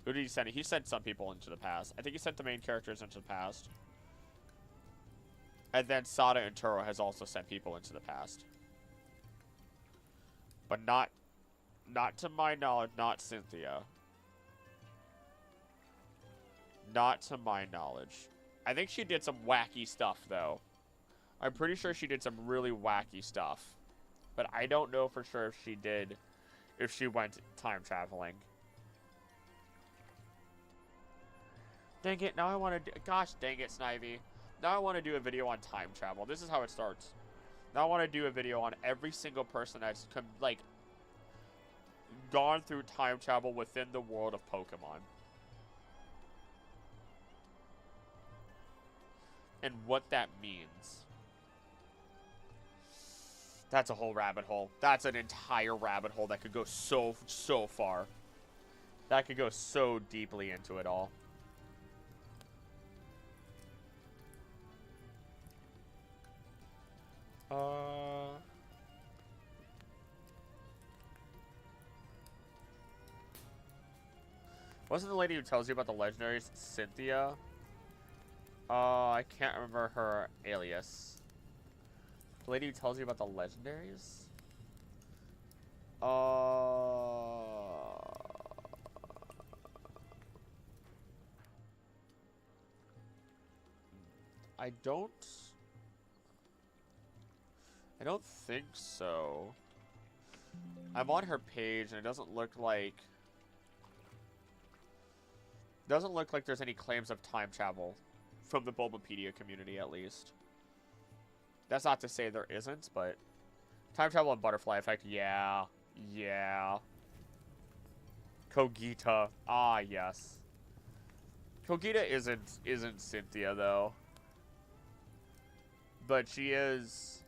Who did he send? He sent some people into the past. I think he sent the main characters into the past. And then Sada and Turo has also sent people into the past. But not to my knowledge, not Cynthia. Not to my knowledge. I think she did some wacky stuff, though. I'm pretty sure she did some really wacky stuff. But I don't know for sure if she went time traveling. Dang it, now I want to do... Gosh dang it, Snivy. Now I want to do a video on time travel. This is how it starts. Now I want to do a video on every single person that's, like, gone through time travel within the world of Pokemon. And what that means. That's a whole rabbit hole. That's an entire rabbit hole that could go so far. That could go so deeply into it all. Wasn't the lady who tells you about the legendaries Cynthia? I can't remember her alias. The lady who tells you about the legendaries? I don't think so. I'm on her page and it doesn't look like there's any claims of time travel from the Bulbapedia community, at least. That's not to say there isn't, but time travel and butterfly effect, yeah. Kogita, ah yes. Kogita isn't Cynthia though, but she is.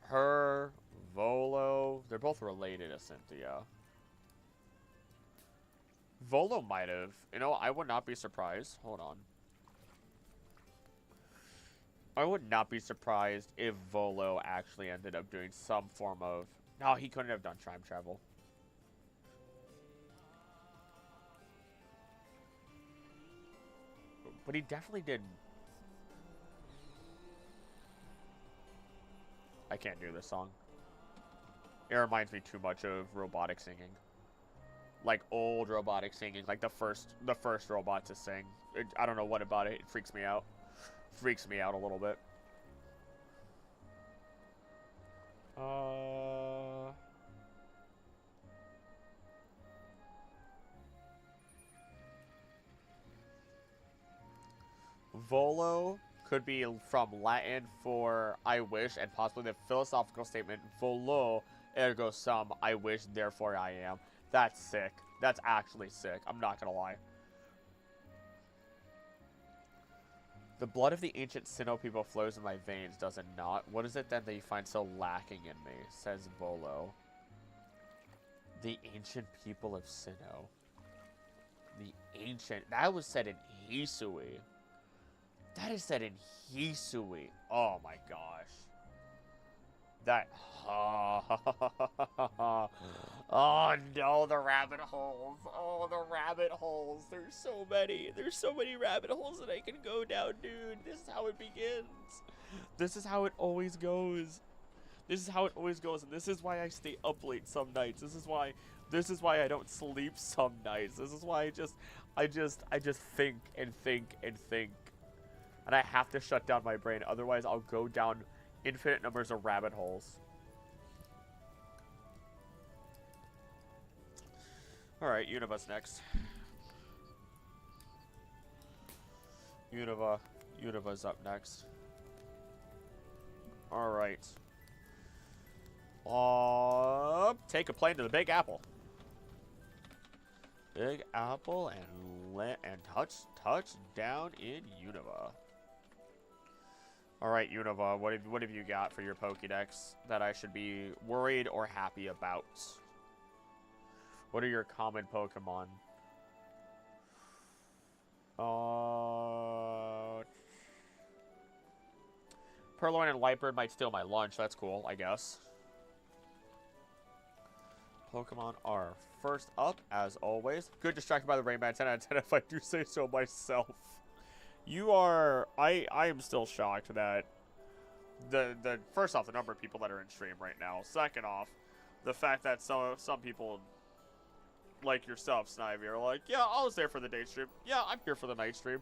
Her, Volo, they're both related to Cynthia. Volo might have. You know, I would not be surprised. Hold on. I would not be surprised if Volo actually ended up doing some form of... No, he couldn't have done time travel. But he definitely did... I can't do this song. It reminds me too much of robotic singing. Like old robotic singing, like the first robot to sing. I don't know what about it. It freaks me out. Freaks me out a little bit. Volo could be from Latin for I wish, and possibly the philosophical statement volo ergo sum, I wish, therefore I am. That's sick. That's actually sick. I'm not gonna lie. The blood of the ancient Sinnoh people flows in my veins, does it not? What is it then that you find so lacking in me? Says Volo. The ancient people of Sinnoh. The ancient... That was said in Hisui. That is said in Hisui. Oh my gosh. That... Oh no, the rabbit holes. Oh, the rabbit holes. There's so many. There's so many rabbit holes that I can go down, dude. This is how it begins. This is how it always goes. This is how it always goes, and this is why I stay up late some nights. This is why I don't sleep some nights. This is why I just think and think and think. And I have to shut down my brain, otherwise I'll go down infinite numbers of rabbit holes. Alright, Unova's next. Unova's up next. Alright. Take a plane to the Big Apple. Big Apple and touch down in Unova. Alright, Unova, what have you got for your Pokédex that I should be worried or happy about? What are your common Pokemon? Purloin and Lightbird might steal my lunch. That's cool, I guess. Pokemon are first up, as always. Good distracted by the Rainman. 10 out of 10 if I do say so myself. You are... I am still shocked that... First off, the number of people that are in stream right now. Second off, the fact that some people... like yourself, Snivy, are like, yeah, I was there for the day stream. Yeah, I'm here for the night stream.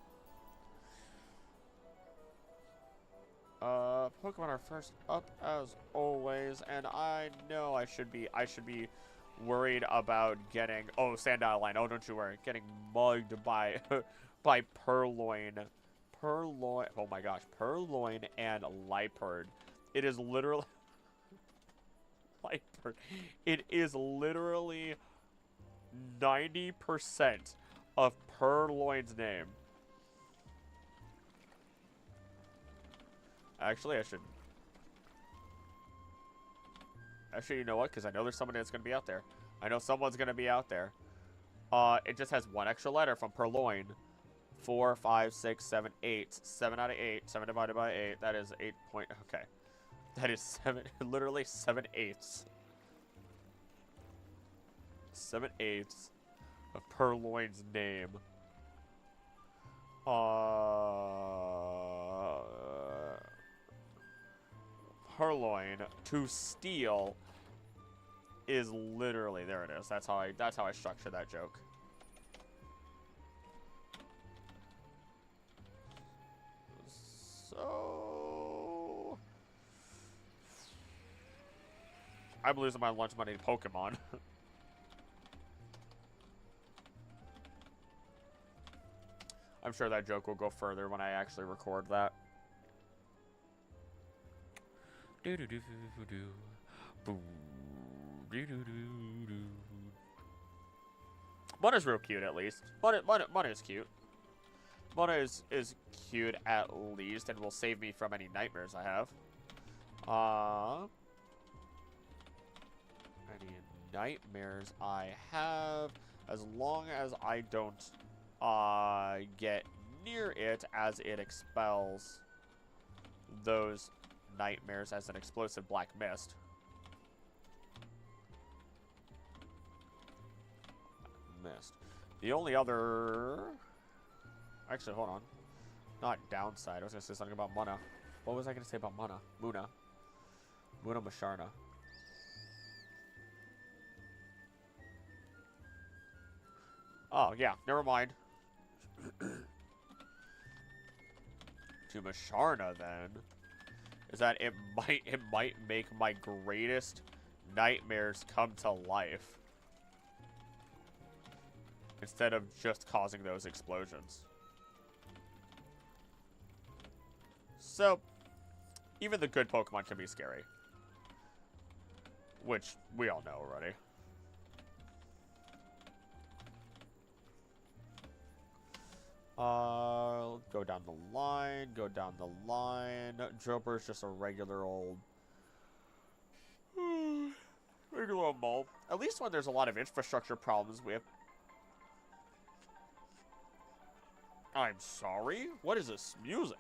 Pokemon are first up as always, and I know I should be worried about getting, oh, Sandalline, oh, don't you worry, getting mugged by, by Purloin, oh my gosh, Purloin and Lightbird. It is literally, Lightbird, it is literally 90% of Purloin's name. Actually, I should Actually, you know what? Because I know there's somebody that's going to be out there. I know someone's going to be out there. It just has one extra letter from purloin. 4, 5, 6, 7, 8. 7 out of 8. 7 divided by 8. That is 8 point... Okay. That is 7... Literally 7/8. 7/8 of purloin's name. Purloin to steal is literally... There it is. That's how I structure that joke. So... I'm losing my lunch money to Pokemon. I'm sure that joke will go further when I actually record that. Muna's real cute, at least. Muna is cute. Muna is cute, at least, and will save me from any nightmares I have. Any nightmares I have, as long as I don't get near it, as it expels those nightmares as an explosive black mist. The only other... Actually, hold on. Not downside. I was going to say something about Muna. What was I going to say about Muna? Muna Masharna. Oh, yeah. Never mind. To Masharna, then, is that it might make my greatest nightmares come to life instead of just causing those explosions. So, even the good Pokemon can be scary, which we all know already. Go down the line, Dropper's just a regular old mole. At least when there's a lot of infrastructure problems with... I'm sorry? What is this music?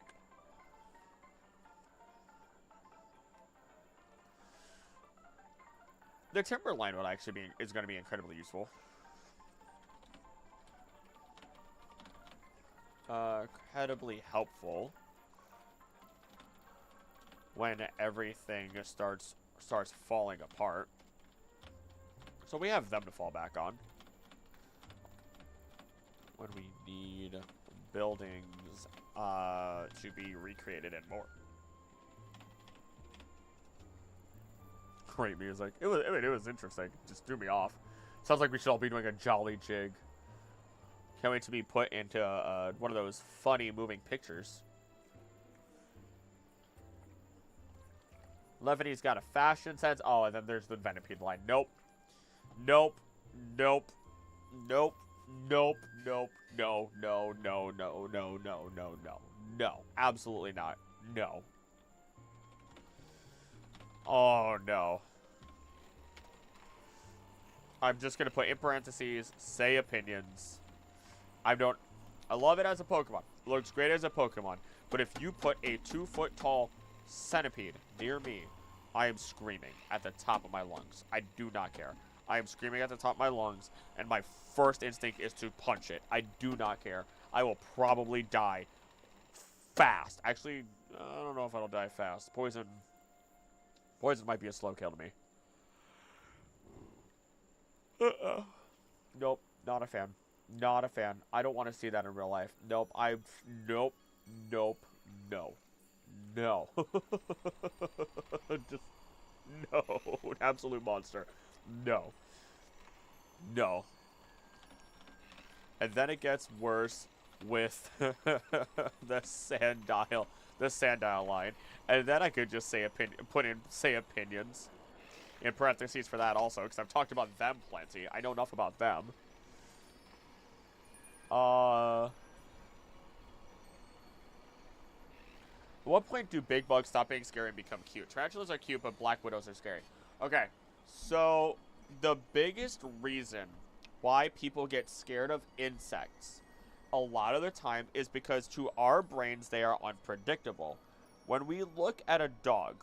The Timberline would actually is going to be incredibly useful. Incredibly helpful when everything starts falling apart. So we have them to fall back on when we need buildings to be recreated and more. Great music. It was interesting. It just threw me off. Sounds like we should all be doing a jolly jig. Can't wait to be put into one of those funny moving pictures. Levity's got a fashion sense. Oh, and then there's the Venipede line. Nope. Nope. Nope. Nope. Nope. Nope. No. No. No. No. No. No. No. No. No. Absolutely not. No. Oh, no. I'm just going to put in parentheses, say opinions. I love it as a Pokemon. It looks great as a Pokemon. But if you put a 2-foot-tall centipede near me, I am screaming at the top of my lungs. I do not care. I am screaming at the top of my lungs, and my first instinct is to punch it. I do not care. I will probably die fast. Actually, I don't know if I'll die fast. Poison might be a slow kill to me. Nope, not a fan. Not a fan. I don't want to see that in real life. Nope. Nope. Nope. No. No. Just no. An absolute monster. No. No. And then it gets worse with the Sandile line. And then I could just say say opinions in parentheses for that also, because I've talked about them plenty. I know enough about them. At what point do big bugs stop being scary and become cute? Tarantulas are cute, but black widows are scary. Okay, So, the biggest reason why people get scared of insects a lot of the time is because to our brains they are unpredictable. When we look at a dog,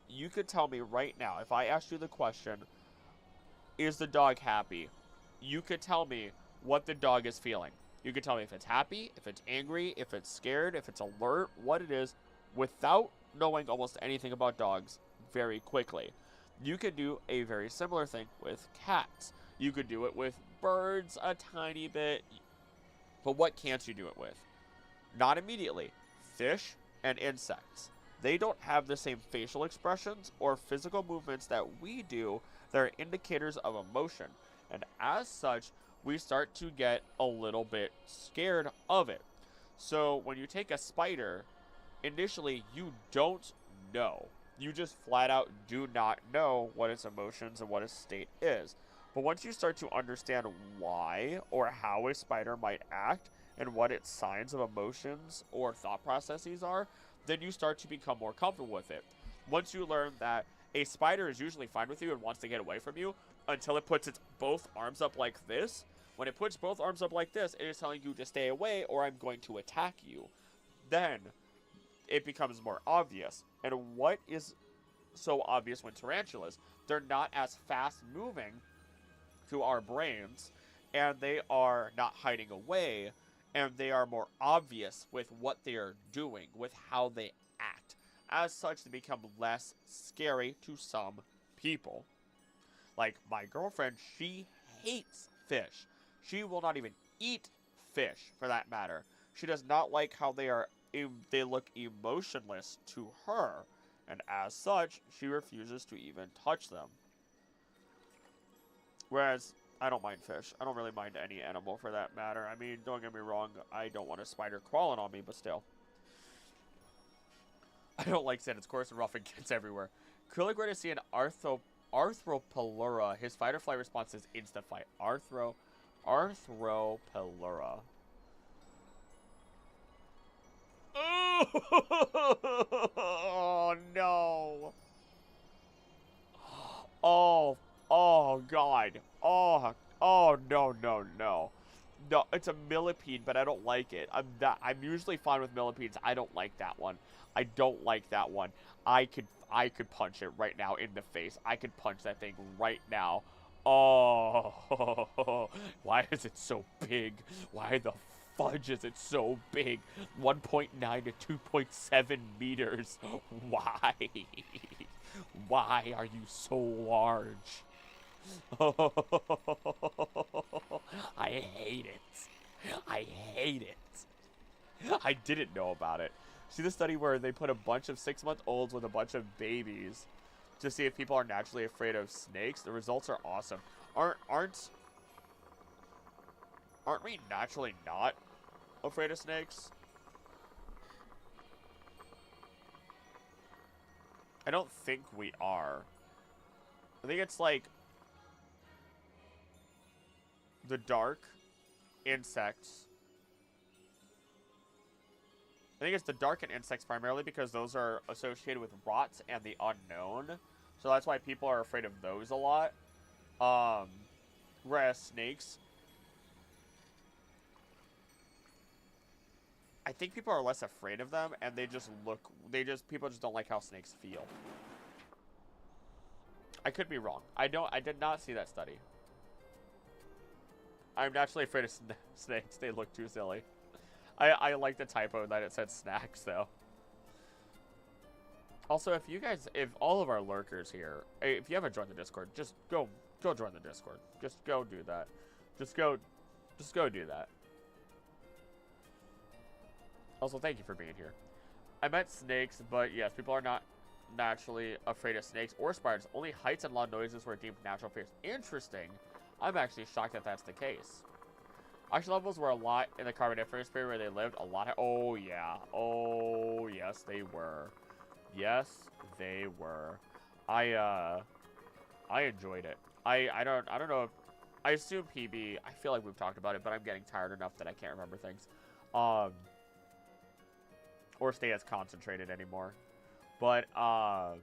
you could tell me right now, if I asked you the question, is the dog happy? You could tell me what the dog is feeling. You could tell me if it's happy, if it's angry, if it's scared, if it's alert, what it is, without knowing almost anything about dogs very quickly. You could do a very similar thing with cats. You could do it with birds a tiny bit. But what can't you do it with? Not immediately. Fish and insects. They don't have the same facial expressions or physical movements that we do that are indicators of emotion. And as such, we start to get a little bit scared of it. So when you take a spider, initially you don't know. You just flat out do not know what its emotions and what its state is. But once you start to understand why or how a spider might act and what its signs of emotions or thought processes are, then you start to become more comfortable with it. Once you learn that a spider is usually fine with you and wants to get away from you until it puts its both arms up like this, when it puts both arms up like this, it is telling you to stay away or I'm going to attack you. Then it becomes more obvious. And what is so obvious when tarantulas? They're not as fast moving to our brains, and they are not hiding away, and they are more obvious with what they are doing, with how they act. As such, they become less scary to some people. Like my girlfriend, she hates fish. She will not even eat fish, for that matter. She does not like how they look emotionless to her, and as such, she refuses to even touch them. Whereas, I don't mind fish. I don't really mind any animal for that matter. I mean, don't get me wrong, I don't want a spider crawling on me, but still. I don't like sand. It's coarse and rough and gets everywhere. Curly Gray to see an Arthropelura. His fight or flight response is insta-fight. Arthropelura. Oh, no. Oh, God. Oh, no. No, it's a millipede, but I don't like it. I'm usually fine with millipedes. I don't like that one. I don't like that one. I could punch it right now in the face. I could punch that thing right now. Oh, why is it so big? Why the fudge is it so big? 1.9 to 2.7 meters. Why? Why are you so large? Oh, I hate it. I hate it. I didn't know about it. See the study where they put a bunch of 6-month-olds with a bunch of babies to see if people are naturally afraid of snakes? The results are awesome. Aren't we naturally not afraid of snakes? I don't think we are. I think it's like the dark, insects. I think it's the dark and insects primarily because those are associated with rots and the unknown. So that's why people are afraid of those a lot. Whereas snakes, I think people are less afraid of them and people just don't like how snakes feel. I could be wrong. I did not see that study. I'm naturally afraid of snakes. They look too silly. I like the typo that it said snacks, though. Also, if all of our lurkers here, if you haven't joined the Discord, just go join the Discord. Just go do that. Just go do that. Also, thank you for being here. I meant snakes, but yes, people are not naturally afraid of snakes or spiders. Only heights and loud noises were deemed natural fears. Interesting. I'm actually shocked that that's the case. Oxygen levels were a lot in the Carboniferous period where they lived. A lot. Oh, yeah. Oh, yes, they were. Yes, they were. I enjoyed it. I don't know if, I assume PB, I feel like we've talked about it, but I'm getting tired enough that I can't remember things. Or stay as concentrated anymore. But, I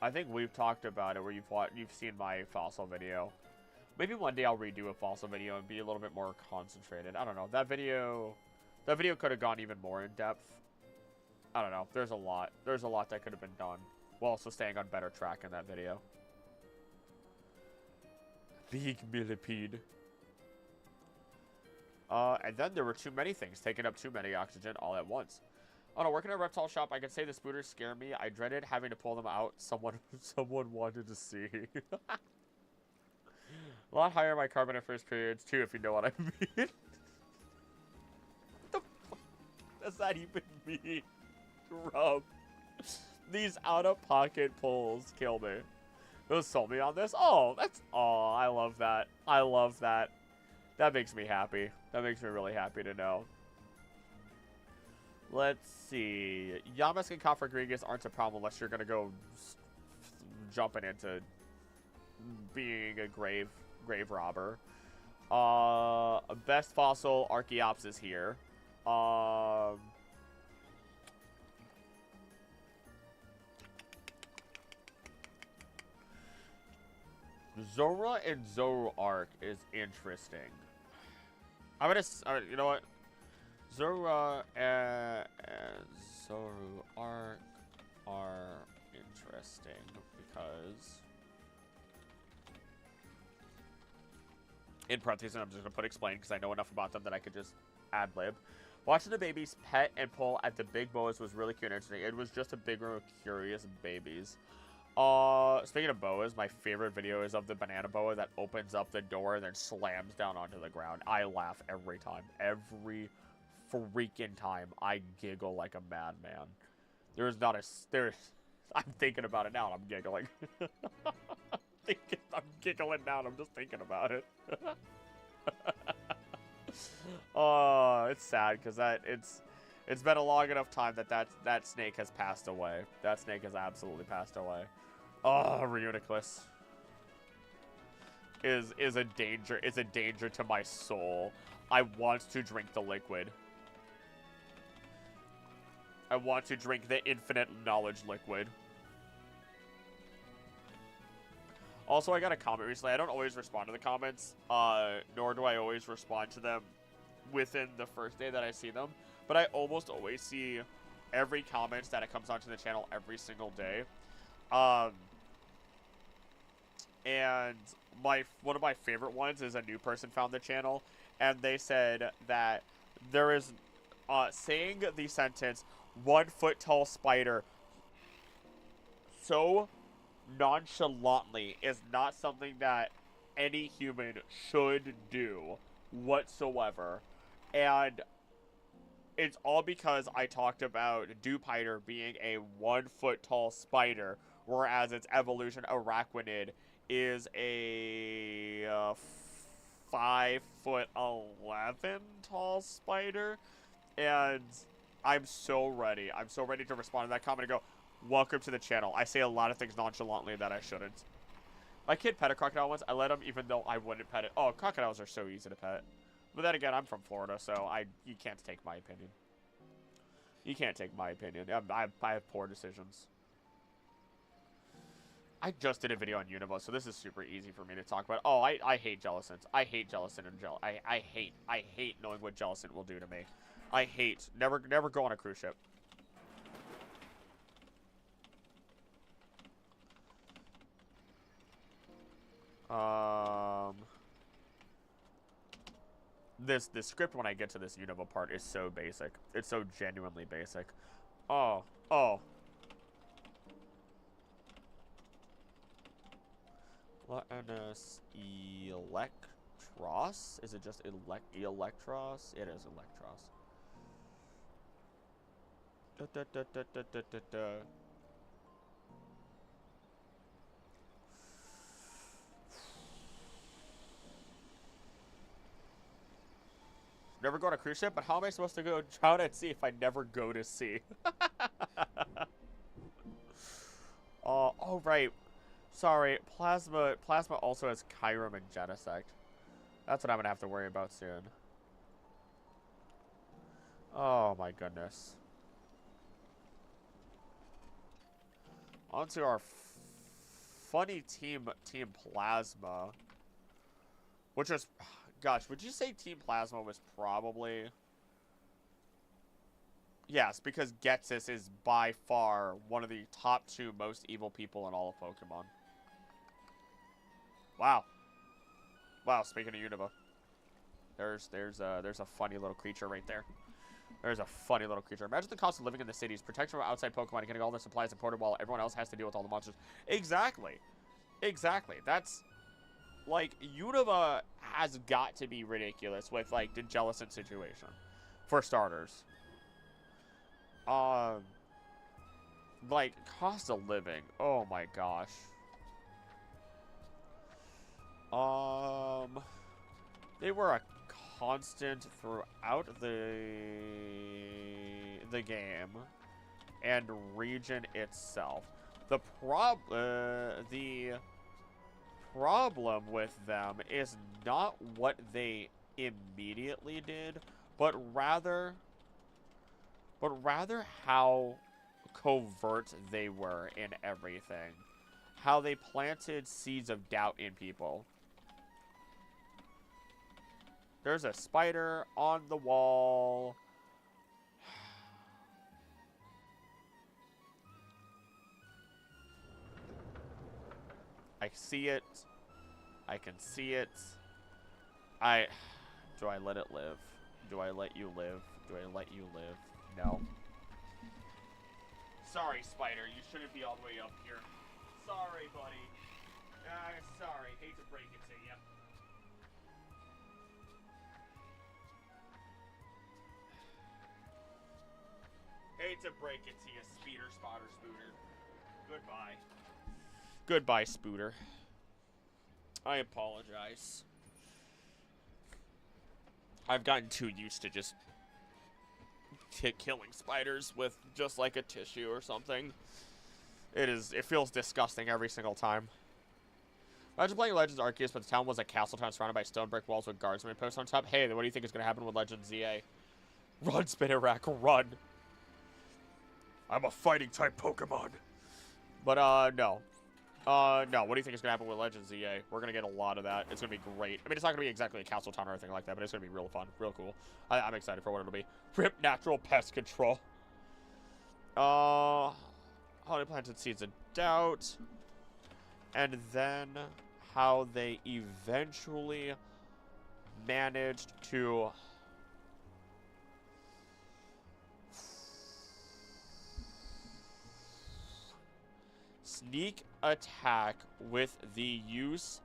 I think we've talked about it where you've seen my fossil video. Maybe one day I'll redo a fossil video and be a little bit more concentrated. I don't know. That video could have gone even more in depth. I don't know. There's a lot. There's a lot that could have been done while also staying on better track in that video. Big millipede. And then there were too many things, taking up too many oxygen all at once. Oh no, working at a reptile shop, I can say the spooters scare me. I dreaded having to pull them out. Someone wanted to see. A lot higher my carbon at first periods too, if you know what I mean. What the fuck does that even mean? Rub. These out-of-pocket pulls kill me. Those sold me on this? Oh, I love that. I love that. That makes me happy. That makes me really happy to know. Let's see. Yamask and Coffer aren't a problem unless you're gonna go jumping into being a grave robber. Best fossil Archaeops is here. Zora and Zoroark is interesting. I'm gonna, you know what? Zora and Zoroark are interesting because, in parentheses, I'm just gonna put explain because I know enough about them that I could just ad-lib. Watching the babies pet and pull at the big boas was really cute and interesting. It was just a big room of curious babies. Speaking of boas, my favorite video is of the banana boa that opens up the door and then slams down onto the ground. I laugh every time. Every freaking time. I giggle like a madman. I'm thinking about it now and I'm giggling. I'm giggling now and I'm just thinking about it. Oh, it's sad because it's been a long enough time that snake has passed away. That snake has absolutely passed away. Oh, Reuniclus is a danger. Is a danger to my soul. I want to drink the liquid. I want to drink the infinite knowledge liquid. Also, I got a comment recently. I don't always respond to the comments, nor do I always respond to them within the first day that I see them. But I almost always see every comment that it comes onto the channel every single day. And one of my favorite ones is a new person found the channel, and they said that there is, saying the sentence, 1 foot tall spider so nonchalantly is not something that any human should do whatsoever. And it's all because I talked about Dewpider being a 1 foot tall spider, whereas its evolution Araquanid is a 5'11" tall spider. And I'm so ready. I'm so ready to respond to that comment and go, welcome to the channel. I say a lot of things nonchalantly that I shouldn't. My kid pet a crocodile once. I let him even though I wouldn't pet it. Oh, crocodiles are so easy to pet. But then again, I'm from Florida, so you can't take my opinion. You can't take my opinion. I have poor decisions. I just did a video on Unova, so this is super easy for me to talk about. Oh, I hate Jellicent. I hate Jellicent and I hate knowing what Jellicent will do to me. I hate. Never go on a cruise ship. This script when I get to this Unova part is so basic. It's so genuinely basic. Oh. Latinus Electros? Is it just Electros? It is Electros. Never go on a cruise ship, but how am I supposed to go drown at sea if I never go to sea? Oh, right. Sorry, Plasma also has Kyurem and Genesect. That's what I'm gonna have to worry about soon. Oh my goodness. On to our funny Team Plasma, which was, gosh, would you say Team Plasma was probably? Yes, because Getsis is by far one of the top 2 most evil people in all of Pokemon. Wow. Wow, speaking of Unova. There's a funny little creature right there. There's a funny little creature. Imagine the cost of living in the cities, protection from outside Pokemon, and getting all their supplies imported while everyone else has to deal with all the monsters. Exactly. Exactly. That's, like, Unova has got to be ridiculous with, like, the Jellicent situation. For starters. Like, cost of living. Oh my gosh. They were a constant throughout the game and region itself. The problem with them is not what they immediately did, but rather how covert they were in everything. How they planted seeds of doubt in people. There's a spider on the wall. I see it. I can see it. Do I let it live? Do I let you live? Do I let you live? No. Sorry, spider. You shouldn't be all the way up here. Sorry, buddy. Sorry. Hate to break it to you. Hate to break it to you, Speeder, Spotter, Spooter. Goodbye. Goodbye, Spooter. I apologize. I've gotten too used to just killing spiders with just like a tissue or something. It feels disgusting every single time. Imagine playing Legends Arceus, but the town was a castle town surrounded by stone brick walls with guardsmen posted on top. Hey, then what do you think is going to happen with Legends ZA? Run, Spinarak, run! I'm a fighting type Pokemon. But, no. No, what do you think is going to happen with Legends ZA? We're going to get a lot of that. It's going to be great. I mean, it's not going to be exactly a castle town or anything like that, but it's going to be real fun, real cool. I'm excited for what it'll be. Rip Natural Pest Control. How they planted seeds of doubt. And then how they eventually managed to sneak attack with the use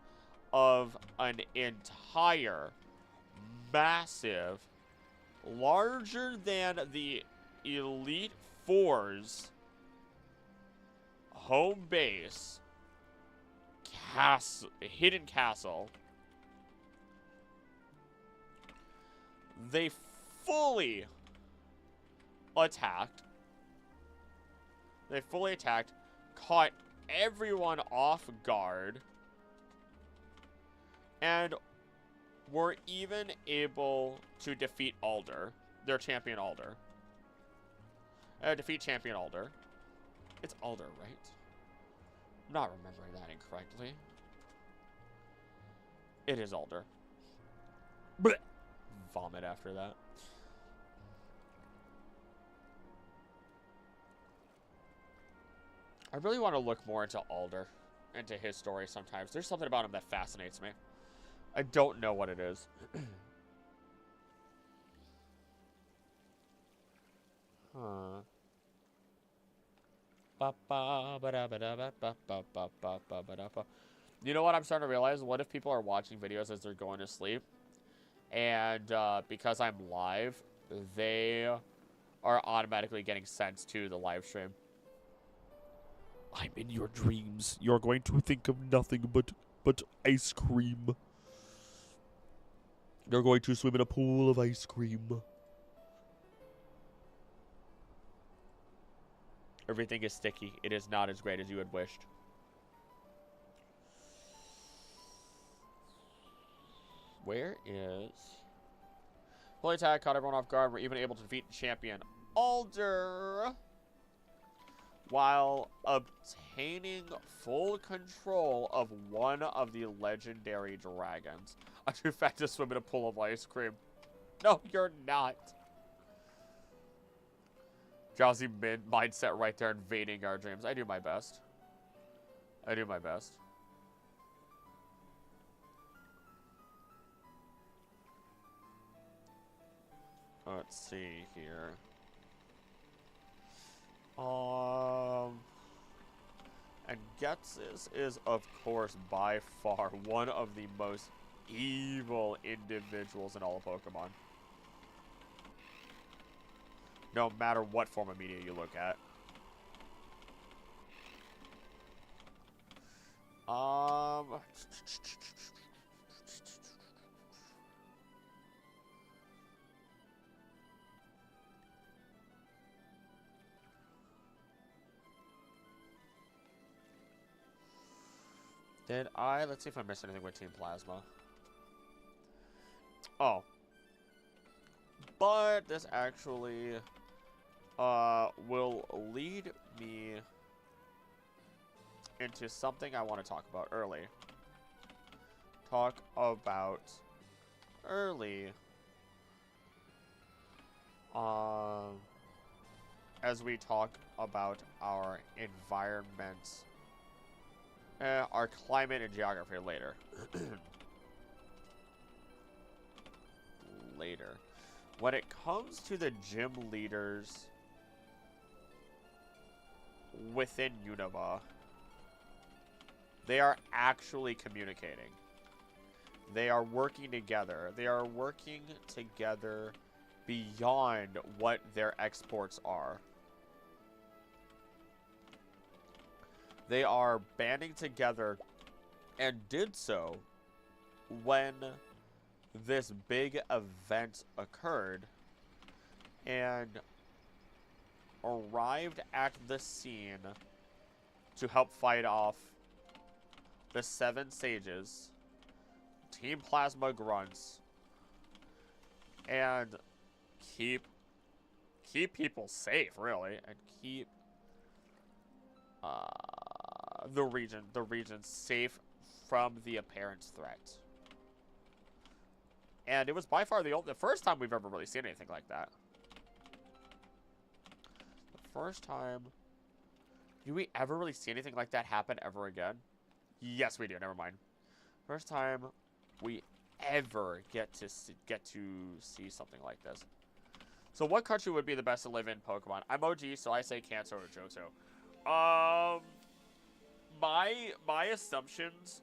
of an entire massive, larger than the Elite Four's home base hidden castle. They fully attacked. Caught everyone off guard, and were even able to defeat Alder, their champion Alder. Defeat champion Alder. It's Alder, right? I'm not remembering that incorrectly. It is Alder. Blech. Vomit after that. I really want to look more into Alder, into his story sometimes. There's something about him that fascinates me. I don't know what it is. Huh. You know what I'm starting to realize? What if people are watching videos as they're going to sleep? And because I'm live, they are automatically getting sent to the live stream. I'm in your dreams. You're going to think of nothing but ice cream. You're going to swim in a pool of ice cream. Everything is sticky. It is not as great as you had wished. Where is... Fully attack, caught everyone off guard. We're even able to defeat champion Alder. while obtaining full control of one of the legendary dragons. I'm too fat to swim in a pool of ice cream. No, you're not. Drowsy mindset right there, invading our dreams. I do my best. I do my best. Let's see here. And Ghetsis is, of course, by far one of the most evil individuals in all of Pokemon. No matter what form of media you look at. Let's see if I missed anything with Team Plasma. Oh. But this actually will lead me into something I want to talk about early. As we talk about our environment, our climate and geography later. When it comes to the gym leaders within Unova, they are actually communicating. They are working together. They are working together beyond what their exports are. They are banding together and did so when this big event occurred and arrived at the scene to help fight off the 7 sages, Team Plasma grunts, and keep people safe, really, and keep the region safe from the apparent threat. And it was by far the first time we've ever really seen anything like that. The first time. Do we ever really see anything like that happen ever again? Yes, we do. Never mind. First time we ever get to see something like this. So what country would be the best to live in Pokemon? I'm OG, so I say Kanto or Johto. My assumptions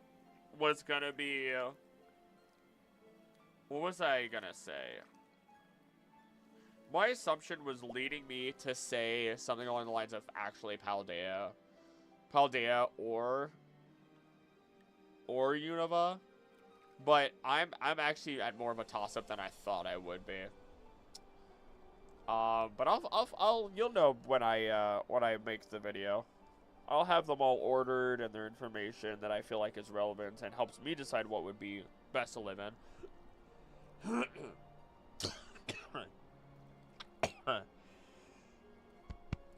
was gonna be... what was I gonna say? My assumption was leading me to say something along the lines of actually Paldea or Unova, but I'm actually at more of a toss-up than I thought I would be. But you'll know when I make the video. I'll have them all ordered and their information that I feel like is relevant and helps me decide what would be best to live in.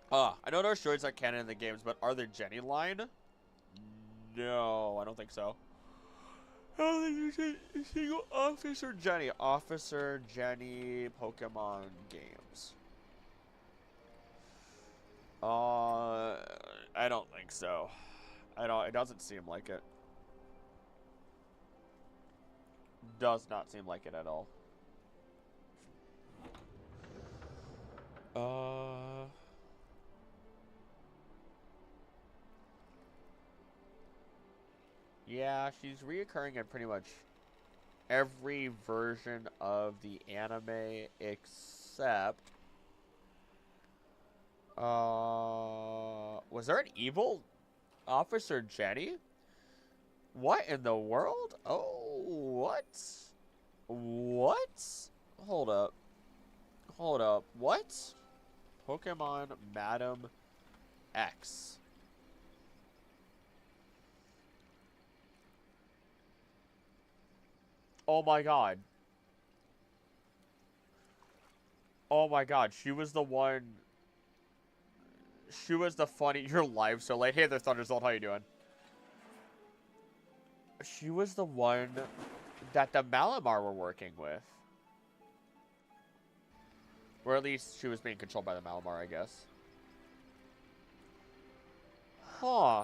I know there's droids that canon in the games, but are there Jenny line? No, I don't think so. I don't think there's a single Officer Jenny Pokemon games. I don't think so. It doesn't seem like it. Does not seem like it at all. Yeah, she's reoccurring in pretty much every version of the anime except... was there an evil Officer Jenny? What in the world? Oh, what? What? Hold up. Hold up. What? Pokemon Madam X. Oh my god. Oh my god, she was the one... She was the funny. You're live so late. Hey there, Thunderzolt. How you doing? She was the one that the Malamar were working with. Or at least she was being controlled by the Malamar, I guess. Huh.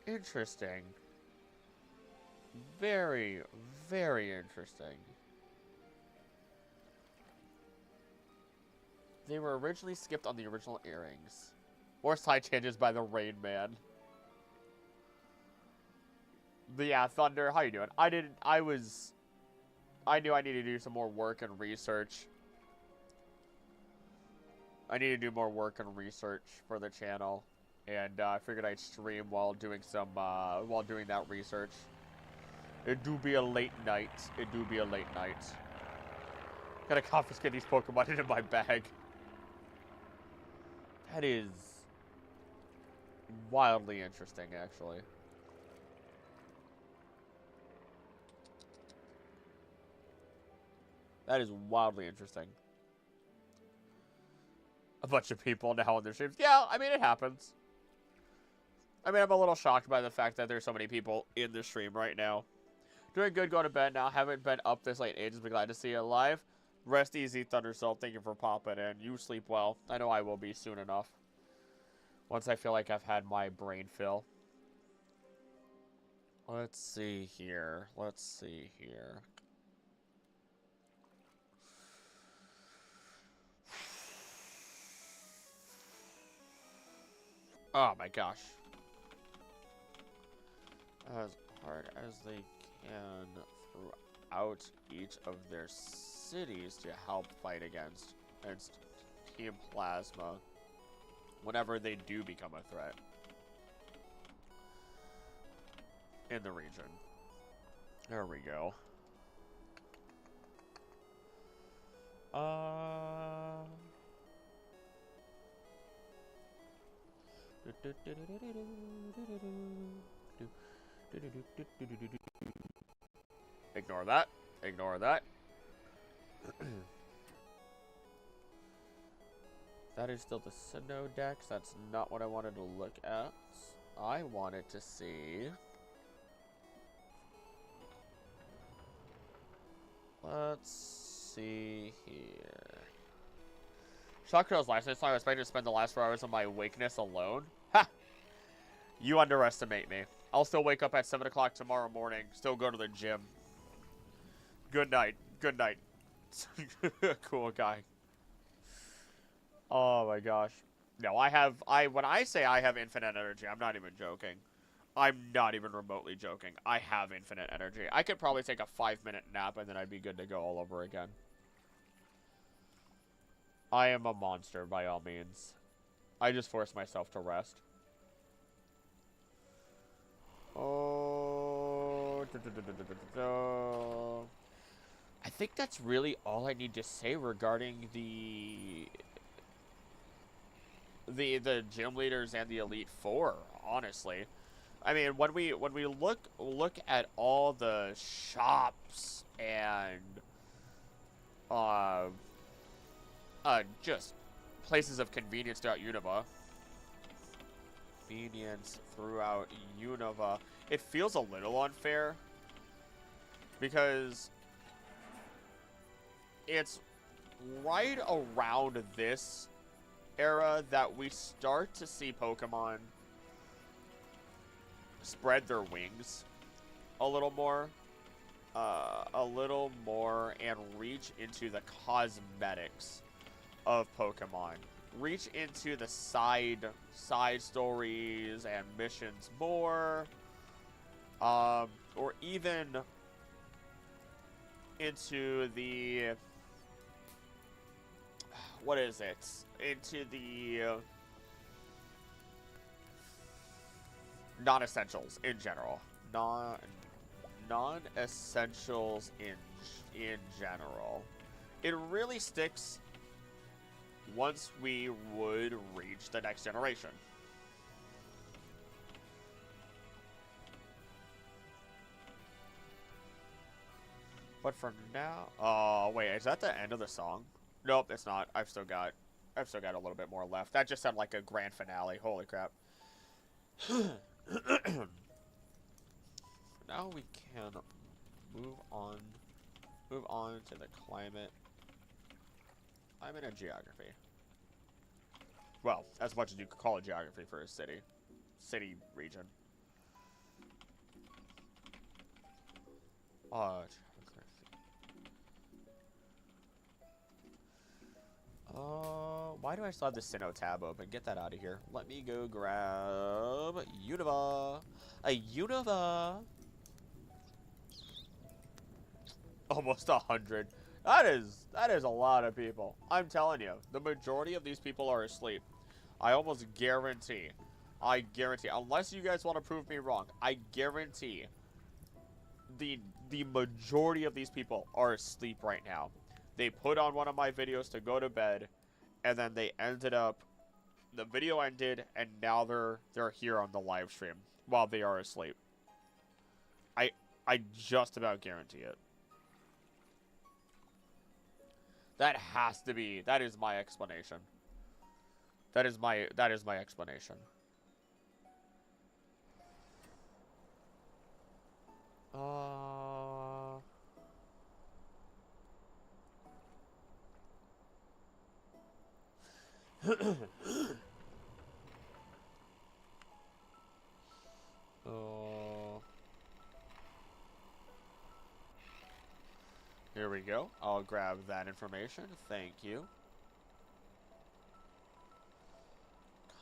Interesting. Very, very interesting. They were originally skipped on the original airings. Or side changes by the Rain Man. But yeah, Thunder, how you doing? I knew I needed to do some more work and research. I need to do more work and research for the channel. And I figured I'd stream while doing that research. It do be a late night. It do be a late night. Gotta confiscate these Pokemon into my bag. That is wildly interesting, actually. That is wildly interesting. A bunch of people now on their streams. Yeah, I mean, it happens. I mean, I'm a little shocked by the fact that there's so many people in the stream right now. Doing good, going to bed now. Haven't been up this late in ages, but glad to see you alive. Rest easy, Thundersoul. Thank you for popping in. You sleep well. I know I will be soon enough. Once I feel like I've had my brain fill. Let's see here. Let's see here. Oh my gosh. As hard as they can throughout each of their cities to help fight against Team Plasma whenever they do become a threat in the region. There we go. Ignore that. Ignore that. That is still the Sinnoh Dex. That's not what I wanted to look at. I wanted to see. Let's see here. Shockrill's license. I was expecting to spend the last 4 hours of my awakeness alone. Ha! You underestimate me. I'll still wake up at 7 o'clock tomorrow morning. Still go to the gym. Good night. Good night. Cool guy. Oh my gosh. No, when I say I have infinite energy, I'm not even joking. I'm not even remotely joking. I have infinite energy. I could probably take a 5-minute nap and then I'd be good to go all over again. I am a monster by all means. I just force myself to rest. Oh. I think that's really all I need to say regarding the gym leaders and the Elite Four, honestly. I mean, when we look at all the shops and just places of convenience throughout Unova. It feels a little unfair because it's right around this era that we start to see Pokemon spread their wings a little more and reach into the cosmetics of Pokemon. Reach into the side stories and missions more, or even into the what is it? Into the non-essentials in general. Non-essentials in general. It really sticks once we would reach the next generation. But for now... Oh, wait, is that the end of the song? Nope, it's not. I've still got a little bit more left. That just sounded like a grand finale. Holy crap. Now we can move on to the climate. Climate and geography. Well, as much as you could call it geography for a city region. Why do I still have the Sinnoh tab open? Get that out of here. Let me go grab Unova. A Unova. Almost 100. That is a lot of people. I'm telling you, the majority of these people are asleep. I almost guarantee. Unless you guys want to prove me wrong, I guarantee the majority of these people are asleep right now. They put on one of my videos to go to bed, and then they ended up, the video ended, and now they're here on the live stream while they are asleep. I just about guarantee it. That is my explanation. That is my explanation. Here we go. I'll grab that information. Thank you.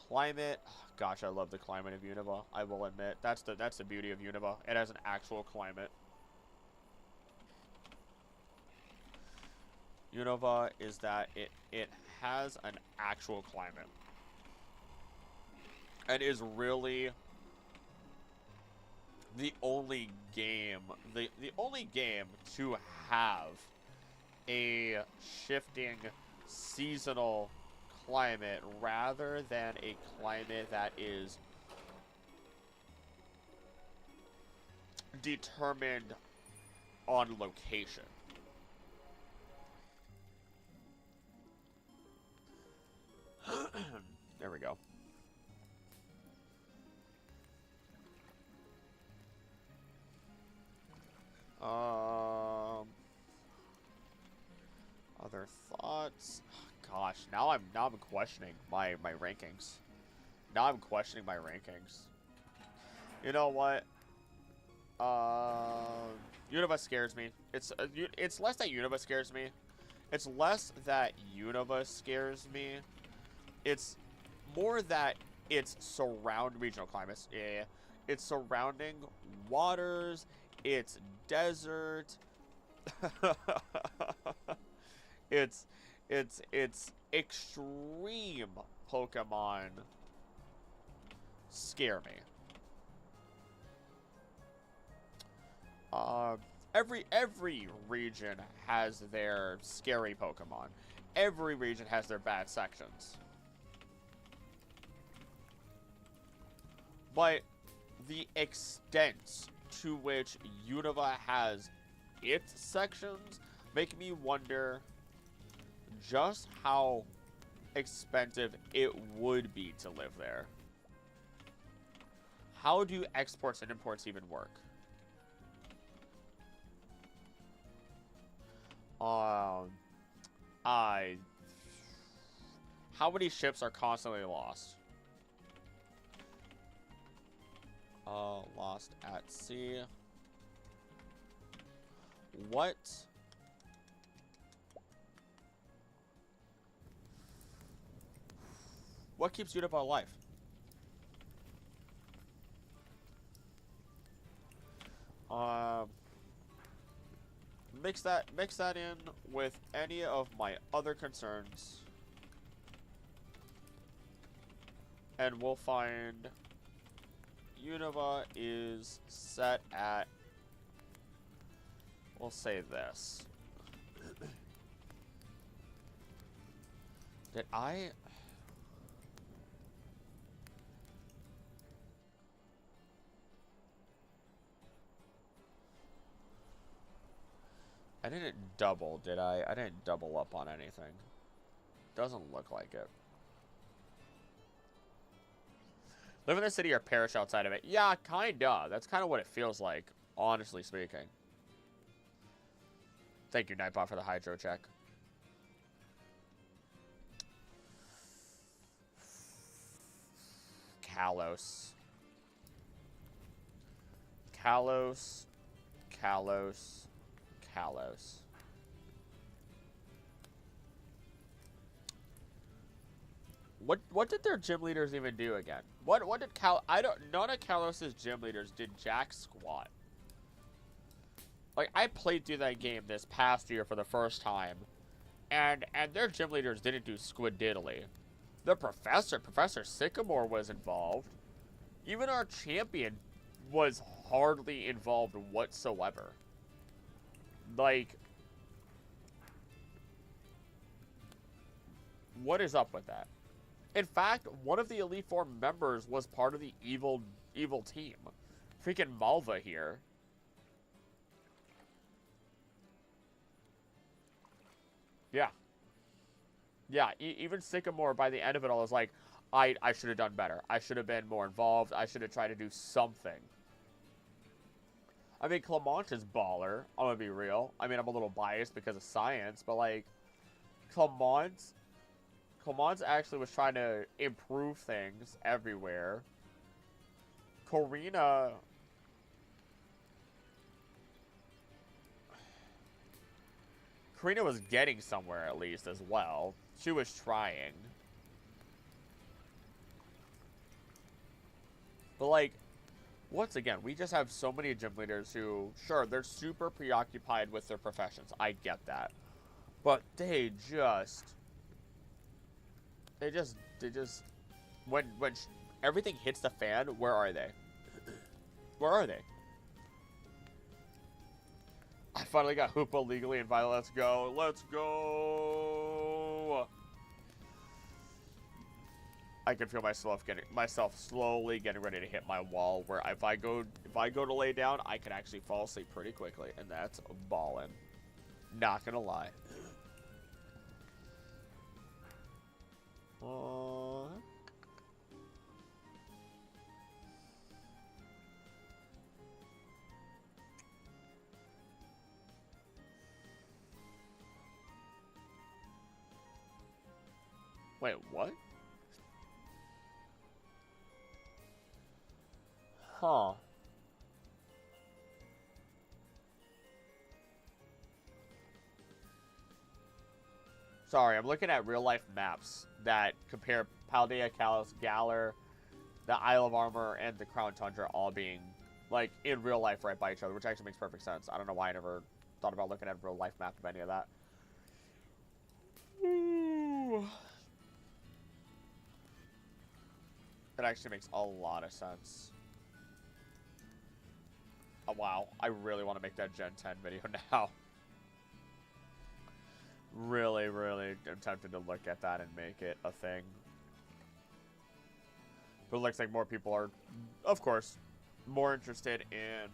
Climate. Oh, gosh, I love the climate of Unova. I will admit, that's the beauty of Unova. It has an actual climate. Unova is that it has an actual climate. And is really the only game to have a shifting seasonal climate rather than a climate that is determined on location. There we go. Other thoughts? Gosh, now I'm questioning my rankings. Now I'm questioning my rankings. You know what? Unova scares me. It's less that Unova scares me. It's less that Unova scares me. It's more that it's surround regional climates. Yeah. It's surrounding waters. It's desert. It's extreme Pokemon scare me. Every region has their scary Pokemon. Every region has their bad sections. But the extent to which Unova has its sections make me wonder just how expensive it would be to live there. How do exports and imports even work? How many ships are constantly lost? Lost at sea. What? What keeps Unova alive? Mix that in with any of my other concerns, and we'll find Unova is set at, we'll say this. Did I? I didn't double, did I? I didn't double up on anything. Doesn't look like it. Live in the city or perish outside of it. Yeah, kinda. That's kind of what it feels like, honestly speaking. Thank you, Nightbot, for the hydro check. Kalos. Kalos. Kalos. Kalos. What did their gym leaders even do again? What did none of Kalos's gym leaders did jack squat. Like, I played through that game this past year for the first time, and their gym leaders didn't do squididdly. The Professor Sycamore was involved. Even our champion was hardly involved whatsoever. Like, what is up with that? In fact, one of the Elite Four members was part of the evil team. Freaking Malva here. Yeah. Yeah, even Sycamore, by the end of it all, is like, I should have done better. I should have been more involved. I should have tried to do something. I mean, Clement is baller. I'm gonna be real. I mean, I'm a little biased because of science, but, like, Clement actually was trying to improve things everywhere. Karina was getting somewhere, at least, as well. She was trying. But, like, once again, we just have so many gym leaders who, sure, they're super preoccupied with their professions. I get that. But they just, when everything hits the fan, where are they? Where are they? I finally got Hoopa legally and Violet. Let's go. Let's go. I can feel myself slowly getting ready to hit my wall where if I go to lay down, I can actually fall asleep pretty quickly, and that's ballin'. Not gonna lie. Wait, what? Huh. Sorry, I'm looking at real-life maps that compare Paldea, Kalos, Galar, the Isle of Armor, and the Crown Tundra all being, like, in real life right by each other, which actually makes perfect sense. I don't know why I never thought about looking at a real-life map of any of that. Ooh. It actually makes a lot of sense. Oh, wow. I really want to make that Gen 10 video now. Really, really am tempted to look at that and make it a thing. But it looks like more people are, of course, more interested in,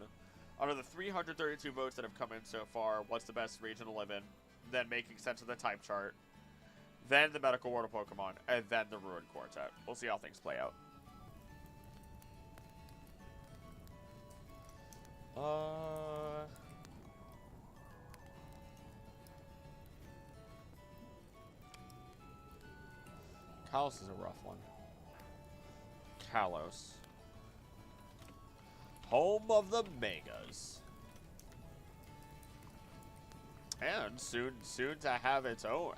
out of the 332 votes that have come in so far, what's the best region to live in, then making sense of the type chart, then the medical ward of Pokemon, and then the Ruined Quartet. We'll see how things play out. Kalos is a rough one. Kalos. Home of the Megas. And soon to have its own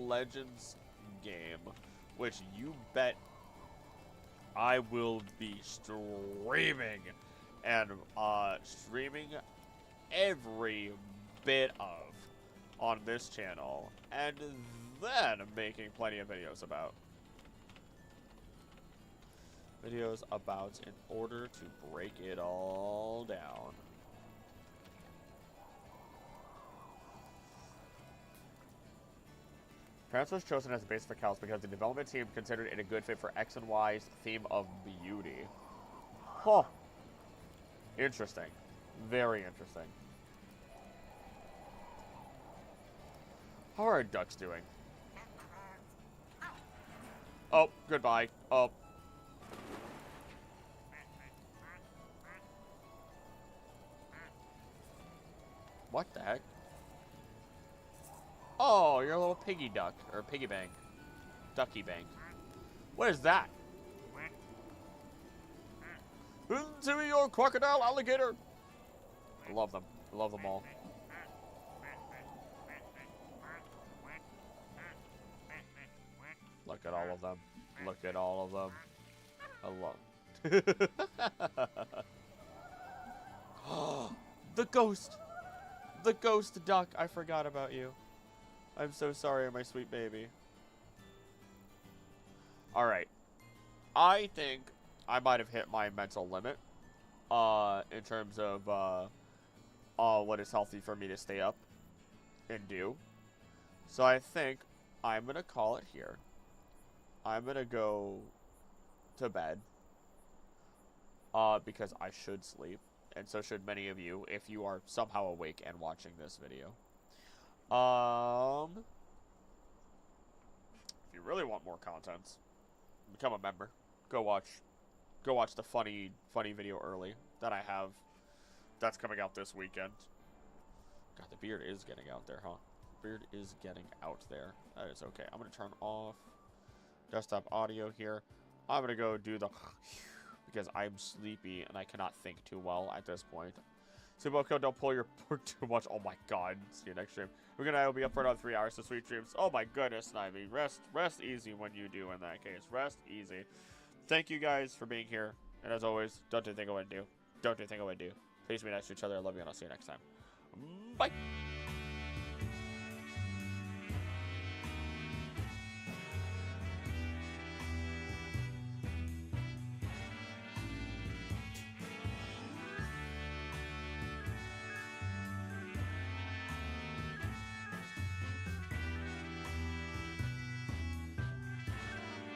Legends game, which you bet I will be streaming and streaming every bit of on this channel, and then making plenty of videos about. In order to break it all down. Parents was chosen as the base for Kalos because the development team considered it a good fit for X and Y's theme of beauty. Huh. Interesting. Very interesting. How are our ducks doing? Oh, goodbye. Oh. What the heck? Oh, you're a little piggy duck. Or piggy bank. Ducky bank. What is that? Into your crocodile alligator. I love them. I love them all. Look at all of them. Look at all of them. I love. The ghost. The ghost duck. I forgot about you. I'm so sorry, my sweet baby. Alright. I think I might have hit my mental limit. In terms of, what is healthy for me to stay up and do. So I think I'm going to call it here. I'm going to go to bed. Because I should sleep. And so should many of you, if you are somehow awake and watching this video. If you really want more content, become a member. Go watch the funny video early that I have. That's coming out this weekend. God, the beard is getting out there, huh? Beard is getting out there. That is okay. I'm gonna turn off desktop audio here. I'm gonna go do the because I'm sleepy and I cannot think too well at this point. Suboko, don't pull your pork too much. Oh my god. See you next stream. We're gonna be up for another 3 hours, so sweet dreams. Oh my goodness, Snivy. Rest easy when you do in that case. Rest easy. Thank you guys for being here. And as always, don't do anything I wouldn't do. Don't do anything I wouldn't do. Please be nice to each other. I love you, and I'll see you next time. Bye.